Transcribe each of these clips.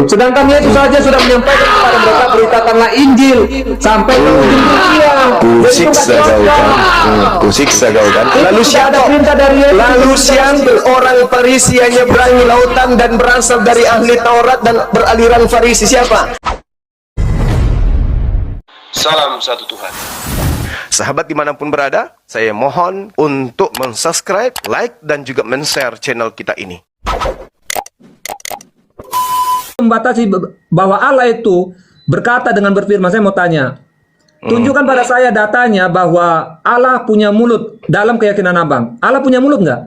Sedangkan Yesus saja sudah menyampaikan kepada mereka, beritakanlah Injil sampai ke ujung dunia. Kusiksa kau kan, kusiksa kau kan. Lalu siapa? Lalu siapa orang Farisi yang nyeberangi lautan dan berasal dari ahli Taurat dan beraliran Farisi, siapa? Salam satu Tuhan. Sahabat dimanapun berada, saya mohon untuk mensubscribe, like, dan juga men-share channel kita ini. Membatasi bahwa Allah itu berkata dengan berfirman. Saya mau tanya, tunjukkan pada saya datanya bahwa Allah punya mulut dalam keyakinan abang. Allah punya mulut nggak?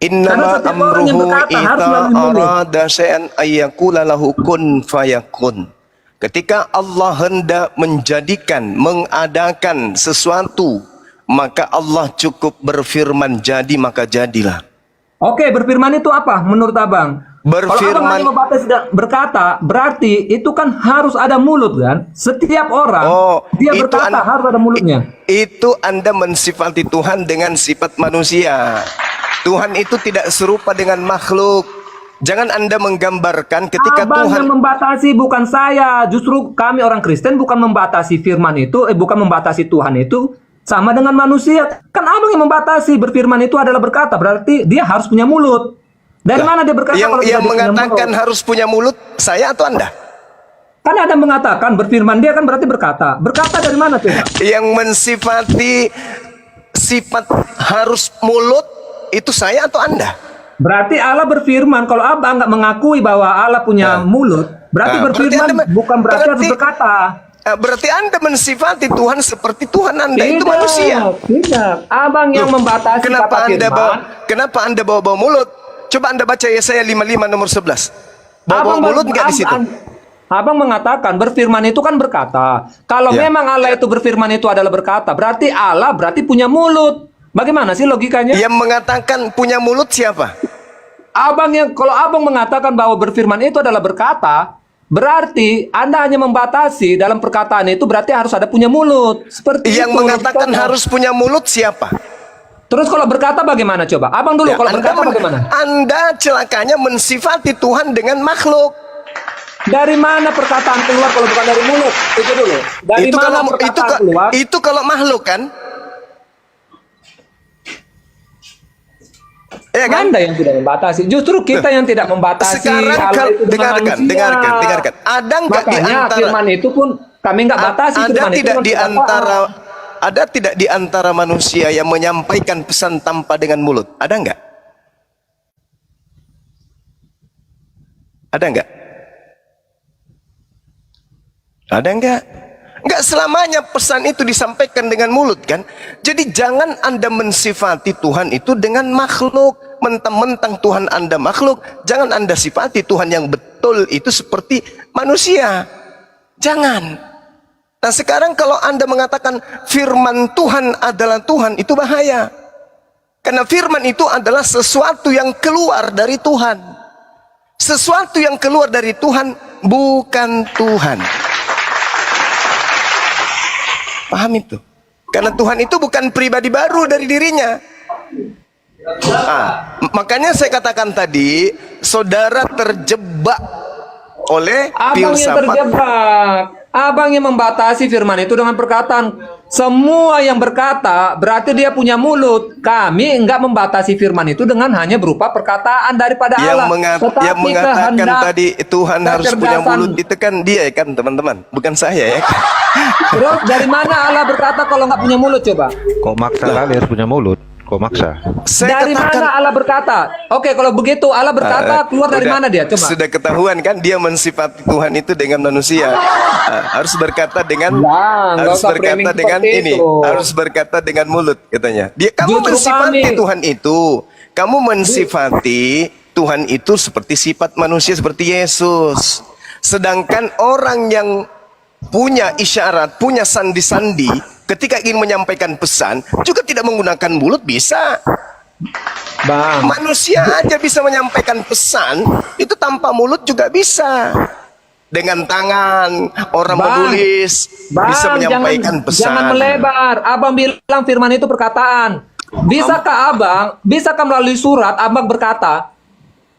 Innama amruhu idza arada syai'an ayyaqula lahu kun fayakun. Ketika Allah hendak menjadikan, mengadakan sesuatu, maka Allah cukup berfirman jadi, maka jadilah. Oke, berfirman itu apa menurut abang? Berfirman, kalau abang hanya berkata, berarti itu kan harus ada mulut kan? Setiap orang dia berkata harus ada mulutnya. Itu Anda mensifati Tuhan dengan sifat manusia. Tuhan itu tidak serupa dengan makhluk. Jangan Anda menggambarkan ketika abang Tuhan yang membatasi, bukan saya. Justru kami orang Kristen bukan membatasi firman itu, bukan membatasi Tuhan itu sama dengan manusia. Kan abang yang membatasi, berfirman itu adalah berkata, berarti dia harus punya mulut. Dari mana dia berkata yang, kalau yang mengatakan harus punya mulut, saya atau Anda? Kan ada mengatakan berfirman, dia kan berarti berkata. Berkata dari mana tuh? Yang mensifati sifat harus mulut itu saya atau Anda? Berarti Allah berfirman. Kalau abang nggak mengakui bahwa Allah punya mulut, berarti berfirman bukan berarti harus berkata. Berarti Anda mensifati Tuhan seperti Tuhan Anda. Tidak, itu manusia. Tidak. Abang yang membatasi kenapa kata Anda firman. Kenapa Anda bawa mulut? Coba Anda baca Yesaya 55 nomor 11. Bawa mulut nggak di situ? Abang mengatakan berfirman itu kan berkata. Kalau memang Allah itu berfirman itu adalah berkata, berarti Allah berarti punya mulut. Bagaimana sih logikanya? Yang mengatakan punya mulut siapa? Kalau abang mengatakan bahwa berfirman itu adalah berkata, berarti Anda hanya membatasi dalam perkataan itu, berarti harus ada punya mulut. Seperti yang itu, mengatakan harus punya mulut siapa? Terus kalau berkata bagaimana coba? Abang dulu kalau berkata bagaimana? Anda celakanya mensifati Tuhan dengan makhluk. Dari mana perkataan keluar kalau bukan dari mulut? Itu dulu. Dari mana perkataan keluar? Itu kalau makhluk kan? Ya kan? Anda yang tidak membatasi. Justru kita yang tidak membatasi. Sekarang dengarkan. Ada nggak di antara firman itu pun kami nggak batasi. Ada tidak di antara manusia yang menyampaikan pesan tanpa dengan mulut? Ada nggak? Ada nggak? Ada nggak? Nggak selamanya pesan itu disampaikan dengan mulut kan? Jadi jangan Anda mensifati Tuhan itu dengan makhluk. Mentang-mentang Tuhan Anda makhluk, jangan Anda sifati Tuhan yang betul itu seperti manusia. Jangan. Nah sekarang kalau Anda mengatakan firman Tuhan adalah Tuhan, itu bahaya. Karena firman itu adalah sesuatu yang keluar dari Tuhan. Sesuatu yang keluar dari Tuhan bukan Tuhan. Paham itu? Karena Tuhan itu bukan pribadi baru dari dirinya. Makanya saya katakan tadi, saudara terjebak oleh filsafat. Abang yang membatasi firman itu dengan perkataan. Semua yang berkata berarti dia punya mulut. Kami enggak membatasi firman itu dengan hanya berupa perkataan daripada Allah. Yang mengatakan tadi Tuhan harus punya mulut itu kan dia kan teman-teman, bukan saya ya. Terus dari mana Allah berkata kalau nggak punya mulut coba? Kok maksa kali harus punya mulut? Kok maksa? Dari mana Allah berkata? Oke, kalau begitu Allah berkata keluar dari mana dia? Coba. Sudah ketahuan kan dia mensifati Tuhan itu dengan manusia. Harus berkata dengan ini, harus berkata dengan mulut katanya. Kamu mensifati Tuhan itu. Kamu mensifati Tuhan itu seperti sifat manusia seperti Yesus. Sedangkan orang yang punya isyarat, punya sandi-sandi, ketika ingin menyampaikan pesan juga tidak menggunakan mulut bisa. Manusia aja bisa menyampaikan pesan itu tanpa mulut juga bisa. Dengan tangan orang menulis bisa menyampaikan pesan. Jangan melebar. Abang bilang firman itu perkataan. Bisakah abang, bisakah melalui surat abang berkata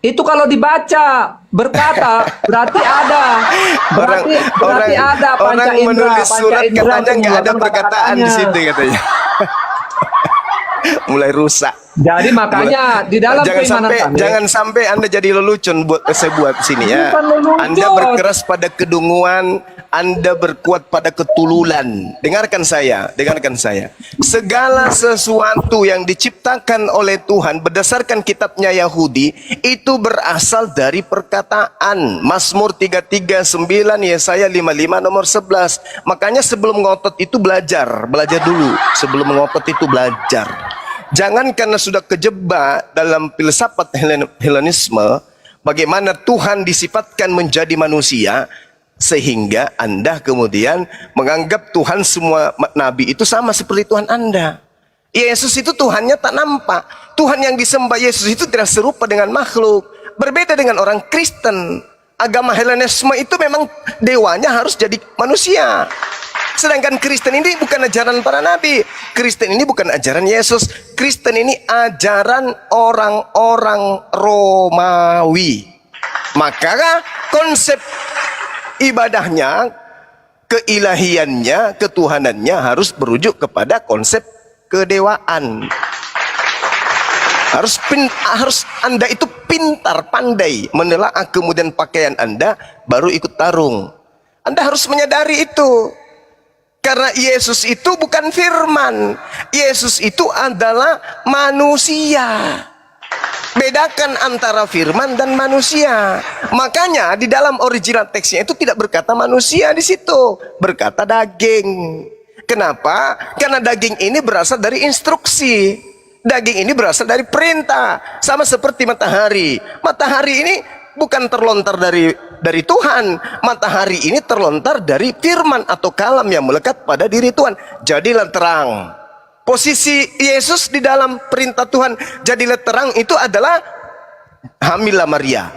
Itu kalau dibaca berkata berarti ada, berarti ada panca orang indera, menulis panca surat indera katanya untuk nggak ada mengeluarkan perkataan di kata-katanya. situ katanya. Mulai rusak. Jadi makanya di dalam keimanan kami, Jangan sampai Anda jadi lelucon buat saya buat sini ya. Bukan lelucon. Anda berkeras pada kedunguan, Anda berkuat pada ketululan. Dengarkan saya. Segala sesuatu yang diciptakan oleh Tuhan berdasarkan kitabnya Yahudi itu berasal dari perkataan. Mazmur 33:9, Yesaya 55 nomor 11. Makanya sebelum ngotot itu belajar dulu. Sebelum ngotot itu belajar. Jangan karena sudah kejebak dalam filsafat Helenisme, bagaimana Tuhan disifatkan menjadi manusia, sehingga Anda kemudian menganggap Tuhan semua nabi itu sama seperti Tuhan Anda. Yesus itu Tuhannya tak nampak. Tuhan yang disembah Yesus itu tidak serupa dengan makhluk. Berbeda dengan orang Kristen. Agama Helenisme itu memang dewanya harus jadi manusia. Sedangkan Kristen ini bukan ajaran para nabi. Kristen ini bukan ajaran Yesus. Kristen ini ajaran orang-orang Romawi. Maka konsep ibadahnya, keilahiannya, ketuhanannya harus berujuk kepada konsep kedewaan. Harus Anda itu pintar, pandai menelaah kemudian pakaian Anda baru ikut tarung. Anda harus menyadari itu. Karena Yesus itu bukan firman. Yesus itu adalah manusia. Bedakan antara firman dan manusia. Makanya di dalam original teksnya itu tidak berkata manusia di situ, berkata daging. Kenapa? Karena daging ini berasal dari instruksi. Daging ini berasal dari perintah. Sama seperti matahari. Matahari ini bukan terlontar dari Tuhan. Matahari ini terlontar dari firman atau kalam yang melekat pada diri Tuhan. Jadilah terang. Posisi Yesus di dalam perintah Tuhan jadilah terang itu adalah hamillah Maria.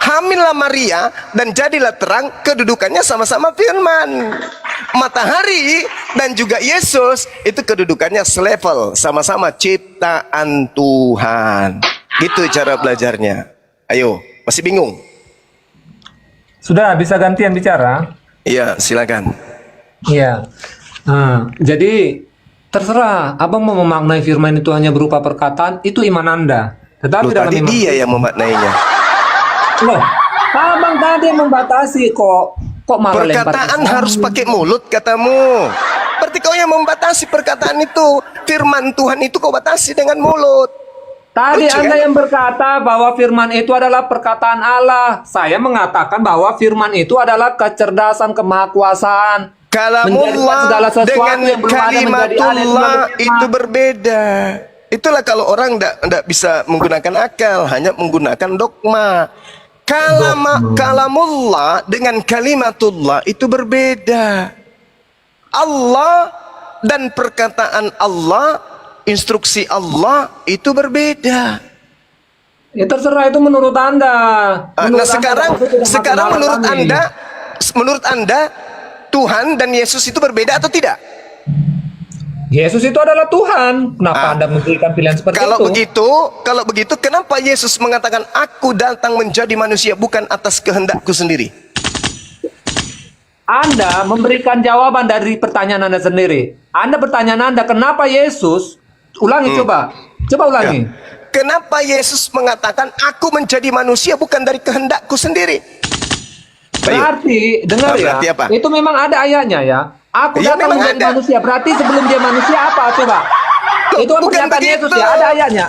Hamillah Maria dan jadilah terang, kedudukannya sama-sama firman. Matahari dan juga Yesus itu kedudukannya selevel, sama-sama ciptaan Tuhan. Gitu cara belajarnya. Ayo, masih bingung? sudah bisa gantian bicara? Iya, silakan. Iya. Jadi terserah, abang mau memaknai firman itu hanya berupa perkataan, itu iman Anda. Tetapi Loh, dalam tadi iman dia yang memaknainya. Loh, abang tadi yang membatasi kok malah lempar ke Perkataan sana? harus pakai mulut katamu. Berarti kau yang membatasi perkataan itu. Firman Tuhan itu kau batasi dengan mulut. Tadi Lucu, Anda kan? yang berkata bahwa firman itu adalah perkataan Allah. Saya mengatakan bahwa firman itu adalah kecerdasan, kemahakuasaan. Menjadikan segala Kalamullah sesuatu dengan yang belum ada menjadi ada kalimatullah melalui itu firman. berbeda. Itulah kalau orang tidak bisa menggunakan akal, hanya menggunakan dogma. Kalamullah dengan kalimatullah itu berbeda. Allah dan perkataan Allah, instruksi Allah itu berbeda. Ya terserah, itu menurut Anda. Nah sekarang menurut menurut Anda Tuhan dan Yesus itu berbeda atau tidak? Yesus itu adalah Tuhan. Kenapa Anda memberikan pilihan seperti itu? Kalau begitu, kenapa Yesus mengatakan aku datang menjadi manusia bukan atas kehendakku sendiri? Anda memberikan jawaban dari pertanyaan Anda sendiri. Anda pertanyaan Anda, kenapa Yesus? Ulangi coba ulangi. Ya. Kenapa Yesus mengatakan aku menjadi manusia bukan dari kehendakku sendiri? Berarti, dengar ya, Berarti apa? itu memang ada ayatnya ya. Aku Iya, datang memang menjadi ada. manusia. Berarti sebelum dia manusia apa? Coba. Itu kan bukan pernyataan begitu. Yesus ya, ada ayatnya.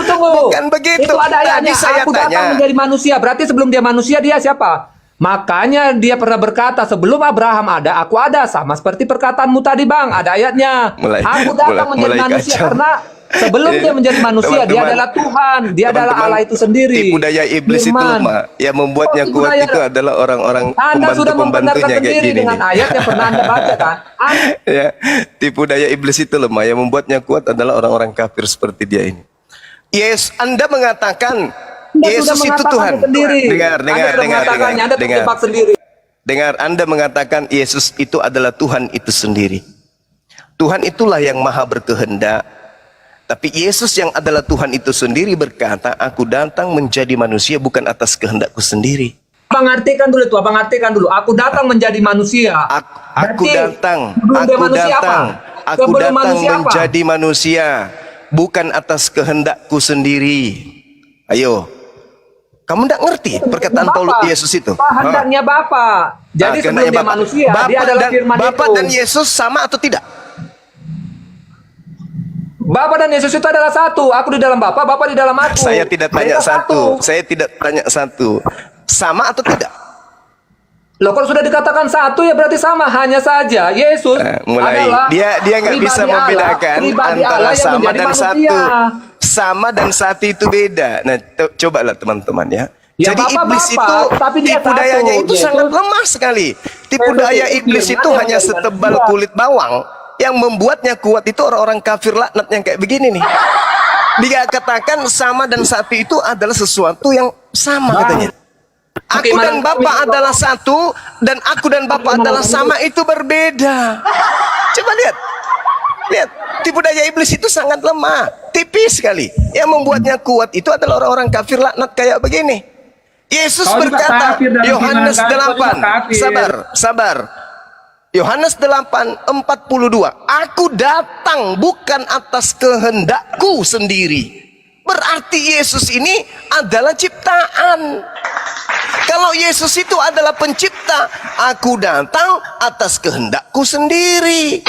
Tunggu. Bukan begitu. Itu ada ayatnya. Tadi saya Aku datang tanya. menjadi manusia. Berarti sebelum dia manusia, dia siapa? Makanya dia pernah berkata, sebelum Abraham ada, aku ada. Sama seperti perkataanmu tadi, Bang. Ada ayatnya. Aku datang menjadi manusia kacau. karena sebelum dia menjadi manusia, dia Teman-teman, adalah Tuhan. Dia adalah Allah itu sendiri. Tipu daya iblis itu Firman. lemah. Yang membuatnya Tipu kuat daya. itu adalah orang-orang Anda sudah membenarkan pembantu-pembantunya kayak sendiri gini dengan nih. ayat yang pernah Anda baca kan? Ya, tipu daya iblis itu lemah. Yang membuatnya kuat adalah orang-orang kafir seperti dia ini. Yes, Anda mengatakan Anda Yesus sudah itu mengatakan Tuhan. sendiri. Anda sudah mengatakannya, Anda terjebak sendiri. Dengar, Anda mengatakan Yesus itu adalah Tuhan itu sendiri. Tuhan itulah yang maha berkehendak. Tapi Yesus yang adalah Tuhan itu sendiri berkata, aku datang menjadi manusia bukan atas kehendakku sendiri. Abang artikan dulu itu, abang artikan dulu. Aku datang menjadi manusia. Aku datang menjadi manusia bukan atas kehendakku sendiri. Ayo, kamu tidak ngerti perkataan Paulus Yesus itu? Kehendaknya Bapa. Jadi sebelum dia manusia, dia adalah firman itu. Bapa dan Yesus sama atau tidak? Bapa dan Yesus itu adalah satu. Aku di dalam Bapa, Bapa di dalam aku. Saya tidak tanya satu. Saya tidak tanya satu. Sama atau tidak? Loh, kalau sudah dikatakan satu ya berarti sama. Hanya saja Yesus adalah dia nggak bisa membedakan antara sama dan manusia. satu. Sama dan satu itu beda. Nah, cobalah teman-teman ya. Ya, jadi Bapak, iblis itu tapi dia tipu dayanya itu Yesus sangat lemah sekali. Tipu daya iblis itu hanya setebal kulit bawang. Yang membuatnya kuat itu orang-orang kafir laknat yang kayak begini nih. Dia katakan sama dan satu itu adalah sesuatu yang sama katanya. Aku dan Bapa adalah satu dan aku dan Bapa adalah sama, itu berbeda. Coba lihat. Lihat, tipu daya iblis itu sangat lemah, tipis sekali. Yang membuatnya kuat itu adalah orang-orang kafir laknat kayak begini. Yesus berkata, Yohanes 8, sabar. Yohanes 8:42, aku datang bukan atas kehendakku sendiri. Berarti Yesus ini adalah ciptaan. Kalau Yesus itu adalah pencipta, aku datang atas kehendakku sendiri.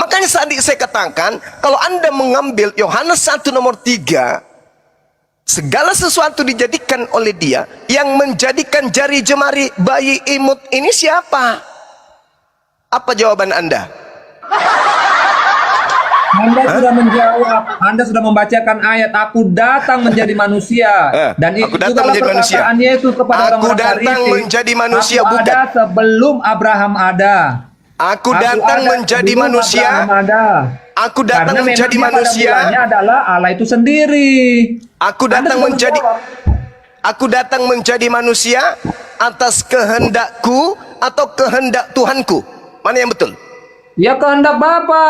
Makanya tadi saya katakan, kalau Anda mengambil Yohanes 1 nomor 3, segala sesuatu dijadikan oleh Dia. Yang menjadikan jari jemari bayi imut ini siapa? Apa jawaban Anda? Anda sudah menjawab. Anda sudah membacakan ayat, aku datang menjadi manusia. Dan itu juga perkataan Yesus kepada orang-orang Farisi. Aku datang menjadi manusia aku bukan ada sebelum Abraham ada. Aku datang menjadi manusia. Aku datang menjadi manusia. Adalah Allah itu sendiri. Aku datang menjadi manusia atas kehendakku atau kehendak Tuhanku. Mana yang betul? Ya kehendak Bapa.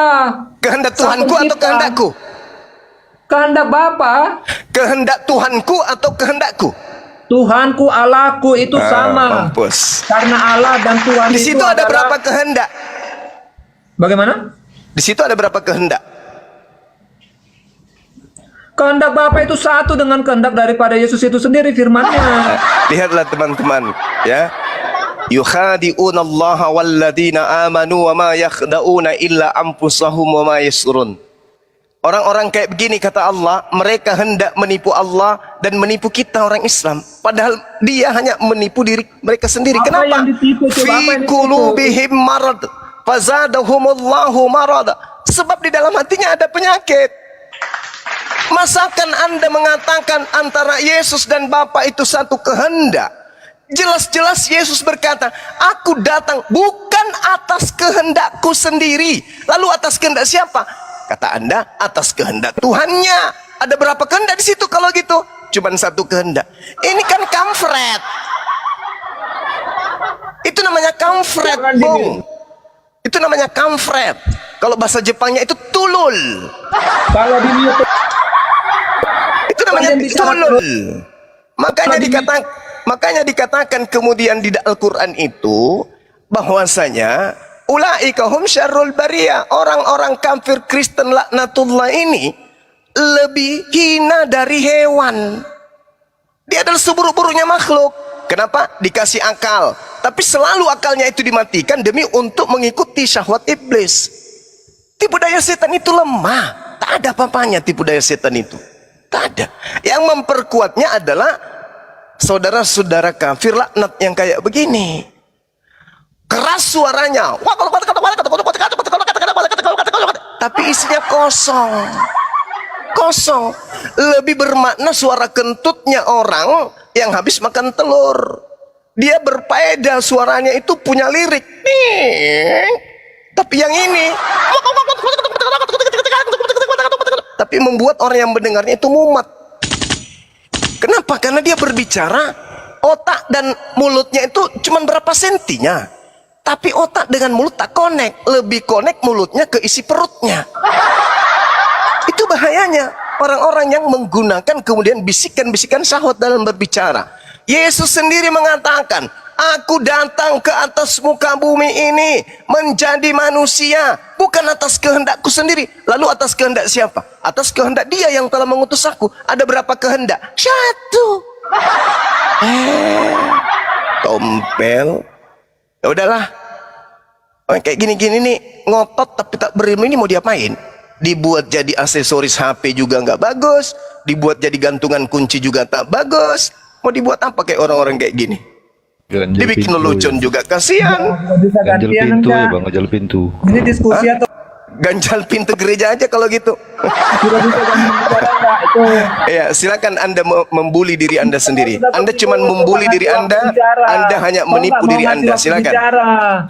Kehendak Tuhanku atau kehendakku? Kehendak Bapa. Kehendak Tuhanku atau kehendakku? Tuhanku, Allahku itu sama. Mampus. Karena Allah dan Tuhan di situ itu ada berapa kehendak? Bagaimana? Di situ ada berapa kehendak? Kehendak Bapa itu satu dengan kehendak daripada Yesus itu sendiri, firman-Nya. Lihatlah teman-teman, ya. Yukhadi'una Allah walladzina amanu wa ma yakhda'una illa anfusahum wa ma yashurun. Orang-orang kayak begini kata Allah, mereka hendak menipu Allah dan menipu kita orang Islam, padahal dia hanya menipu diri mereka sendiri. Apa kenapa? Fi qulubihim marad fazadahumullahu marad. Sebab di dalam hatinya ada penyakit. Masakan Anda mengatakan antara Yesus dan Bapa itu satu kehendak? Jelas-jelas Yesus berkata, aku datang bukan atas kehendakku sendiri. Lalu atas kehendak siapa? Kata Anda, atas kehendak Tuhannya. Ada berapa kehendak di situ kalau gitu? Cuman satu kehendak. Ini kan kamfret. Itu namanya kamfret, Bung. Itu namanya kamfret. Kalau bahasa Jepangnya itu tulul. Kalau di itu namanya tulul. Makanya dikatakan kemudian di Al-Quran itu bahwasanya ulaika hum syarrul bariyah, orang-orang kafir Kristen laknatullah ini lebih hina dari hewan. Dia adalah seburuk-buruknya makhluk. Kenapa? Dikasih akal, tapi selalu akalnya itu dimatikan demi untuk mengikuti syahwat iblis. Tipu daya setan itu lemah, tak ada apa-apanya tipu daya setan itu. Tak ada. Yang memperkuatnya adalah saudara-saudara kafir laknat yang kayak begini. Keras suaranya, tapi isinya kosong. Kosong. Lebih bermakna suara kentutnya orang yang habis makan telur. Dia berfaedah, suaranya itu punya lirik. Tapi yang ini tapi membuat orang yang mendengarnya itu mumet. Kenapa? Karena dia berbicara, otak dan mulutnya itu cuma berapa sentinya. Tapi otak dengan mulut tak connect. Lebih connect mulutnya ke isi perutnya. Itu bahayanya orang-orang yang menggunakan kemudian bisikan-bisikan syahwat dalam berbicara. Yesus sendiri mengatakan, aku datang ke atas muka bumi ini menjadi manusia, bukan atas kehendakku sendiri. Lalu atas kehendak siapa? Atas kehendak Dia yang telah mengutus aku. Ada berapa kehendak? 1. Tompel. Ya udahlah. Kayak gini-gini nih, ngotot tapi tak berilmu, ini mau diapain? Dibuat jadi aksesoris HP juga nggak bagus, dibuat jadi gantungan kunci juga tak bagus. Mau dibuat apa kayak orang-orang kayak gini? Ganjel Dibikin pintu, lelucon ya. juga, kasihan. Bisa Ganjel gantian pintu ya enggak? bang, ganjel pintu. Ini diskusi atau Ganjal pintu gereja aja kalau gitu. sudah bisa gantian bicara enggak? Itu Ya, silakan Anda membuli diri Anda sendiri. Anda cuma membuli diri Anda hanya menipu diri Anda. Silakan.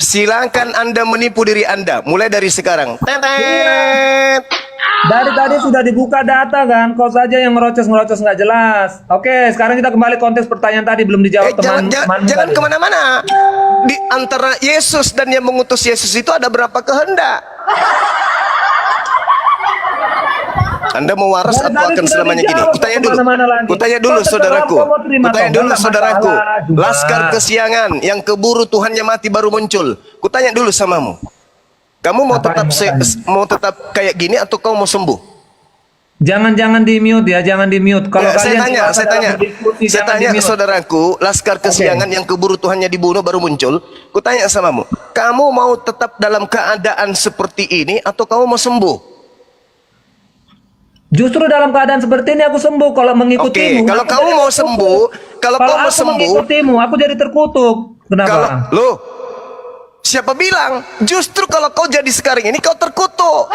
Silakan Anda menipu diri Anda mulai dari sekarang. Tetet. Dari tadi sudah dibuka data kan, kau saja yang ngerocos nggak jelas. Oke, sekarang kita kembali konteks pertanyaan tadi belum dijawab teman-teman. Jangan kemana-mana. Di antara Yesus dan yang mengutus Yesus itu ada berapa kehendak? Anda mau waras atau akan selamanya gini? Kutanya dulu saudaraku. Laskar kesiangan yang keburu Tuhannya mati baru muncul. Kutanya dulu samamu. Kamu mau tetap kayak gini atau kau mau sembuh? Jangan di mute ya, jangan di mute. Kalau saya kalian tanya saudaraku, laskar kesiangan yang keburu Tuhannya dibunuh baru muncul. Kutanya samamu, kamu mau tetap dalam keadaan seperti ini atau kamu mau sembuh? Justru dalam keadaan seperti ini aku sembuh kalau mengikutimu. Oke, kalau kamu mau sembuh, kalau kamu mau sembuh, mengikutimu, aku jadi terkutuk. Kenapa? Siapa bilang? Justru kalau kau jadi sekarang ini kau terkutuk.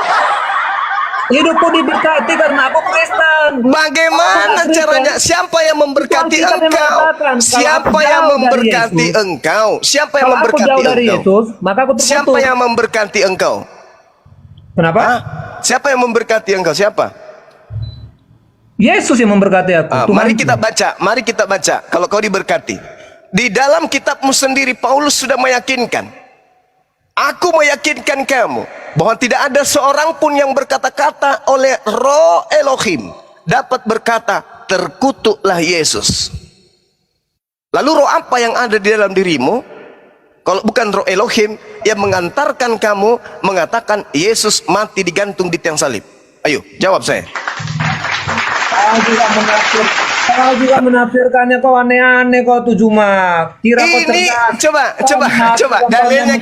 Hidupku diberkati karena aku Kristen. Bagaimana caranya? Siapa yang memberkati engkau? Siapa yang memberkati engkau? Siapa yang memberkati engkau? Maka aku terkutuk. Siapa yang memberkati engkau? Kenapa? Siapa yang memberkati engkau? Siapa? Yesus yang memberkati aku. Mari kita baca. Kalau kau diberkati, di dalam kitabmu sendiri Paulus sudah meyakinkan. Aku meyakinkan kamu bahwa tidak ada seorang pun yang berkata-kata oleh Roh Elohim dapat berkata terkutuklah Yesus. Lalu roh apa yang ada di dalam dirimu? Kalau bukan Roh Elohim yang mengantarkan kamu mengatakan Yesus mati digantung di tiang salib? Ayo jawab saya. Kau juga menafsirkannya, kau aneh-aneh kau tuh Juma. Kira kau ini cerdas. coba dalilnya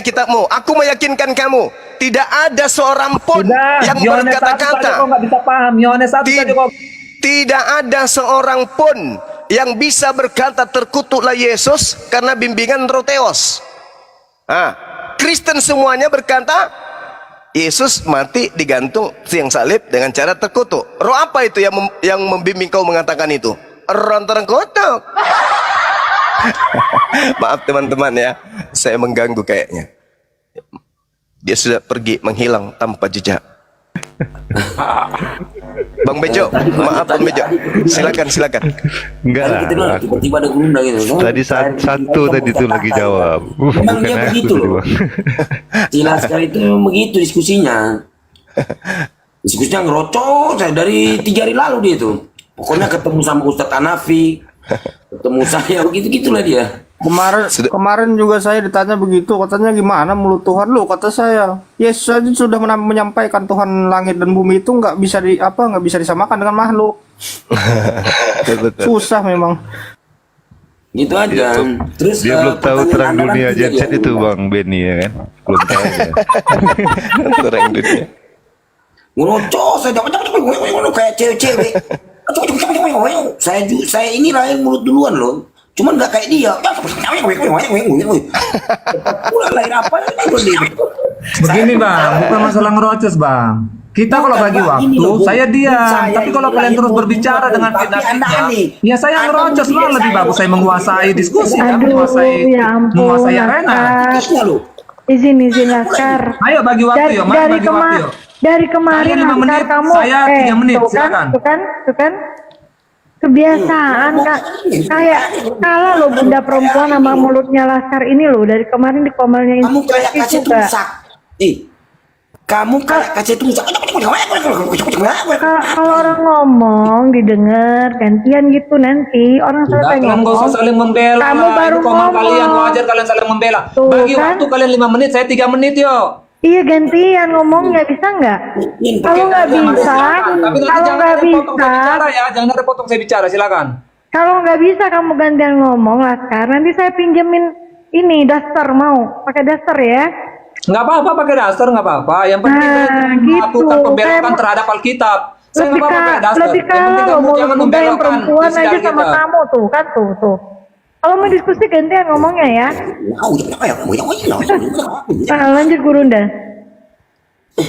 kita mau. Aku meyakinkan kamu tidak ada seorang pun yang berkata-kata. Kau nggak bisa paham. Yohanes 1 saja kau. Tidak ada seorang pun yang bisa berkata terkutuklah Yesus karena bimbingan Roh Theos. Kristen semuanya berkata Yesus mati digantung tiang salib dengan cara terkutuk. Roh apa itu yang membimbing kau mengatakan itu? Roh terkutuk. Maaf teman-teman ya, saya mengganggu kayaknya. Dia sudah pergi menghilang tanpa jejak. Bang Bejo, maaf Bang Bejo. Silakan. Enggak lah. Tiba-tiba ada gunda gitu. Tadi satu tadi tuh lagi jawab. Memang dia Bukan aku begitu tadi, loh. Bang. Jelas sekali itu memang begitu diskusinya. Diskusinya ngerocos dari 3 hari lalu dia tuh. Pokoknya ketemu sama Ustadz Hanafi, ketemu saya begitu-gitulah dia. Kemarin juga saya ditanya begitu, katanya gimana mulut Tuhan lu? Kata saya, Yesus aja sudah menyampaikan Tuhan langit dan bumi itu nggak bisa disamakan dengan makhluk. Susah memang. Gitu aja. Terus Dia belum tahu terang pertanyaan dunia Anda genset kan itu Bang Benny ya kan. Belum tahu ya. Terang dunia. ngerocos saya kayak cewek-cewek. Saya inilah yang mulut duluan loh. Cuman nggak kayak dia. Lahir apa? Begini Bang, bukan masalah ngerocos Bang. Kita kalau bagi waktu, saya diam. Tapi kalau kalian terus berbicara dengan fitnah, ya saya ngerocos lah. Lebih bagus saya menguasai diskusi, menguasai arena. Izin Laskar. Ayo bagi waktu yuk, mari bagi waktu yuk. Dari kemarin Saya 5 menit, Laskar kamu, saya 3 menit, silakan. Tuh kan, kebiasaan Kak. Kayak kalah loh bunda perempuan sama mulutnya Laskar ini loh. Dari kemarin di komelnya Kamu kayak kasih juga. rusak. kamu kasih itu Kalau orang ngomong didengar gantian gitu nanti orang Udah, selesai kalian nggak usah ngomong. saling membela. Kamu lah. baru Itu komen ngomong. kalian, wajar kalian saling membela. Tuh, Bagi kan? waktu kalian 5 menit, saya 3 menit yo. Iya gantian ngomongnya bisa nggak? Kalau nggak bisa, Tapi nanti kalau jangan nggak ada potong bisa, saya bicara ya, jangan ada potong saya bicara, silakan. kalau nggak bisa kamu gantian ngomong Laskar. Nanti saya pinjemin ini daster mau pakai daster ya. Nggak apa-apa pakai dasar, nggak apa-apa. Yang penting Nah, kalian gitu. melakukan pembelokan Saya- terhadap Alkitab. Saya Lebih nggak apa-apa pakai dasar. lebih Yang penting kalah loh kamu mau jangan yang membelokkan perempuan isi aja sama Alkitab. kamu tuh kan tuh. Kalau mau diskusi gantian ngomongnya ya. Lanjut Gurunda.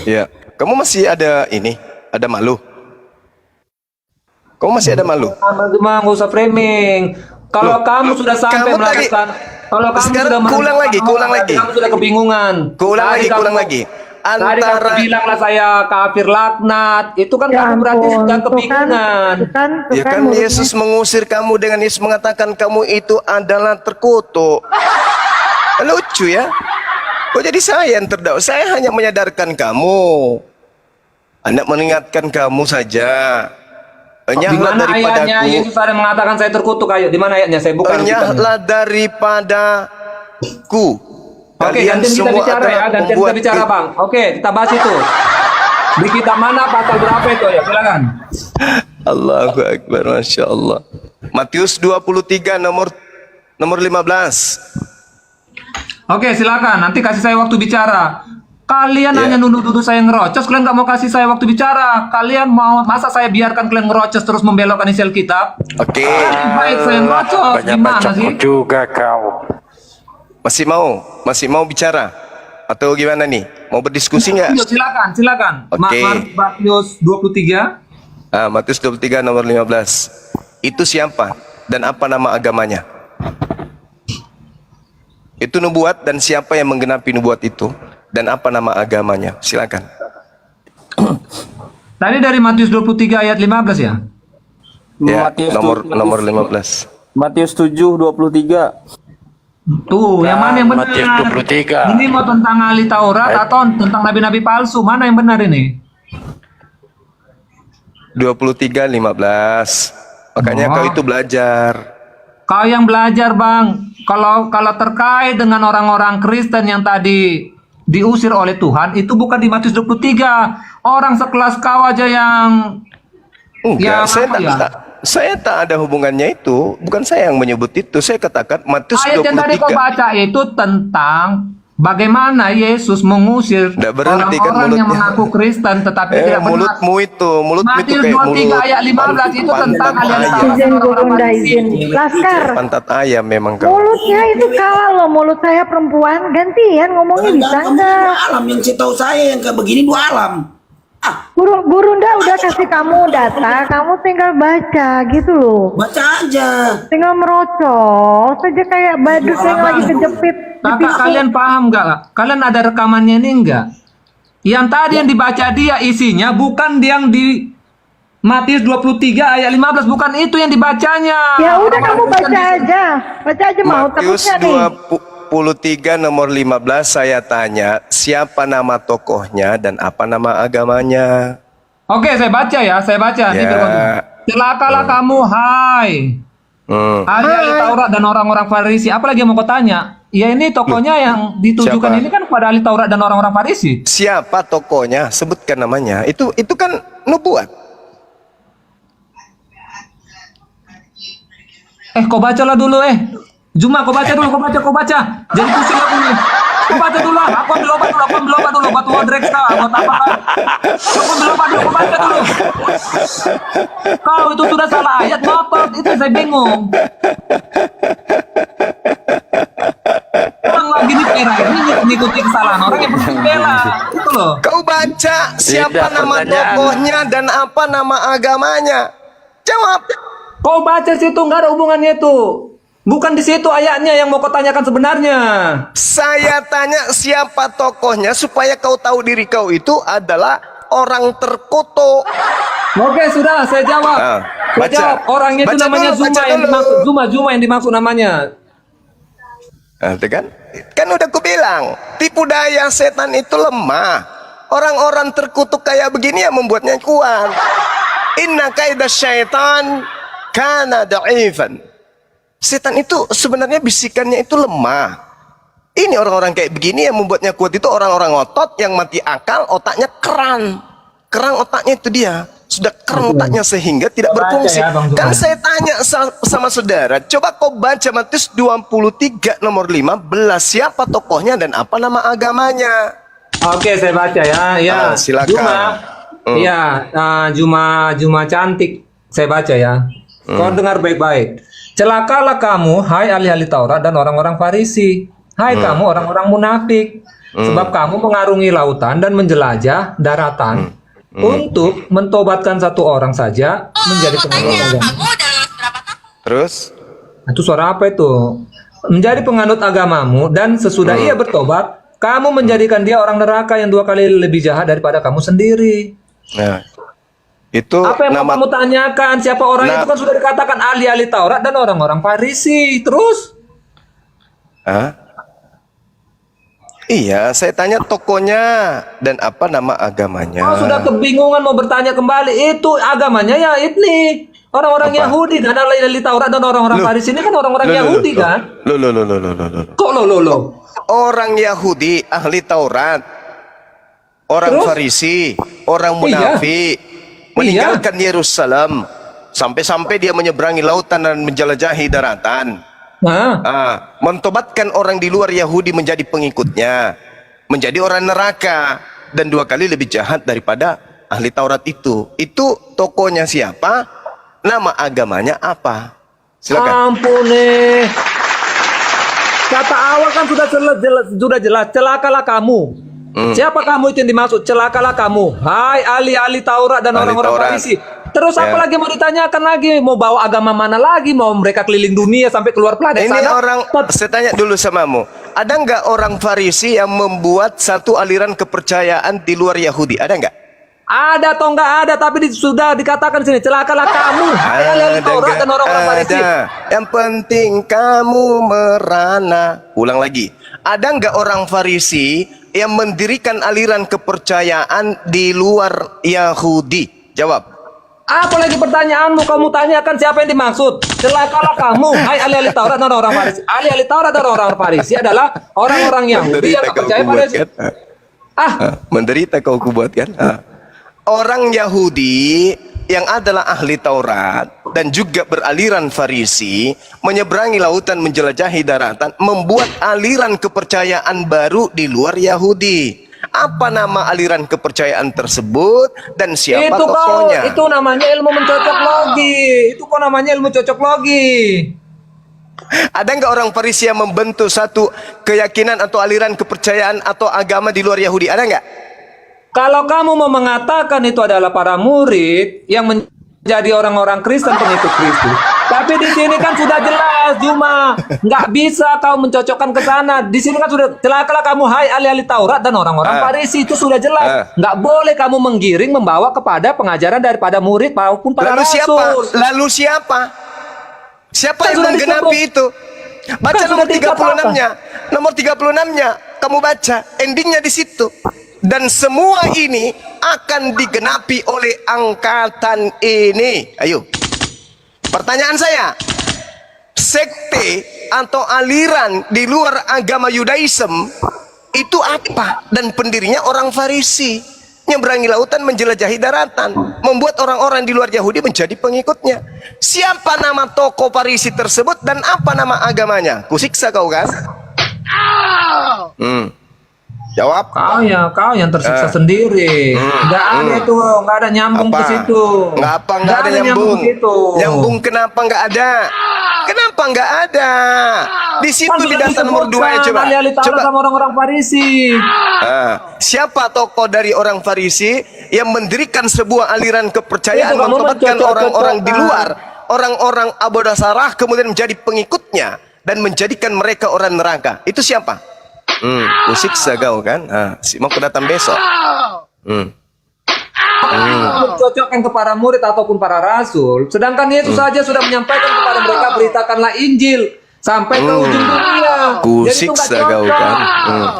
Ya, kamu masih ada ini, ada malu. Kamu masih ada malu. Cuma nggak usah framing. Kalau Loh, kamu sudah sampai kamu tadi- melakukan, kalau kamu Sekarang sudah kuulang lagi, kuulang lagi. kamu sudah kebingungan. Kuulang Tadi lagi, kamu- kuulang lagi. Tadi kamu Antara bilanglah saya kafir laknat. Itu kan Ya kamu berarti ampun, sudah tuh kebingungan. tuh ya kan mulutnya. Yesus mengusir kamu dengan Yesus mengatakan kamu itu adalah terkutuk. Lucu ya. Kok jadi saya yang terdakwa? Saya hanya menyadarkan kamu. Anda mengingatkan kamu saja. Di Enyahlah mana ayatnya daripadaku. Yesus ada mengatakan saya terkutuk? Ayo, di mana ayatnya? Saya buka. Enyahlah daripadaku. Oke, Kalian gantian kita semua bicara ya, adalah gantian kita pembuat bicara Bang. Oke, kita bahas itu. Di kitab mana pasal berapa itu ya? Silakan. Allahu Akbar, Masya Allah. Matius 23 nomor 15. Oke, silakan. Nanti kasih saya waktu bicara. Kalian Ya. hanya nuduh-nuduh saya ngerocos, kalian nggak mau kasih saya waktu bicara. Kalian mau masa saya biarkan kalian ngerocos terus membelokkan isi Alkitab? Oke. Lebih baik saya ngerocos. Gimana sih? juga kau. Masih mau bicara? Atau gimana nih? Mau berdiskusi nggak? Yuk, silakan. Oke. Matius 23. Matius 23 nomor 15. Itu siapa dan apa nama agamanya? Itu nubuat dan siapa yang menggenapi nubuat itu dan apa nama agamanya? Silakan. Tadi dari Matius 23 ayat 15 ya? Ya, Matius nomor 15. Matius 7:23. Tuh, yang mana yang benar? Matius 23. Ini mau tentang ahli Taurat atau tentang nabi-nabi palsu? Mana yang benar ini? 23:15. Makanya Oh. kau itu belajar. Kau yang belajar, Bang. Kalau terkait dengan orang-orang Kristen yang tadi diusir oleh Tuhan, itu bukan di Matius 23. Orang sekelas kau aja yang Enggak, Ya, saya apa tak, ya? saya tak ada hubungannya itu. Bukan saya yang menyebut itu. Saya katakan Matius ayat yang tadi kau 23. baca itu tentang bagaimana Yesus mengusir Nggak berhenti kan orang-orang yang mulutnya. mengaku Kristen tetapi tidak benar. mulutmu itu Matius kayak 23 mulut ayat 15 itu tentang pantat ahli ayam. Taurat. Izin Gurunda izin. Laskar. Pantat ayam memang kau. Mulutnya itu kalah loh mulut saya perempuan. Gantian ngomongnya bisa nggak? Alam yang saya tahu saya yang kayak begini dua alam. Gurunda udah kasih kamu data, kamu tinggal baca gitu loh. Baca aja. Tinggal merocos saja kayak badut yang lagi kejepit. di Kakak, pintu. kalian paham nggak? Kalian ada rekamannya ini nggak? Yang tadi yang dibaca dia isinya bukan yang di Matius 23 ayat 15, bukan itu yang dibacanya. Ya udah Orang kamu Kristen baca aja mau Matius takutnya nih. 23 nomor 15 saya tanya siapa nama tokohnya dan apa nama agamanya. Oke, saya baca ya, saya baca. Ini Ya. berikutnya. Celakalah kamu, hai ahli-ahli Taurat dan orang-orang Farisi. Apalagi yang mau kau tanya? Ya ini tokohnya yang ditujukan Siapa? ini kan kepada ahli Taurat dan orang-orang Farisi. Siapa tokohnya? Sebutkan namanya. Itu kan nubuat. Kau bacalah dulu Juma, kau baca dulu, kau baca. Jadi pusing aku nih. Kau baca dulu, aku ambil obat dulu, obat Wodrex kah, obat apa kah? Kau ambil obat dulu, kau baca dulu. Kau itu sudah salah ayat, ngotot, itu saya bingung. Orang lagi dipera, ini ngikuti kesalahan orang yang perlu dibela, itu loh. Kau baca siapa Tidak, nama pertanyaan. tokohnya dan apa nama agamanya. Jawab. Kau baca situ, nggak ada hubungannya itu. Bukan di situ ayatnya yang mau kau tanyakan sebenarnya. Saya tanya siapa tokohnya supaya kau tahu diri kau itu adalah orang terkutuk. Oke, sudah, saya jawab. Saya Baca. jawab. Orangnya itu Baca namanya dulu, baca Zuma yang dulu. dimaksud. Zuma yang dimaksud namanya. Itu kan udah ku bilang tipu daya setan itu lemah. Orang-orang terkutuk kayak begini yang membuatnya kuat. Inna kaida syaitan kana da'ifan. Setan itu sebenarnya bisikannya itu lemah. Ini orang-orang kayak begini yang membuatnya kuat itu orang-orang otot yang mati akal, otaknya keran. Kerang otaknya itu dia. Sudah kerang otaknya sehingga tidak berfungsi. ya, Bang Kan Johan. saya tanya sama saudara, coba kau baca Matius 23 nomor 15, siapa tokohnya dan apa nama agamanya? Oke, saya baca ya. Ya, Silakan. Juma. Iya, Juma cantik. Saya baca ya. Kau dengar baik-baik. Celakalah kamu, hai ahli-ahli Taurat dan orang-orang Farisi. Hai kamu orang-orang munafik. Sebab kamu mengarungi lautan dan menjelajah daratan untuk mentobatkan satu orang saja menjadi penganut agama. Terus? Itu suara apa itu? Menjadi penganut agamamu dan sesudah ia bertobat, kamu menjadikan dia orang neraka yang 2 kali lebih jahat daripada kamu sendiri. Nah, itu Apa yang mau kamu tanyakan? Siapa orang Nah. itu kan sudah dikatakan ahli-ahli Taurat dan orang-orang Farisi. Terus? Hah? Iya, saya tanya tokonya dan apa nama agamanya. Oh, sudah kebingungan mau bertanya kembali. Itu agamanya ya ini. Orang-orang Apa? Yahudi kan ahli Taurat dan orang-orang Loh. Farisi ini kan orang-orang Yahudi kan? Loh. Kok lo? Orang Yahudi ahli Taurat, orang Terus? Farisi, orang munafik, meninggalkan Yerusalem sampai-sampai dia menyeberangi lautan dan menjelajahi daratan. Nah, Mentobatkan orang di luar Yahudi menjadi pengikutnya, menjadi orang neraka dan 2 kali lebih jahat daripada ahli Taurat itu. Itu tokonya siapa? Nama agamanya apa? Silakan. ampun nih. Kata awal kan sudah jelas. Celakalah kamu. Siapa kamu itu yang dimaksud? Celakalah kamu. Hai ahli-ahli Taurat dan Ahli orang-orang Taurat. Farisi. Terus apa Ya. lagi mau ditanyakan lagi? Mau bawa agama mana lagi? Mau mereka keliling dunia sampai keluar planet Ini sana? orang, saya tanya dulu samamu, ada nggak orang Farisi yang membuat satu aliran kepercayaan di luar Yahudi? Ada nggak? Ada atau enggak ada, tapi sudah dikatakan di sini, celakalah kamu, hai ahli Taurat dan orang-orang Farisi. Ada. Yang penting kamu merana. Ulang lagi. Ada nggak orang Farisi yang mendirikan aliran kepercayaan di luar Yahudi? Jawab. Apa lagi pertanyaanmu? Kamu tanyakan siapa yang dimaksud? Celakalah kamu, hai ahli Taurat dan orang Farisi. Ahli Taurat dan orang Farisi adalah orang-orang Yahudi yang Menderita kau percaya pada kubuat kan? Menderita kau kubuat kan? Orang Yahudi yang adalah ahli Taurat dan juga beraliran Farisi menyeberangi lautan menjelajahi daratan, membuat aliran kepercayaan baru di luar Yahudi. Apa nama aliran kepercayaan tersebut dan siapa itu tokohnya? itu namanya ilmu mencocok logi. Itu kok namanya ilmu cocok logi. Ada nggak orang Farisi yang membentuk satu keyakinan atau aliran kepercayaan atau agama di luar Yahudi? Ada nggak? Kalau kamu mau mengatakan itu adalah para murid yang menjadi orang-orang Kristen pengikut Kristus, tapi di sini kan sudah jelas, Juma, nggak bisa kau mencocokkan ke sana. Di sini kan sudah celakalah kamu, hai ahli-ahli Taurat dan orang-orang Farisi, itu sudah jelas. Nggak boleh kamu menggiring membawa kepada pengajaran daripada murid maupun para Lalu rasul. siapa? Lalu siapa? Siapa Kan yang sudah menggenapi disebut. itu? Baca Kan nomor sudah dikatakan. 36-nya. Nomor 36-nya kamu baca, endingnya di situ. Dan semua ini akan digenapi oleh angkatan ini. Ayo. Pertanyaan saya, sekte atau aliran di luar agama Yudaism itu apa? Dan pendirinya orang Farisi, nyeberangi lautan menjelajahi daratan, membuat orang-orang di luar Yahudi menjadi pengikutnya. Siapa nama tokoh Farisi tersebut dan apa nama agamanya? Kusiksa kau kan? Jawab. Kau yang tersiksa sendiri. Nggak ada itu, nggak ada nyambung ke situ. Nggak ada nyambung. ke situ. Nyambung kenapa nggak ada? Kenapa nggak ada? Di situ di data nomor 2 ya, coba. Ahli Taurat sama orang-orang Farisi. Siapa tokoh dari orang Farisi yang mendirikan sebuah aliran kepercayaan Itu kamu mentobatkan mencocok-cocokkan. orang-orang di luar, orang-orang Abu Dasarah kemudian menjadi pengikutnya dan menjadikan mereka orang neraka? Itu siapa? Kusiksa kau kan? Mau datang besok. Mencocokkan kepada murid ataupun para rasul. Sedangkan Yesus saja sudah menyampaikan kepada mereka, beritakanlah Injil. sampai ke ujung dunia. Kusiksa kau kan.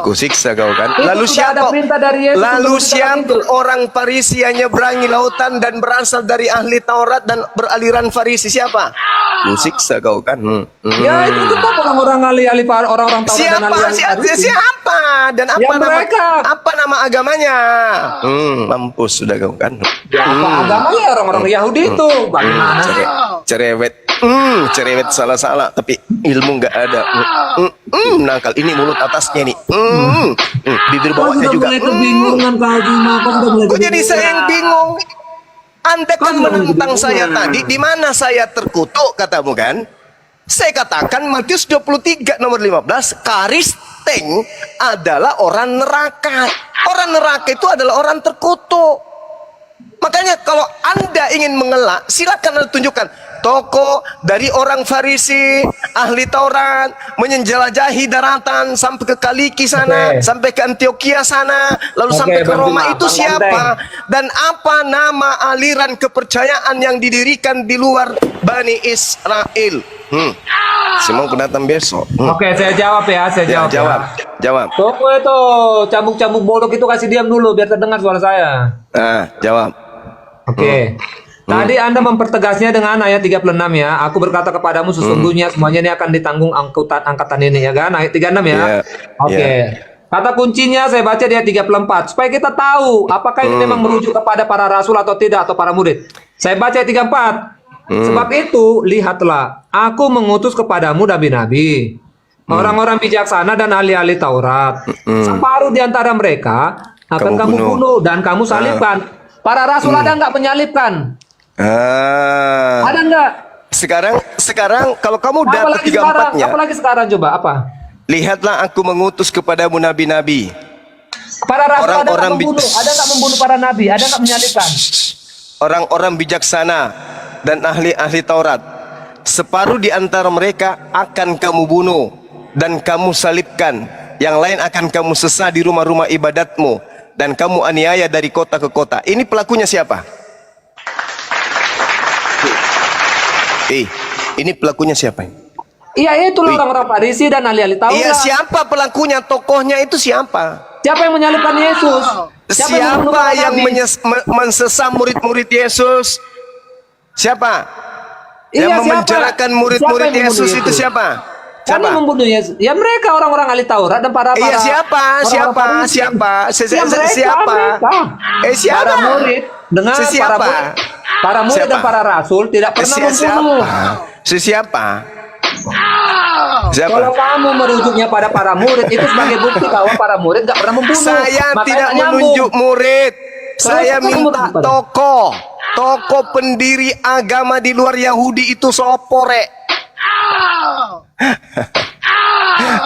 Kusiksa kau kan. Itu Lalu sudah ada siapa? perintah dari Yesus Lalu untuk kita siapa begitu. orang Farisi yang nyeberangi lautan dan berasal dari ahli Taurat dan beraliran Farisi? Siapa? Kusiksa kau kan. Ya itu tetap orang-orang ahli-ahli orang-orang Taurat dan Siapa? ahli-ahli Farisi. Siapa? Dan apa Ya, nama mereka. apa nama agamanya? Mampus sudah kau kan. Ya, apa agamanya orang-orang Yahudi itu? Bagaimana? Cerewet. Cerewet salah-salah tapi ilmu nggak ada. Nakal ini mulut atasnya nih. Bibir Kau bawahnya sudah juga. mulai kebingungan Kak Juma. Kau sudah mulai Kok jadi saya yang bingung? Anda kan Kau sudah menentang mulai saya bingung. tadi, di mana saya terkutuk katamu kan? Saya katakan Matius 23 nomor 15, Karisteng adalah orang neraka. Orang neraka itu adalah orang terkutuk. Makanya kalau Anda ingin mengelak, silakan Anda tunjukkan tokoh dari orang Farisi, ahli Taurat, menjelajahi daratan sampai ke Kaliki sana, Oke. sampai ke Antioquia sana, lalu Oke, sampai ke Bang Roma. Bima, Itu Bang siapa? Ganteng. Dan apa nama aliran kepercayaan yang didirikan di luar Bani Israel? Semua pendatang besok. Oke, saya jawab ya, saya Ya, jawab. jawab, Ya. jawab. Tunggu itu, cambuk-cambuk bolok itu kasih diam dulu biar terdengar suara saya. Jawab. Oke. Tadi Anda mempertegasnya dengan ayat 36 ya. Aku berkata kepadamu sesungguhnya semuanya ini akan ditanggung angkatan ini ya kan. Ayat 36 ya. Iya, Oke. iya. Kata kuncinya saya baca di ayat 34 supaya kita tahu apakah ini memang merujuk kepada para rasul atau tidak atau para murid. Saya baca ayat 34. Sebab itu lihatlah aku mengutus kepadamu nabi-nabi, orang-orang bijaksana dan ahli-ahli Taurat. Separuh di antara mereka akan Kamu kamu bunuh. bunuh dan kamu salibkan. Para rasul ada nggak menyalibkan? Ada nggak? Sekarang kalau kamu data Apalagi sekarang? 34-nya, Apalagi sekarang coba apa? lihatlah aku mengutus kepadamu nabi-nabi. Para rasul ada nggak Orang-orang membunuh? Ada nggak membunuh para nabi? Ada nggak menyalibkan? Orang-orang bijaksana dan ahli-ahli Taurat. Separuh di antara mereka akan kamu bunuh dan kamu salibkan. Yang lain akan kamu sesah di rumah-rumah ibadatmu dan kamu aniaya dari kota ke kota. Ini pelakunya siapa? Ini pelakunya siapa? Iya itulah orang-orang Farisi dan ahli-ahli Taurat. Iya, siapa pelakunya? Tokohnya itu siapa? Siapa yang menyalibkan Yesus? Siapa membunuh para yang nabi? mensesam murid-murid Yesus? Siapa? Iya, Yang siapa? memenjarakan murid-murid Siapa yang Yesus membunuh itu Yesus? siapa? Siapa yang membunuh Yesus? Ya mereka orang-orang ahli Taurat dan para Iya, siapa? orang-orang Farisi. Ya, mereka, Siapa? mereka. Siapa? Para murid dengan Siapa? para murid dan Siapa? para rasul tidak pernah membunuh. Siapa? Kalau kamu merujuknya pada para murid itu sebagai bukti bahwa para murid nggak pernah membunuh. Saya Makanya tidak nggak nyambung. menunjuk murid. Saya kamu minta merujuk pada- tokoh pendiri agama di luar Yahudi itu sopore.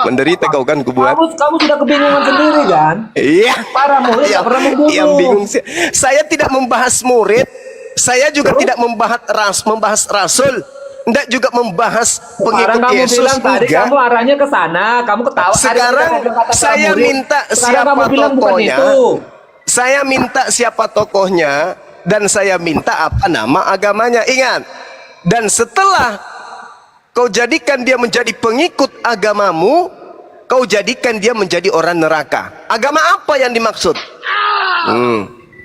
Menderita kau kan kubuat. Kamu sudah kebingungan sendiri kan? Iya. Para murid nggak pernah membunuh. Yang bingung sih. Saya tidak membahas murid. Saya juga tidak membahas rasul. Tidak juga membahas Sekarang pengikut kamu Yesus. bilang tadi Enggak. kamu arahnya ke sana, kamu ketawa. Sekarang saya minta siapa kamu bilang bukan tokohnya. itu. Saya minta siapa tokohnya dan saya minta apa nama agamanya. Ingat. Dan setelah kau jadikan dia menjadi pengikut agamamu, kau jadikan dia menjadi orang neraka. Agama apa yang dimaksud?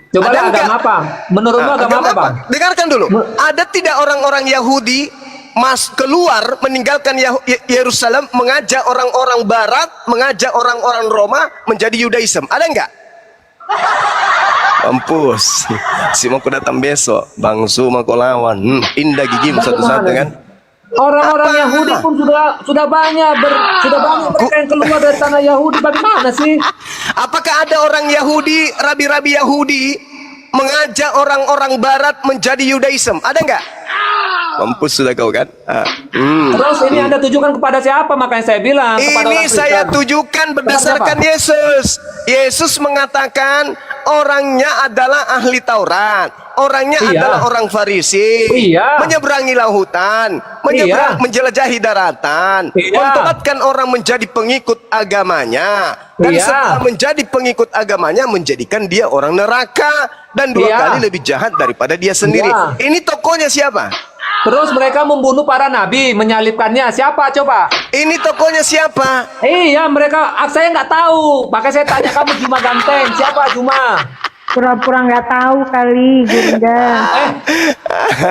Coba Ada agama enggak? apa? Menurutmu agama apa, Bang? Dengarkan dulu. Ada tidak orang-orang Yahudi keluar meninggalkan Yerusalem, mengajak orang-orang Barat, mengajak orang-orang Roma menjadi Yudaism? Ada enggak? Mampus. Si mau datang besok, Bang Su mau kau lawan. Indah gigim satu-satu kan? Orang-orang Apa? Yahudi pun sudah banyak mereka yang keluar dari tanah Yahudi. Bagaimana sih? Apakah ada orang Yahudi, rabi-rabi Yahudi mengajak orang-orang Barat menjadi Yudaism? Ada enggak? Mampus sudah kau kan? Terus ini Anda tujukan kepada siapa? Makanya saya bilang kepada Ini orang saya Kristen. tujukan berdasarkan Siapa? Yesus. Yesus mengatakan orangnya adalah ahli Taurat, orangnya Iya. adalah orang Farisi, Iya. menyeberangi lautan, Iya. menjelajahi daratan, Iya. mentobatkan orang menjadi pengikut agamanya, dan Iya. setelah menjadi pengikut agamanya menjadikan dia orang neraka dan dua Iya. kali lebih jahat daripada dia sendiri. Iya. Ini tokohnya siapa? Terus mereka membunuh para nabi, menyalibkannya. Siapa coba? Ini tokohnya siapa? Iya, mereka, saya nggak tahu. Makanya saya tanya kamu Juma Ganteng. Siapa Juma? Pura-pura nggak tahu kali, Gunda.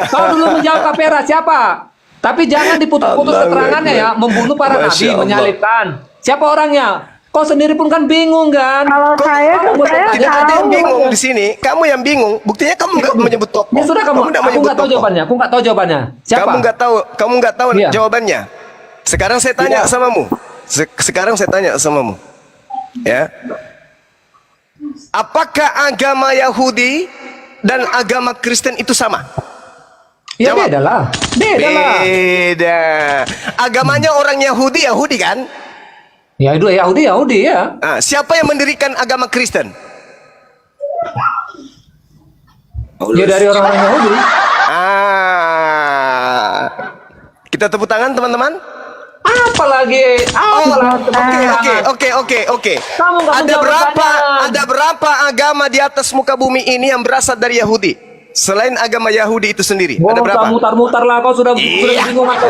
Kau dulu menjawab Kapera, siapa? Tapi jangan diputus-putus Allahu keterangannya ya. Akbar. Membunuh para Masya nabi, Allah. menyalibkan. Siapa orangnya? Kau sendiri pun kan bingung kan? Kalau saya Tidak ada yang tahu. bingung di sini. Kamu yang bingung. Buktinya kamu nggak menyebut tokoh. Ya sudah, kamu nggak aku menyebut nggak tahu tokoh. jawabannya. Aku nggak tahu jawabannya. Siapa? Kamu nggak tahu Iya. jawabannya. Sekarang saya tanya Tidak. samamu. Sekarang saya tanya samamu. Ya. Apakah agama Yahudi dan agama Kristen itu sama? Ya Jawab. beda lah. Beda lah. Beda. Agamanya orang Yahudi kan? Ya itu Yahudi ya. Nah, siapa yang mendirikan agama Kristen? Ya dari orang-orang Yahudi. Kita tepuk tangan teman-teman. Apalagi? Oke. Kamu nggak menjawab pertanyaan. Ada berapa agama di atas muka bumi ini yang berasal dari Yahudi? Selain agama Yahudi itu sendiri, ada berapa? Kau mutar-mutar lah, kau sudah kebingungan, kau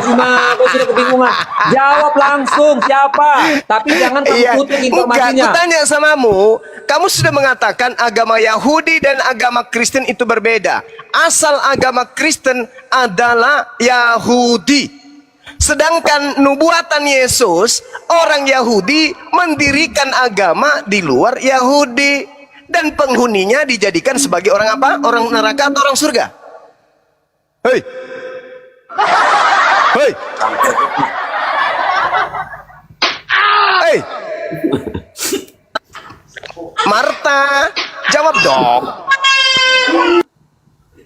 sudah kebingungan. Jawab langsung siapa? Tapi jangan kamu kutip informasinya. Aku tanya samamu, kamu sudah mengatakan agama Yahudi dan agama Kristen itu berbeda. Asal agama Kristen adalah Yahudi. Sedangkan nubuatan Yesus, orang Yahudi mendirikan agama di luar Yahudi. Dan penghuninya dijadikan sebagai orang apa? Orang neraka atau orang surga? Hei! Hei! Hei! Marta, jawab dong.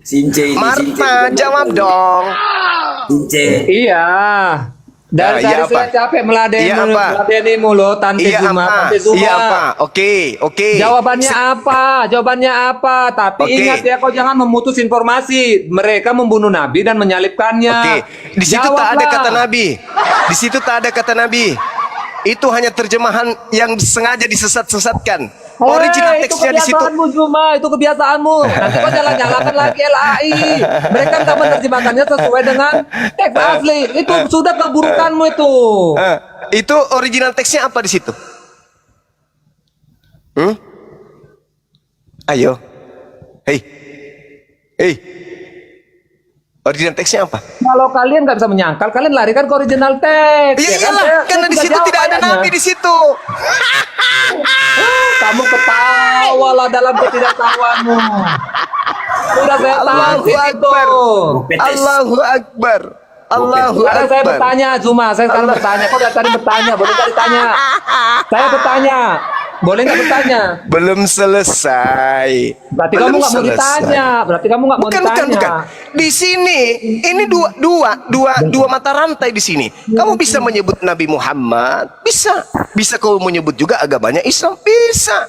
Since ini, Marta, jawab dong. Since. Iya. Dari Iya tadi saya apa? capek meladeni mulut Tante Iya Zuma. apa? Tante Zuma. Iya apa? Oke. Jawabannya apa? Jawabannya apa? Tapi Oke. ingat ya, kau jangan memutus informasi. Mereka membunuh Nabi dan menyalibkannya. Oke. Di situ tak ada Jawablah. kata Nabi. Di situ tak ada kata Nabi. Itu hanya terjemahan yang sengaja disesat-sesatkan. Original Itu teksnya di situ. kebiasaanmu Zuma, itu kebiasaanmu. Nanti kau jalan-jalan lagi LAI. Mereka tak menerjemahkannya sesuai dengan teks asli. Itu sudah keburukanmu itu. Itu original teksnya apa di situ? Ayo. Hei. Original teksnya apa? Kalau kalian nggak bisa menyangkal, kalian larikan ke original teks. Ya ya kan? iyalah, Saya karena di sudah situ jawab tidak ada ayatnya. Nabi di situ. Kamu ketawa lah dalam ketidaktahuanmu. Sudah saya tahu Allahu itu. Akbar. Allahu Akbar. Allahu Sekarang saya Akbar. bertanya, Zuma. Saya sekarang bertanya. Kau dari tadi bertanya. Boleh nggak ditanya? Saya bertanya. Boleh nggak bertanya? Belum selesai. Berarti Belum kamu nggak mau selesai. ditanya. Berarti kamu nggak mau ditanya. Bukan. Di sini, ini dua mata rantai di sini. Kamu bisa menyebut Nabi Muhammad, bisa kau menyebut juga agamanya Islam, bisa.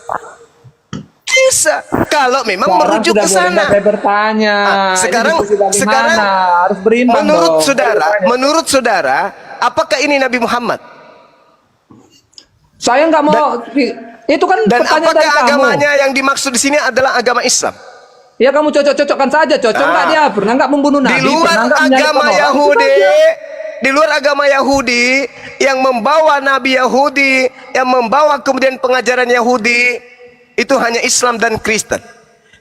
Kalau memang Sekarang merujuk sudah ke boleh nggak sana. saya bertanya. Ini Sekarang diskusi bagaimana? Harus berimbang dong. menurut saudara, apakah ini Nabi Muhammad? Saya nggak mau. Itu kan Dan pertanyaan apakah dari kamu. agamanya yang dimaksud di sini adalah agama Islam? Ya kamu cocok-cocokkan saja. Cocok nggak dia? Pernah nggak membunuh Nabi? Di luar Pernah nggak agama menyalibkan orang? Yahudi, Itu saja. di luar agama Yahudi yang membawa Nabi Yahudi, yang membawa kemudian pengajaran Yahudi, itu hanya Islam dan Kristen.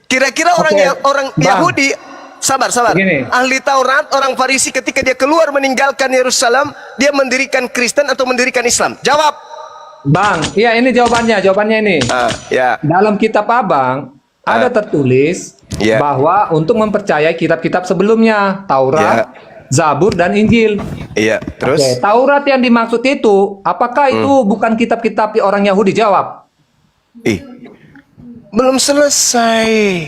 Kira-kira orang Bang. Yahudi, sabar. Begini. Ahli Taurat, orang Farisi ketika dia keluar meninggalkan Yerusalem, dia mendirikan Kristen atau mendirikan Islam? Jawab. Bang, iya ini jawabannya. Jawabannya ini. Ya. Dalam kitab Abang ada tertulis Ya. bahwa untuk mempercayai kitab-kitab sebelumnya, Taurat, Zabur dan Injil. Iya, terus? Oke, Taurat yang dimaksud itu, apakah itu bukan kitab-kitab orang Yahudi? Jawab. Belum selesai.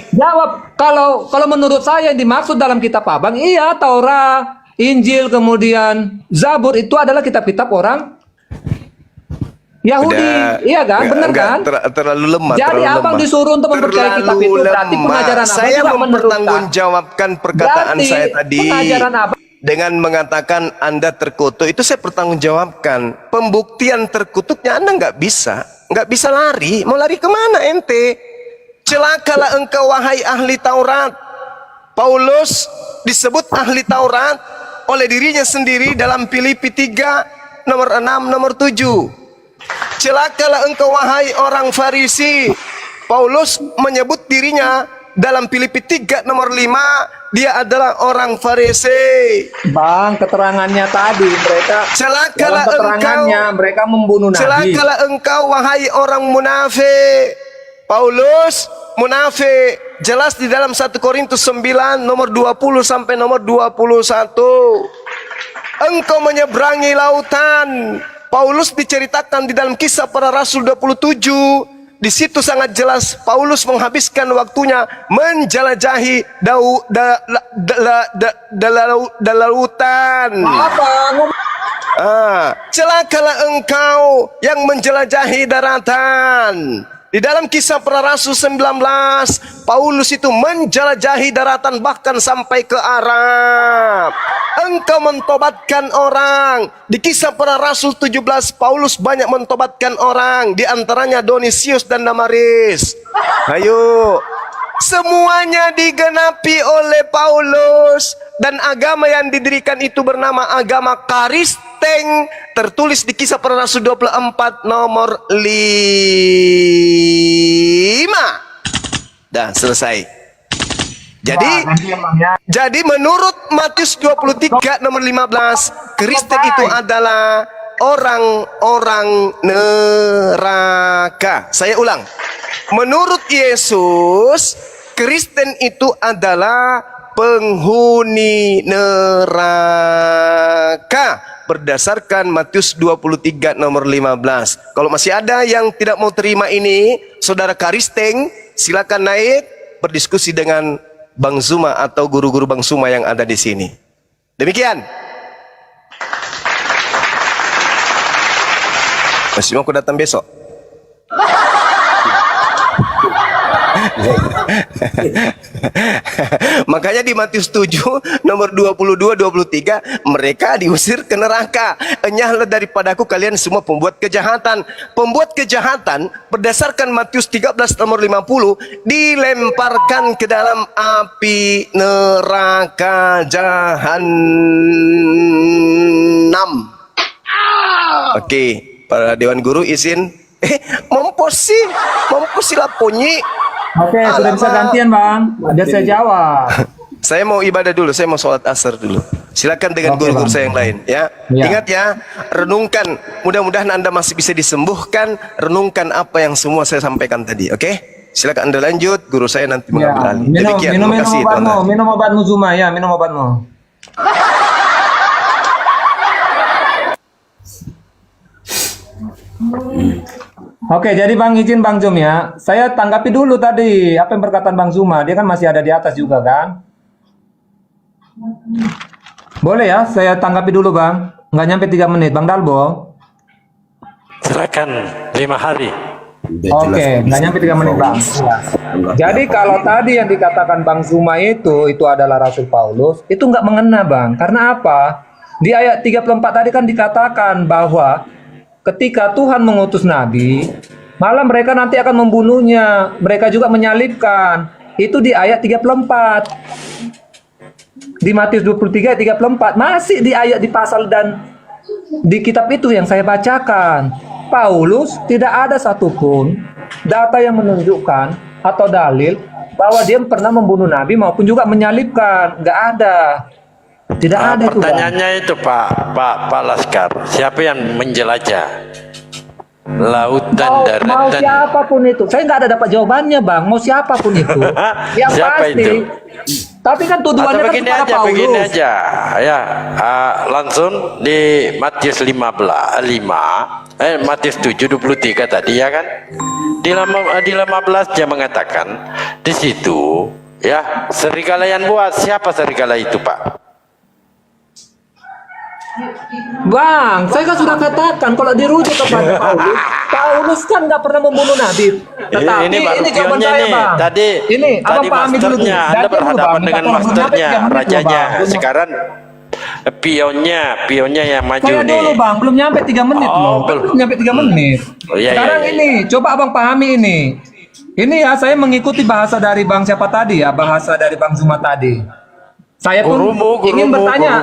Jawab. Kalau menurut saya yang dimaksud dalam kitab Abang, iya Taurat, Injil, kemudian Zabur itu adalah kitab-kitab orang Yahudi. Udah. Iya kan? Benar Enggak, kan? terlalu lemah. Jadi terlalu Abang lemah. disuruh untuk mempercayai kitab Terlalu itu, berarti lemah. pengajaran Abang Saya juga mempertanggungjawabkan perkataan Berarti saya tadi pengajaran Abang dengan mengatakan Anda terkutuk. Itu saya pertanggungjawabkan. Pembuktian terkutuknya Anda nggak bisa lari. Mau lari kemana ente? Celakalah engkau wahai ahli Taurat. Paulus disebut ahli Taurat oleh dirinya sendiri dalam Filipi 3 nomor 6 nomor 7. Celakalah engkau wahai orang Farisi. Paulus menyebut dirinya dalam Filipi 3 nomor 5, dia adalah orang Farisi. Bang, keterangannya tadi mereka Celakalah dalam keterangannya mereka membunuh Nabi. Celakalah engkau wahai orang munafik. Paulus munafik jelas di dalam 1 Korintus 9 nomor 20 sampai nomor 21. Engkau menyeberangi lautan. Paulus diceritakan di dalam Kisah Para Rasul 27. Di situ sangat jelas Paulus menghabiskan waktunya menjelajahi lautan. Celakalah engkau yang menjelajahi daratan. Di dalam Kisah Para Rasul 19, Paulus itu menjelajahi daratan bahkan sampai ke Arab. Engkau mentobatkan orang. Di Kisah Para Rasul 17, Paulus banyak mentobatkan orang, di antaranya Donisius dan Damaris. Ayo, semuanya digenapi oleh Paulus, dan agama yang didirikan itu bernama agama Karisteng, tertulis di Kisah Para Rasul 24 nomor 5. Dah selesai. Jadi menurut Matius 23 nomor 15, Kristen itu adalah orang-orang neraka. Saya ulang. Menurut Yesus, Kristen itu adalah penghuni neraka berdasarkan Matius 23 nomor 15. Kalau masih ada yang tidak mau terima ini, saudara Karisteng, silakan naik berdiskusi dengan Bang Zuma atau guru-guru Bang Zuma yang ada di sini. Demikian. Masih mau aku datang besok? Makanya di Matius 7 nomor 22-23 mereka diusir ke neraka. Enyahlah daripadaku kalian semua pembuat kejahatan. Pembuat kejahatan berdasarkan Matius 13 nomor 50 dilemparkan ke dalam api neraka jahanam. Oke, para dewan guru izin. Momposi lah ponyi. Oke, sudah bisa gantian Bang. Ada saya jawab. Saya mau ibadah dulu, saya mau sholat asar dulu. Silakan dengan guru-guru saya yang lain, ya. Ingat ya, renungkan. Mudah-mudahan Anda masih bisa disembuhkan. Renungkan apa yang semua saya sampaikan tadi, oke? Silakan Anda lanjut. Guru saya nanti mengambil alih. Demikian. Minum Terima kasih, obatmu, minum obatmu Zuma ya, minum obatmu. Oke, jadi Bang izin Bang Zum ya. Saya tanggapi dulu tadi apa yang perkataan Bang Zuma. Dia kan masih ada di atas juga kan. Boleh ya, saya tanggapi dulu Bang. Nggak nyampe 3 menit, Bang Dalbo. Silakan 5 hari. Oke, nggak nyampe 3 menit Bang. Jadi kalau tadi yang dikatakan Bang Zuma itu adalah Rasul Paulus, itu nggak mengena Bang. Karena apa? Di ayat 34 tadi kan dikatakan bahwa ketika Tuhan mengutus Nabi, malah mereka nanti akan membunuhnya. Mereka juga menyalibkan. Itu di ayat 34. Di Matius 23 ayat 34. Masih di ayat di pasal dan di kitab itu yang saya bacakan. Paulus tidak ada satupun data yang menunjukkan atau dalil bahwa dia pernah membunuh Nabi maupun juga menyalibkan. Nggak ada. Tidak ada itu, pertanyaannya itu Pak Laskar, siapa yang menjelajah laut dan darat? Mau siapapun itu, saya nggak ada dapat jawabannya Bang. Mau siapapun itu, yang siapa pasti. Itu? Tapi kan tuduhannya kan kepada Paulus. Begini aja, ya langsung di Matius Matius 7:23 tadi ya kan? Di 15 dia mengatakan di situ ya serigala yang buat. Siapa serigala itu Pak? Bang, saya kan sudah katakan kalau dirujuk kepada Paulus, Paulus kan nggak pernah membunuh Nabi. Tetapi ini jawaban saya Bang. Tadi abang pahami dulu nih. Anda berhadapan dengan masternya, rajanya. Sekarang pionnya yang maju saya nih. dulu Bang, belum nyampe 3 menit loh. Belum nyampe 3 menit. Oh, iya, Sekarang iya. ini, coba abang pahami ini. Ini ya, saya mengikuti bahasa dari Bang siapa tadi ya, bahasa dari Bang Zuma tadi. Saya pun ingin bertanya.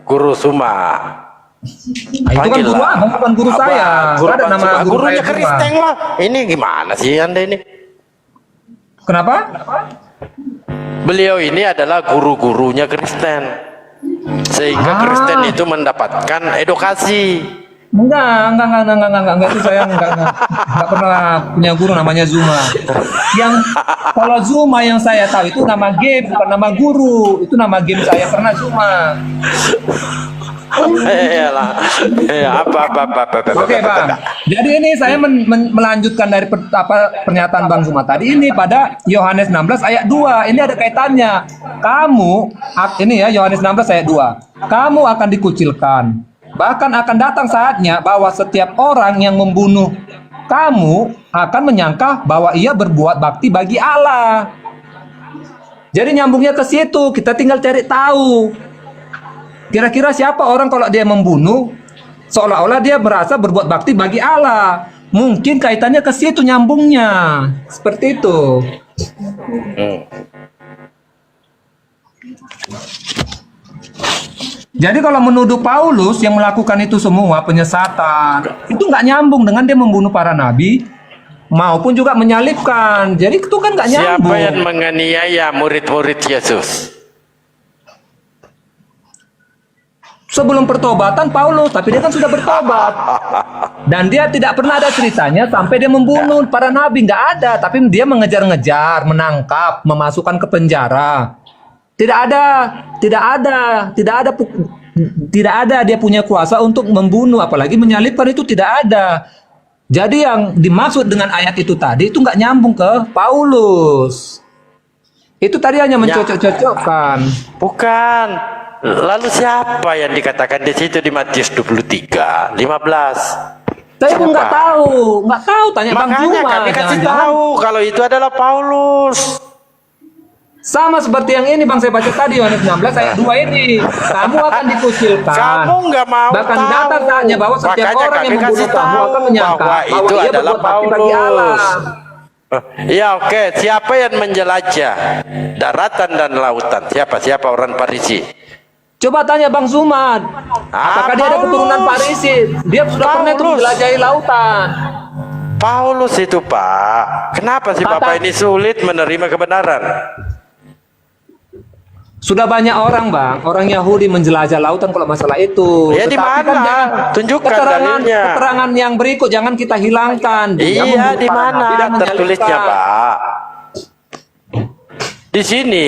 Guru Suma. Nah, itu kan guru abang, bukan guru saya. Guru Ada nama guru gurunya saya Zuma. Kristen lah. Ini gimana sih Anda ini? Kenapa? Beliau ini adalah guru-gurunya Kristen. Sehingga Kristen itu mendapatkan edukasi. Enggak, itu saya enggak pernah punya guru namanya Zuma. Yang kalau Zuma yang saya tahu itu nama game, bukan nama guru. Itu nama game saya pernah Zuma. Iyalah. Apa. Oke, Bang. Jadi ini saya melanjutkan dari pernyataan Bang Zuma tadi ini pada Yohanes 16 ayat 2. Ini ada kaitannya. Ini ya Yohanes 16 ayat 2. Kamu akan dikucilkan. Bahkan akan datang saatnya bahwa setiap orang yang membunuh kamu akan menyangka bahwa ia berbuat bakti bagi Allah. Jadi nyambungnya ke situ, kita tinggal cari tahu. Kira-kira siapa orang kalau dia membunuh seolah-olah dia merasa berbuat bakti bagi Allah. Mungkin kaitannya ke situ nyambungnya. Seperti itu. Jadi kalau menuduh Paulus yang melakukan itu semua penyesatan, itu nggak nyambung dengan dia membunuh para nabi maupun juga menyalibkan. Jadi itu kan nggak nyambung. Siapa yang menganiaya murid-murid Yesus? Sebelum pertobatan Paulus, tapi dia kan sudah bertobat. Dan dia tidak pernah ada ceritanya sampai dia membunuh para nabi, nggak ada. Tapi dia mengejar-ngejar, menangkap, memasukkan ke penjara. Tidak ada dia punya kuasa untuk membunuh, apalagi menyalibkan, itu tidak ada. Jadi yang dimaksud dengan ayat itu tadi itu nggak nyambung ke Paulus. Itu tadi hanya mencocok-cocokkan. Bukan. Lalu siapa yang dikatakan di situ di Matius 23, 15? Saya pun nggak tahu, tanya Bang Zuma. Makanya kami kasih tahu kalau itu adalah Paulus. Sama seperti yang ini Bang, saya baca tadi Yohanes 16 ayat 2 ini. Kamu akan dikucilkan. Kamu nggak mau Bahkan tahu. datang saatnya bahwa setiap Makanya orang yang kami membunuh kasih kamu tahu akan menyangka bahwa bahwa itu ia adalah berbuat bakti bagi Allah. Ya oke. Siapa yang menjelajah daratan dan lautan? Siapa orang Parisi? Coba tanya Bang Zuma, apakah dia ada Paulus. keturunan Parisi? Dia sudah pernah itu menjelajahi lautan. Paulus itu Pak. Kenapa sih Bapak ini sulit menerima kebenaran? Sudah banyak orang Bang, orang Yahudi menjelajah lautan kalau masalah itu. Ya di Tetapi mana? jangan- Tunjukkan dalilnya. Keterangan yang berikut jangan kita hilangkan. Dia Iya, membunuh di para nabi mana dan tertulisnya, menyalibkan. Pak? Di sini,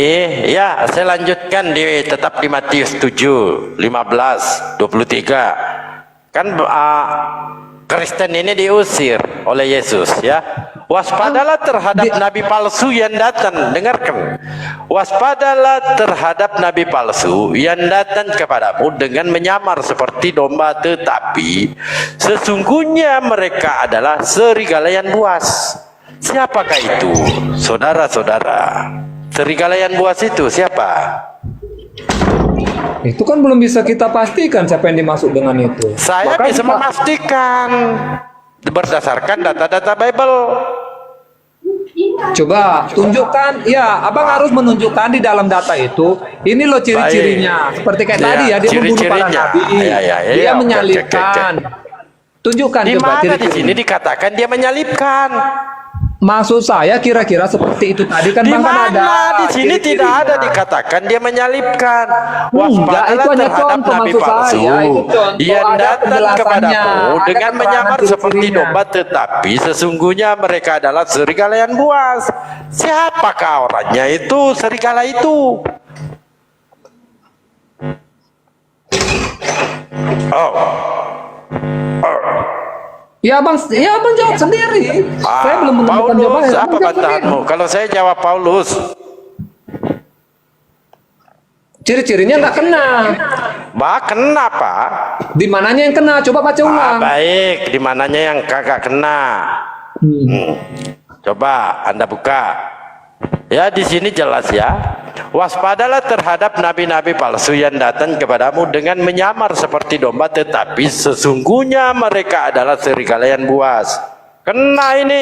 ya, saya lanjutkan tetap di Matius 7, 15, 23. Kan Kristen ini diusir oleh Yesus, ya. Waspadalah terhadap nabi palsu yang datang. Dengarkan. Waspadalah terhadap nabi palsu yang datang kepadamu dengan menyamar seperti domba, tetapi sesungguhnya mereka adalah serigala yang buas. Siapakah itu? Saudara-saudara, serigala yang buas itu siapa? Itu kan belum bisa kita pastikan siapa yang dimaksud dengan itu. Saya Maka bisa kita- memastikan berdasarkan data-data Bible. Coba tunjukkan, ya Abang harus menunjukkan di dalam data itu. Ini loh ciri-cirinya. Seperti kayak Ya, tadi ya, dia membunuh para ciri-cirinya. nabi, Ya, dia oke, menyalibkan. Tunjukkan Di coba mana di ciri-cirinya. sini dikatakan dia menyalibkan? Maksud saya kira-kira seperti itu tadi kan Di Bang kan ada. mana? Di sini tidak ada ciri-cirinya. dikatakan dia menyalibkan. Enggak, Waspadalah itu hanya terhadap contoh nabi maksud palsu saya. Itu contoh, yang ada datang penjelasannya, kepadamu ada dengan keterangan menyamar seperti ciri-cirinya. domba, tetapi sesungguhnya mereka adalah serigala yang buas. Siapakah orangnya itu? Serigala itu. Oh. Ya abang jawab sendiri. Saya belum menemukan Paulus, jawabannya. apa Abang jawab bantahanmu? sendiri. Kalau saya jawab Paulus, Ciri-cirinya nggak kena. kenapa? Di mananya yang kena? Coba baca ulang. Baik, di mananya yang kagak kena? Coba Anda buka. Ya, di sini jelas ya. Waspadalah terhadap nabi-nabi palsu yang datang kepadamu dengan menyamar seperti domba, tetapi sesungguhnya mereka adalah serigala yang buas. Kena ini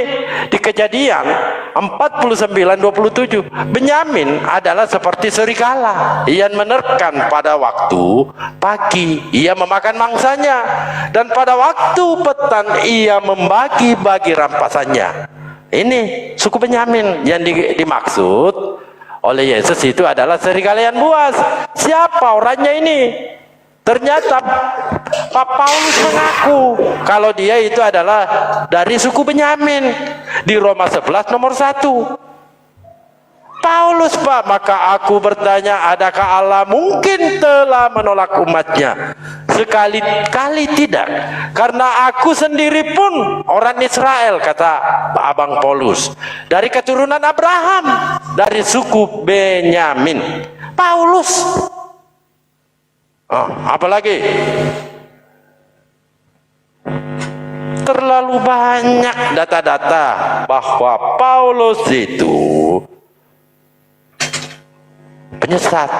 di Kejadian 49:27. Benyamin adalah seperti serigala. Ia menerkam pada waktu pagi, ia memakan mangsanya, dan pada waktu petang ia membagi-bagi rampasannya. Ini suku Benyamin yang dimaksud oleh Yesus itu adalah serigala yang buas. Siapa orangnya ini? Ternyata Pak Paulus mengaku kalau dia itu adalah dari suku Benyamin. Di Roma 11 nomor 1. Paulus, Pak, maka aku bertanya, adakah Allah mungkin telah menolak umatnya? Sekali-kali tidak, karena aku sendiri pun orang Israel, kata Abang Paulus, dari keturunan Abraham, dari suku Benyamin. Paulus. Oh, apalagi terlalu banyak data-data bahwa Paulus itu penyesat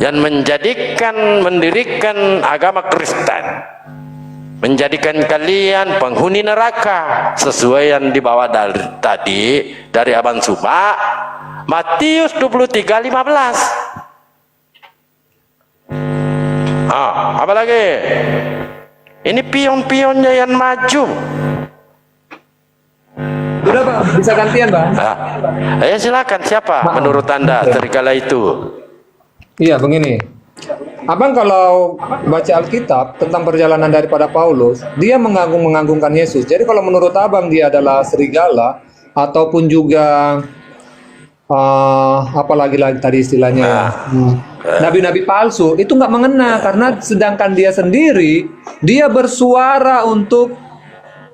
yang mendirikan agama Kristen, menjadikan kalian penghuni neraka sesuai yang dibawa tadi dari Abang Suma, Matius 23:15. Apalagi ini pion-pionnya yang maju. Udah Bang, bisa gantian Bang. Ya silakan, siapa menurut Anda serigala itu? Iya begini, Abang kalau baca Alkitab tentang perjalanan daripada Paulus, dia mengagungkan Yesus. Jadi kalau menurut Abang dia adalah serigala ataupun juga apalagi tadi istilahnya ya, nabi-nabi palsu, itu nggak mengena, karena sedangkan dia sendiri dia bersuara untuk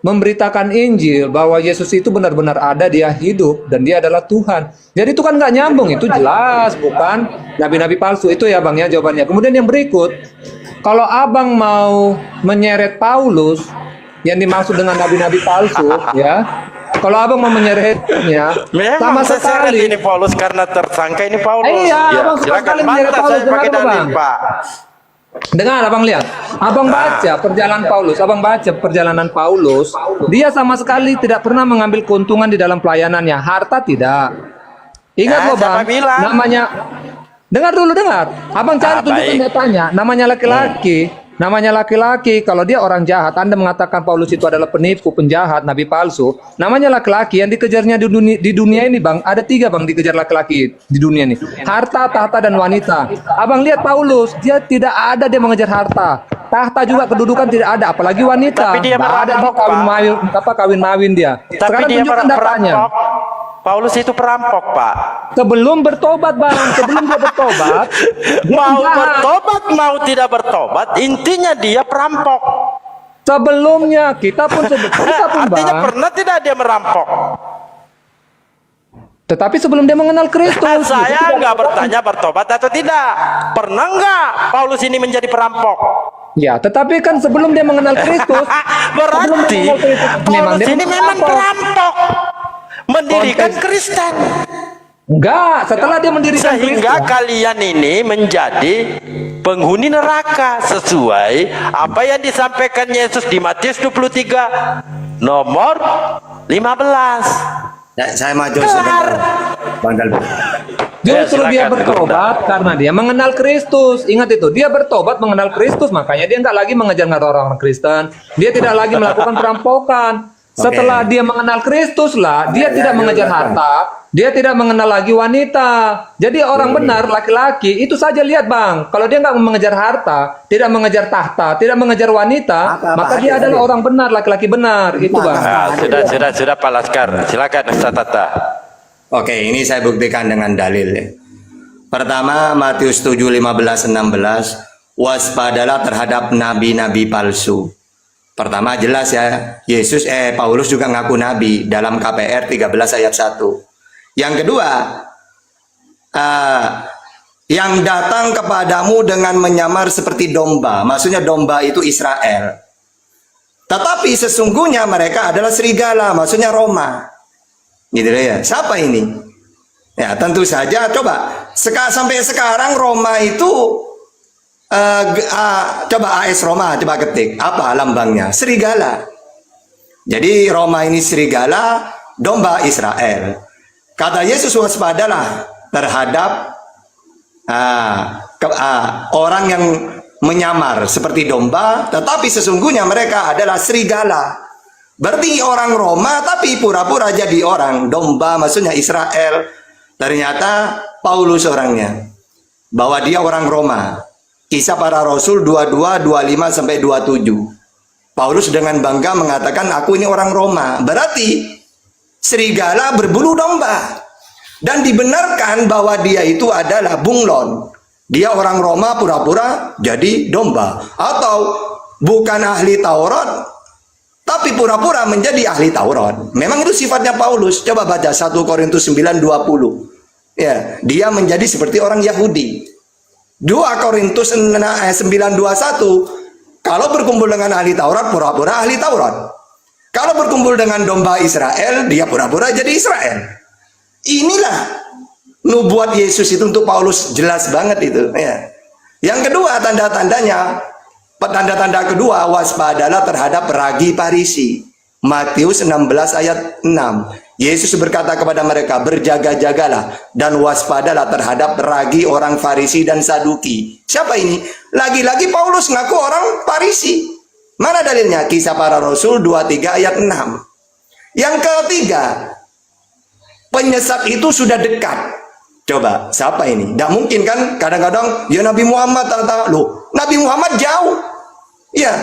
memberitakan Injil bahwa Yesus itu benar-benar ada, dia hidup dan dia adalah Tuhan. Jadi itu kan nggak nyambung, itu jelas bukan nabi-nabi palsu. Itu ya Bang ya jawabannya. Kemudian yang berikut, kalau Abang mau menyeret Paulus yang dimaksud dengan nabi-nabi palsu ya, kalau Abang mau menyeretnya sama sekali ini Paulus karena tersangka ini Paulus. Iya, Ya, Abang suka silakan sekali menyeret bantah Paulus. saya pakai Dengar, dalil, Bang. Pak. Dengar Abang lihat, Abang baca perjalanan Paulus, Abang baca perjalanan Paulus, dia sama sekali tidak pernah mengambil keuntungan di dalam pelayanannya, harta tidak. Ingat loh siapa Bang, bilang? namanya, dengar dulu dengar, Abang cari tunjukkan baik. datanya, namanya laki-laki, kalau dia orang jahat, Anda mengatakan Paulus itu adalah penipu, penjahat, nabi palsu, namanya laki-laki yang dikejarnya di dunia ini Bang, ada 3 Bang dikejar laki-laki di dunia ini, harta, tahta, dan wanita. Abang lihat Paulus, dia tidak ada dia mengejar harta, tahta juga kedudukan tidak ada, apalagi wanita. Tapi dia Nggak ada dia merampok, kawin mawin dia. Tapi Sekarang dia tunjukkan datanya. perampok. Paulus itu perampok, Pak. Sebelum bertobat Bang, sebelum dia bertobat, dia Mau penjahat. bertobat, mau tidak bertobat, intinya dia perampok. Sebelumnya kita pun Artinya Bang. pernah tidak dia merampok? Tetapi sebelum dia mengenal Kristus, Saya nggak bertanya bertobat atau tidak. Pernah nggak Paulus ini menjadi perampok? ya, tetapi kan sebelum dia mengenal Kristus, Berarti Paulus ini memang perampok, mendirikan Kristen. Enggak, setelah dia mendirikan Sehingga Kristen, kalian ini menjadi penghuni neraka sesuai apa yang disampaikan Yesus di Matius 23 nomor 15. Saya maju sebentar, Bang Dalbi. justru Ya, dia silakan, bertobat karena dia mengenal Kristus. Ingat itu, dia bertobat mengenal Kristus, makanya dia enggak lagi mengejar orang-orang Kristen. Dia tidak lagi melakukan perampokan. Setelah dia mengenal Kristus lah, dia tidak mengejar harta, dia tidak mengenal lagi wanita. Jadi orang benar, laki-laki, itu saja lihat Bang. Kalau dia nggak mengejar harta, tidak mengejar tahta, tidak mengejar wanita, maka dia adalah orang benar, laki-laki benar. Itu Bang. Sudah Pak Laskar. Silakan Ustaz Tata. Oke, ini saya buktikan dengan dalil. Pertama, Matius 7, 15, 16. Waspadalah terhadap nabi-nabi palsu. Pertama jelas ya, Paulus juga ngaku nabi dalam KPR 13 ayat 1. Yang kedua, yang datang kepadamu dengan menyamar seperti domba. Maksudnya domba itu Israel. Tetapi sesungguhnya mereka adalah serigala, maksudnya Roma. Gitu ya. Siapa ini? Ya, tentu saja coba sampai sekarang Roma itu coba AS Roma, coba ketik apa lambangnya? Serigala. Jadi Roma ini serigala, domba Israel. Kata Yesus, waspadalah terhadap orang yang menyamar seperti domba, tetapi sesungguhnya mereka adalah serigala. Berarti orang Roma tapi pura-pura jadi orang domba, maksudnya Israel. Ternyata Paulus orangnya, bahwa dia orang Roma. Kisah Para Rasul 22, 25 sampai 27. Paulus dengan bangga mengatakan, aku ini orang Roma. Berarti serigala berbulu domba. Dan dibenarkan bahwa dia itu adalah bunglon. Dia orang Roma pura-pura jadi domba. Atau bukan ahli Taurat, tapi pura-pura menjadi ahli Taurat. Memang itu sifatnya Paulus. Coba baca 1 Korintus 9, 20. Ya, dia menjadi seperti orang Yahudi. 2 Korintus 9, 21. Kalau berkumpul dengan ahli Taurat, pura-pura ahli Taurat. Kalau berkumpul dengan domba Israel, dia pura-pura jadi Israel. Inilah nubuat Yesus itu untuk Paulus, jelas banget itu. Ya. Yang kedua, tanda-tandanya, tanda-tanda kedua, waspadalah terhadap ragi Farisi. Matius 16 ayat 6. Yesus berkata kepada mereka, berjaga-jagalah dan waspadalah terhadap ragi orang Farisi dan Saduki. Siapa ini? Lagi-lagi Paulus ngaku orang Farisi. Mana dalilnya? Kisah Para Rasul 23 ayat 6. Yang ketiga, penyesat itu sudah dekat. Coba, siapa ini? Tidak mungkin kan? Kadang-kadang, ya Nabi Muhammad, loh, Nabi Muhammad jauh. Ya,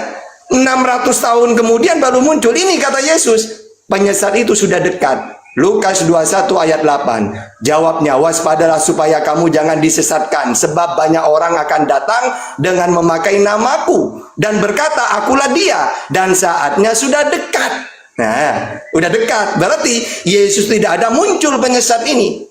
600 tahun kemudian baru muncul. Ini kata Yesus, penyesat itu sudah dekat. Lukas 21 ayat 8. Jawabnya, waspadalah supaya kamu jangan disesatkan, sebab banyak orang akan datang dengan memakai namaku dan berkata, akulah dia, dan saatnya sudah dekat. Nah, udah dekat. Berarti Yesus tidak ada muncul penyesat ini.